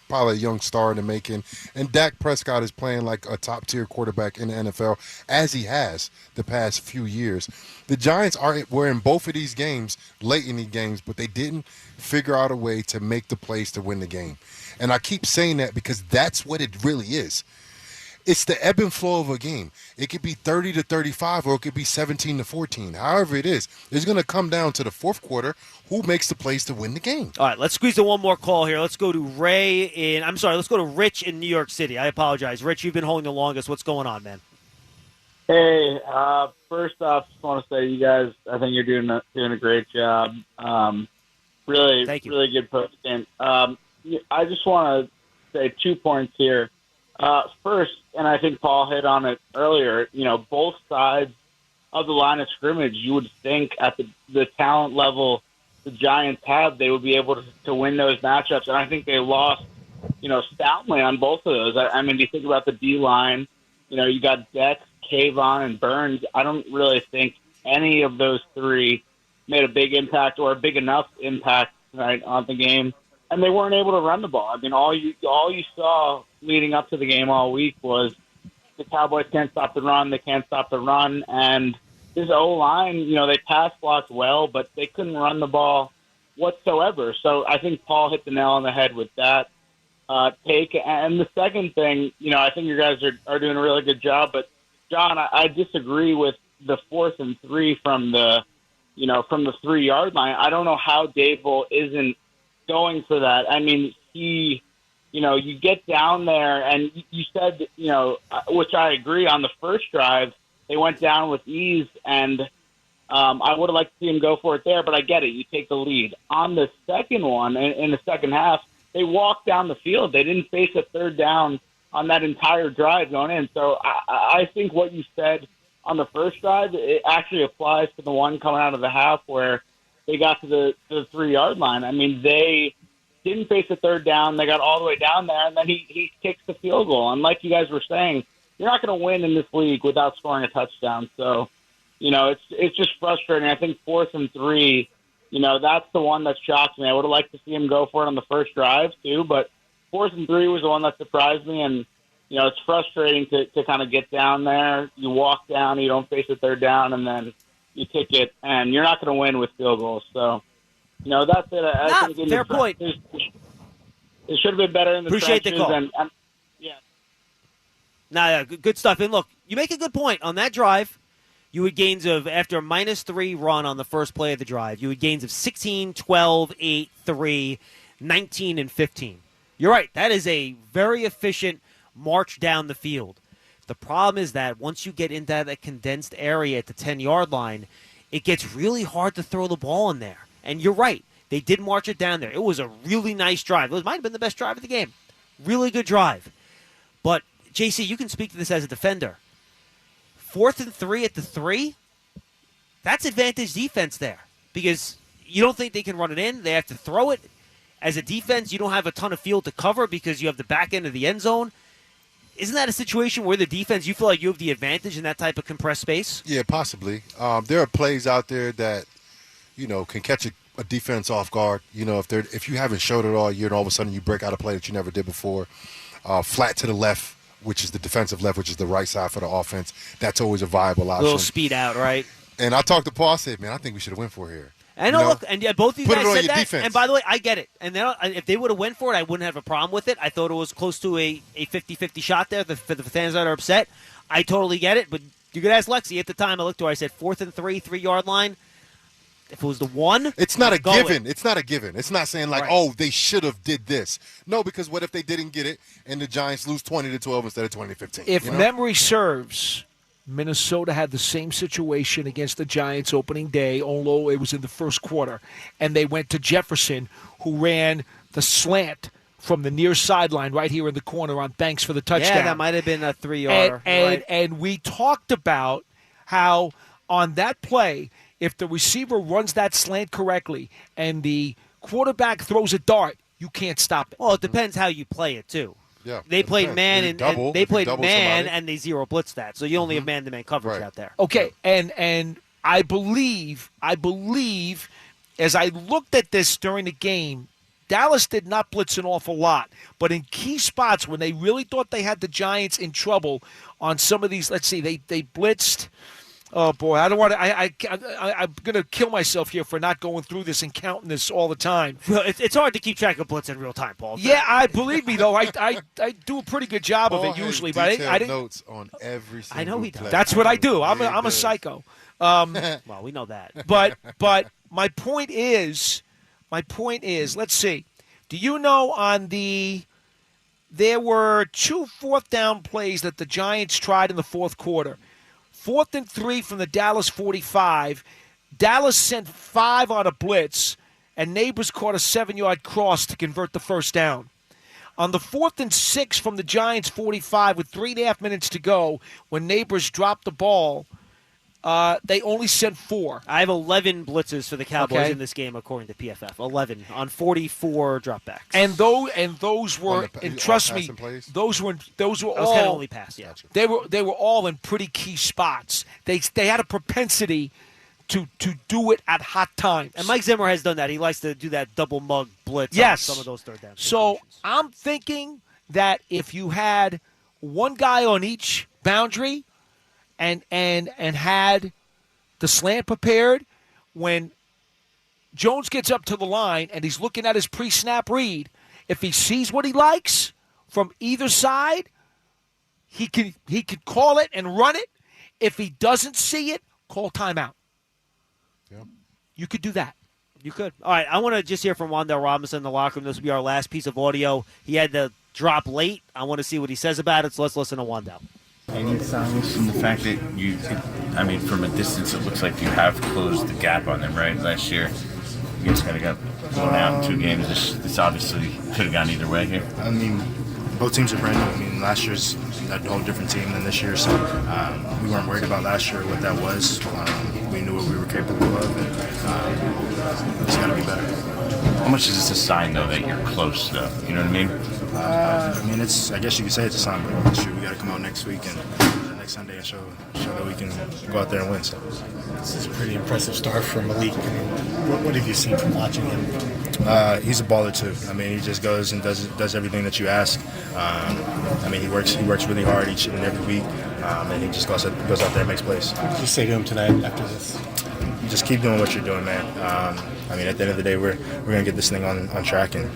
probably a young star in the making, and Dak Prescott is playing like a top-tier quarterback in the NFL, as he has the past few years. The Giants were in both of these games, late in the games, but they didn't figure out a way to make the plays to win the game. And I keep saying that because that's what it really is. It's the ebb and flow of a game. It could be 30-35 or it could be 17-14. However it is, it's going to come down to the fourth quarter, who makes the plays to win the game. All right, let's squeeze in one more call here. Let's go to let's go to Rich in New York City. I apologize. Rich, you've been holding the longest. What's going on, man? Hey, first off, just want to say you guys, I think you're doing a great job. Really good postgame. I just want to say 2 points here. First, and I think Paul hit on it earlier, both sides of the line of scrimmage, you would think at the talent level the Giants have, they would be able to win those matchups. And I think they lost, stoutly on both of those. I mean, you think about the D-line, you got Dex, Kayvon, and Burns. I don't really think any of those 3 made a big impact or a big enough impact tonight on the game. And they weren't able to run the ball. I mean, all you saw leading up to the game all week was the Cowboys can't stop the run. They can't stop the run. And this O-line, they pass blocked well, but they couldn't run the ball whatsoever. So I think Paul hit the nail on the head with that take. And the second thing, I think you guys are doing a really good job. But, John, I disagree with the 4th and 3 from the 3-yard line. I don't know how Daboll isn't going for that. I mean, you get down there and you said, which I agree, on the first drive, they went down with ease, and I would have liked to see him go for it there, but I get it. You take the lead. On the second one, in the second half, they walked down the field. They didn't face a third down on that entire drive going in. So I think what you said on the first drive, it actually applies to the one coming out of the half where they got to the 3-yard line. I mean, they didn't face a third down. They got all the way down there, and then he kicks the field goal. And like you guys were saying, you're not going to win in this league without scoring a touchdown. So, it's just frustrating. I think 4th and 3, that's the one that shocked me. I would have liked to see him go for it on the first drive too, but 4th and 3 was the one that surprised me. And, it's frustrating to kind of get down there. You walk down, you don't face a third down, and then you kick it, and you're not going to win with field goals. So, that's it. I think fair point. It should have been better in the Appreciate trenches. the call. And, yeah. Nah, good stuff. And look, you make a good point. On that drive, you had gains of, after a -3 run on the first play of the drive, you had gains of 16, 12, 8, 3, 19, and 15. You're right. That is a very efficient march down the field. The problem is that once you get into that condensed area at the 10-yard line, it gets really hard to throw the ball in there. And you're right. They did march it down there. It was a really nice drive. It might have been the best drive of the game. Really good drive. But, JC, you can speak to this as a defender. 4th and 3 at the 3, that's advantage defense there. Because you don't think they can run it in. They have to throw it. As a defense, you don't have a ton of field to cover because you have the back end of the end zone. Isn't that a situation where the defense, you feel like you have the advantage in that type of compressed space? Yeah, possibly. There are plays out there that, can catch a defense off guard. If you haven't showed it all year and all of a sudden you break out a play that you never did before, flat to the left, which is the defensive left, which is the right side for the offense, that's always a viable option. A little speed out, right? And I talked to Paul, I said, man, I think we should have went for it here. I know, look, and both of you Put guys it on said your that. defense. And by the way, I get it. And if they would have went for it, I wouldn't have a problem with it. I thought it was close to a 50-50 shot there for the fans that are upset. I totally get it. But you could ask Lexi at the time. I looked to her. I said 4th and 3, 3-yard line. If it was the 1, it's not a given. It. It's not a given. It's not saying like, right. Oh, they should have did this. No, because what if they didn't get it and the Giants lose 20-12 instead of 20-15? If memory serves, Minnesota had the same situation against the Giants opening day, although it was in the first quarter, and they went to Jefferson, who ran the slant from the near sideline right here in the corner on Banks for the touchdown. Yeah, that might have been a 3-yarder. And we talked about how on that play, if the receiver runs that slant correctly and the quarterback throws a dart, you can't stop it. Well, it depends how you play it, too. Yeah, they played man and they played man and they zero blitzed that. So you only have man-to-man coverage out there. Okay, and I believe as I looked at this during the game, Dallas did not blitz an awful lot, but in key spots when they really thought they had the Giants in trouble on some of these, let's see, they blitzed. Oh boy, I don't want to. I'm going to kill myself here for not going through this and counting this all the time. Well, it's hard to keep track of blitz in real time, Paul. Yeah, I believe me though. I do a pretty good job of it usually, but I didn't. Notes on every single I know he does. play. That's what I do. I'm a psycho. Well, we know that. But my point is, let's see. Do you know there were 2 4th down plays that the Giants tried in the fourth quarter. 4th and 3 from the Dallas 45. Dallas sent 5 on a blitz, and Neighbors caught a 7-yard cross to convert the first down. On the 4th and 6 from the Giants 45 with 3.5 minutes to go, when Neighbors dropped the ball, they only sent 4. I have 11 blitzes for the Cowboys in this game, according to PFF. 11 on 44 dropbacks. And those were, and trust me, those were all kind of only pass. Yeah, they were all in pretty key spots. They had a propensity to do it at hot times. And Mike Zimmer has done that. He likes to do that double mug blitz. Yes, on some of those third downs. So I'm thinking that if you had one guy on each boundary. And had the slant prepared, when Jones gets up to the line and he's looking at his pre-snap read, if he sees what he likes from either side, he could call it and run it. If he doesn't see it, call timeout. Yep. You could do that. You could. All right, I want to just hear from Wan'Dale Robinson in the locker room. This will be our last piece of audio. He had to drop late. I want to see what he says about it, so let's listen to Wan'Dale. Any signs from the fact that from a distance, it looks like you have closed the gap on them, right? Last year, you guys kind of got blown out in 2 games. This obviously could have gone either way here. I mean, both teams are brand new. I mean, last year's a whole different team than this year, so we weren't worried about last year what that was. We knew what we were capable of, and it's got to be better. How much is this a sign, though, that you're close, though? You know what I mean? I guess you could say it's a sign, but we got to come out next week and next Sunday and show that we can go out there and win. So this is a pretty impressive start for Malik. I mean, what have you seen from watching him? He's a baller too. I mean, he just goes and does everything that you ask. I mean, he works really hard each and every week, and he just goes out there and makes plays. What did you say to him tonight after this? You just keep doing what you're doing, man. I mean, at the end of the day, we're going to get this thing on track, and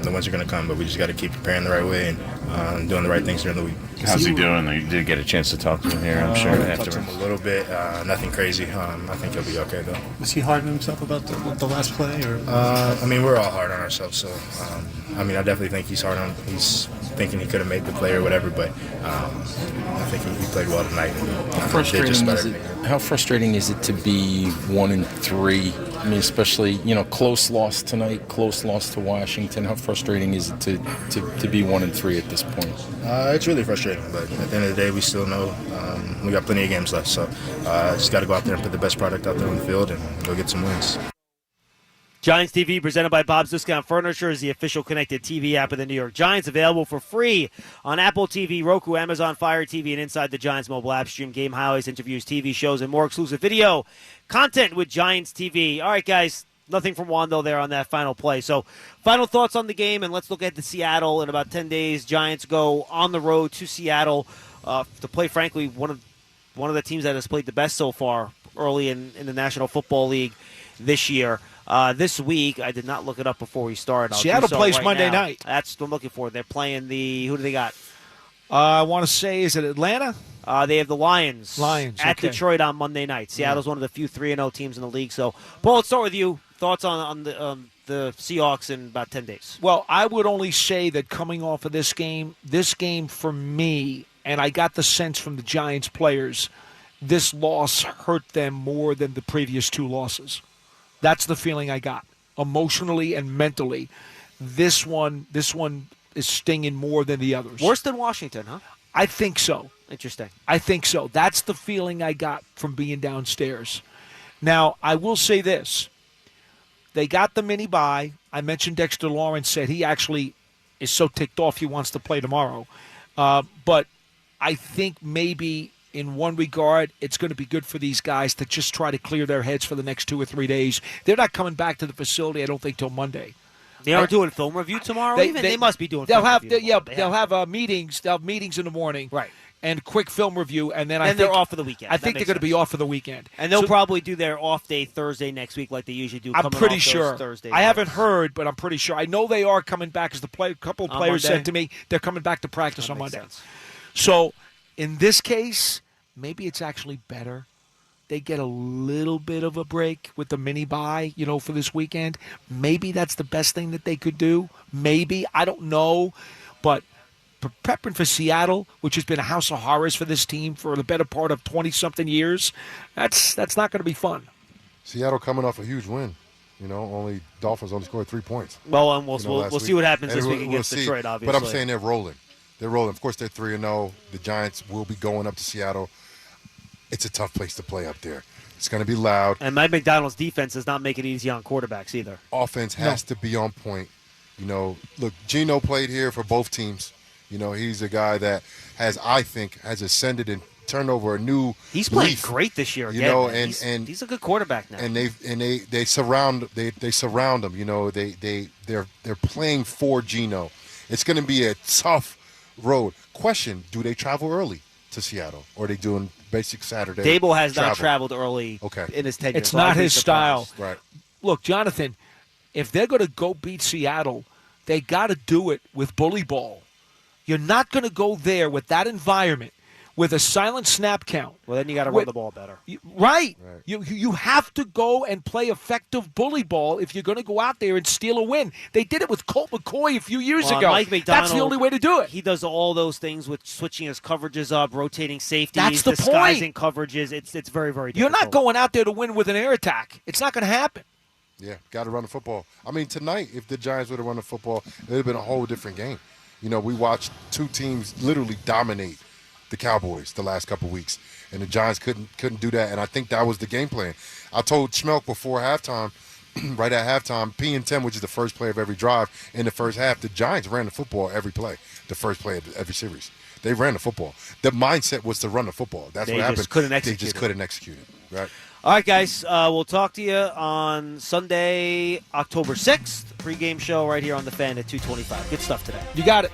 the wins are going to come, but we just got to keep preparing the right way and doing the right things during the week. How's he doing? You did get a chance to talk to him here, I'm sure. Talked to him a little bit. Nothing crazy. I think he'll be okay, though. Was he hard on himself about the last play? Or? I mean, we're all hard on ourselves, so I mean, I definitely think he's thinking he could have made the play or whatever, but I think he played well tonight. How frustrating is it to be 1-3? I mean, especially, close loss tonight, close loss to Washington. How frustrating is it to be 1-3 at this point? It's really frustrating, but at the end of the day, we still know we got plenty of games left, so just got to go out there and put the best product out there on the field and go get some wins. Giants TV presented by Bob's Discount Furniture is the official connected TV app of the New York Giants, available for free on Apple TV, Roku, Amazon Fire TV, and inside the Giants mobile app. Stream game highlights, interviews, TV shows, and more exclusive video content with Giants TV. All right, guys, nothing from Wando there on that final play. So final thoughts on the game, and let's look ahead to Seattle. In about 10 days, Giants go on the road to Seattle to play, frankly, one of the teams that has played the best so far early in the National Football League this year. This week, I did not look it up before we started. Seattle plays Monday night. That's what I'm looking for. They're playing who do they got? I want to say, is it Atlanta? They have the Lions. At okay. Detroit on Monday night. Seattle's one of the few 3-0 teams in the league. So, Paul, let's start with you. Thoughts on the Seahawks in about 10 days? Well, I would only say that coming off of this game for me, and I got the sense from the Giants players, this loss hurt them more than the previous two losses. That's the feeling I got, emotionally and mentally. This one is stinging more than the others. Worse than Washington, huh? I think so. Interesting. I think so. That's the feeling I got from being downstairs. Now, I will say this. They got the mini bye. I mentioned Dexter Lawrence said he actually is so ticked off he wants to play tomorrow. But I think maybe in one regard, it's going to be good for these guys to just try to clear their heads for the next 2 or 3 days. They're not coming back to the facility, I don't think, till Monday. They are doing film review tomorrow. They must be doing. They'll film have review they'll have meetings. They'll have meetings in the morning, right? And quick film review, and then they're off for the weekend. I think they're going to be off for the weekend, and they'll probably do their off day Thursday next week, like they usually do. I'm pretty sure. Thursday I haven't heard, but I'm pretty sure. I know they are coming back, as a couple of players said to me, they're coming back to practice on Monday. Sense. So, in this case, maybe it's actually better. They get a little bit of a break with the mini bye, for this weekend. Maybe that's the best thing that they could do. Maybe. I don't know. But prepping for Seattle, which has been a house of horrors for this team for the better part of 20-something years, that's not going to be fun. Seattle coming off a huge win. Dolphins only scored 3 points. Well, and we'll see what happens this week against Detroit, obviously. But I'm saying they're rolling. They're rolling. Of course, they're 3-0. The Giants will be going up to Seattle. It's a tough place to play up there. It's going to be loud. And Mike McDonald's defense does not make it easy on quarterbacks either. Offense has to be on point. Look, Geno played here for both teams. He's a guy that has ascended and turned over a new He's playing leaf, great this year again. And he's a good quarterback now. And they surround him. They're playing for Geno. It's going to be a tough road. Question: do they travel early to Seattle, or are they doing basic Saturday? Daboll has not traveled early in his tenure. It's not his style. Right. Look, Jonathan, if they're going to go beat Seattle, they got to do it with bully ball. You're not going to go there with that environment with a silent snap count. Well, then you got to run the ball better. Right. You have to go and play effective bully ball if you're going to go out there and steal a win. They did it with Colt McCoy a few years ago. Mike McDonald, that's the only way to do it. He does all those things with switching his coverages up, rotating safeties, that's the disguising point. Coverages. It's very, very difficult. You're not going out there to win with an air attack. It's not going to happen. Yeah, got to run the football. I mean, tonight, if the Giants would have run the football, it would have been a whole different game. We watched two teams literally dominate the Cowboys the last couple of weeks, and the Giants couldn't do that, and I think that was the game plan. I told Schmeelk before halftime, right at halftime, P and 10, which is the first play of every drive, in the first half, the Giants ran the football every play, the first play of every series. They ran the football. The mindset was to run the football. That's what happened. They just couldn't execute it. Right. All right, guys, we'll talk to you on Sunday, October 6th, pregame show right here on The Fan at 2:25. Good stuff today. You got it.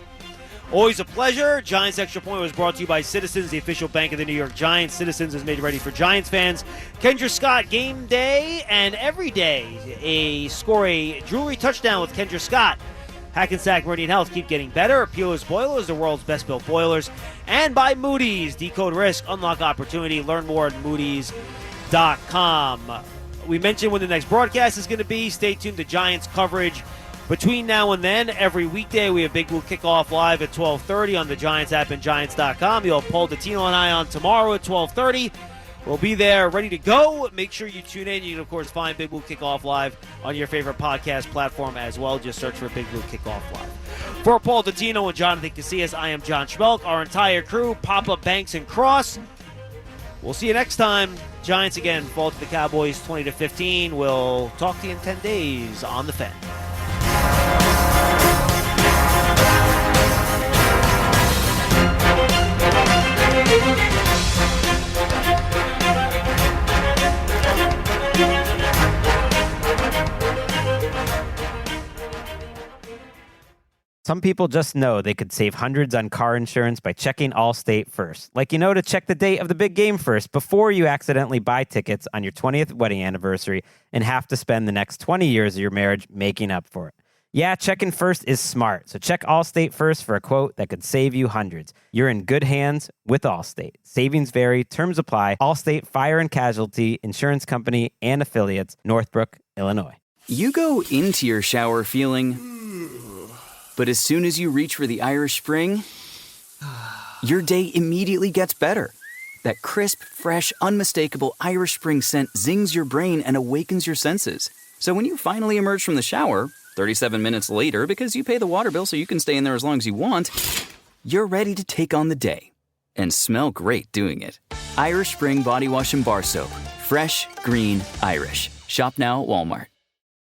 Always a pleasure. Giants Extra Point was brought to you by Citizens, the official bank of the New York Giants. Citizens is made ready for Giants fans. Kendra Scott, game day and every day. Score a jewelry touchdown with Kendra Scott. Hackensack Meridian Health, keep getting better. Peerless Boilers, the world's best built boilers. And by Moody's, decode risk, unlock opportunity. Learn more at Moody's.com. We mentioned when the next broadcast is going to be. Stay tuned to Giants coverage. Between now and then, every weekday, we have Big Blue Kickoff live at 12:30 on the Giants app and Giants.com. You'll have Paul Dottino and I on tomorrow at 12:30. We'll be there ready to go. Make sure you tune in. You can, of course, find Big Blue Kickoff Live on your favorite podcast platform as well. Just search for Big Blue Kickoff Live. For Paul Dottino and Jonathan Casillas, I am John Schmeelk. Our entire crew, Papa, Banks, and Cross. We'll see you next time. Giants again fall to the Cowboys 20-15. We'll talk to you in 10 days on the Fan. Some people just know they could save hundreds on car insurance by checking Allstate first. Like, to check the date of the big game first before you accidentally buy tickets on your 20th wedding anniversary and have to spend the next 20 years of your marriage making up for it. Yeah, checking first is smart. So check Allstate first for a quote that could save you hundreds. You're in good hands with Allstate. Savings vary. Terms apply. Allstate Fire and Casualty Insurance Company and Affiliates, Northbrook, Illinois. You go into your shower feeling... But as soon as you reach for the Irish Spring, your day immediately gets better. That crisp, fresh, unmistakable Irish Spring scent zings your brain and awakens your senses. So when you finally emerge from the shower, 37 minutes later, because you pay the water bill so you can stay in there as long as you want, you're ready to take on the day and smell great doing it. Irish Spring Body Wash and Bar Soap. Fresh, green, Irish. Shop now at Walmart.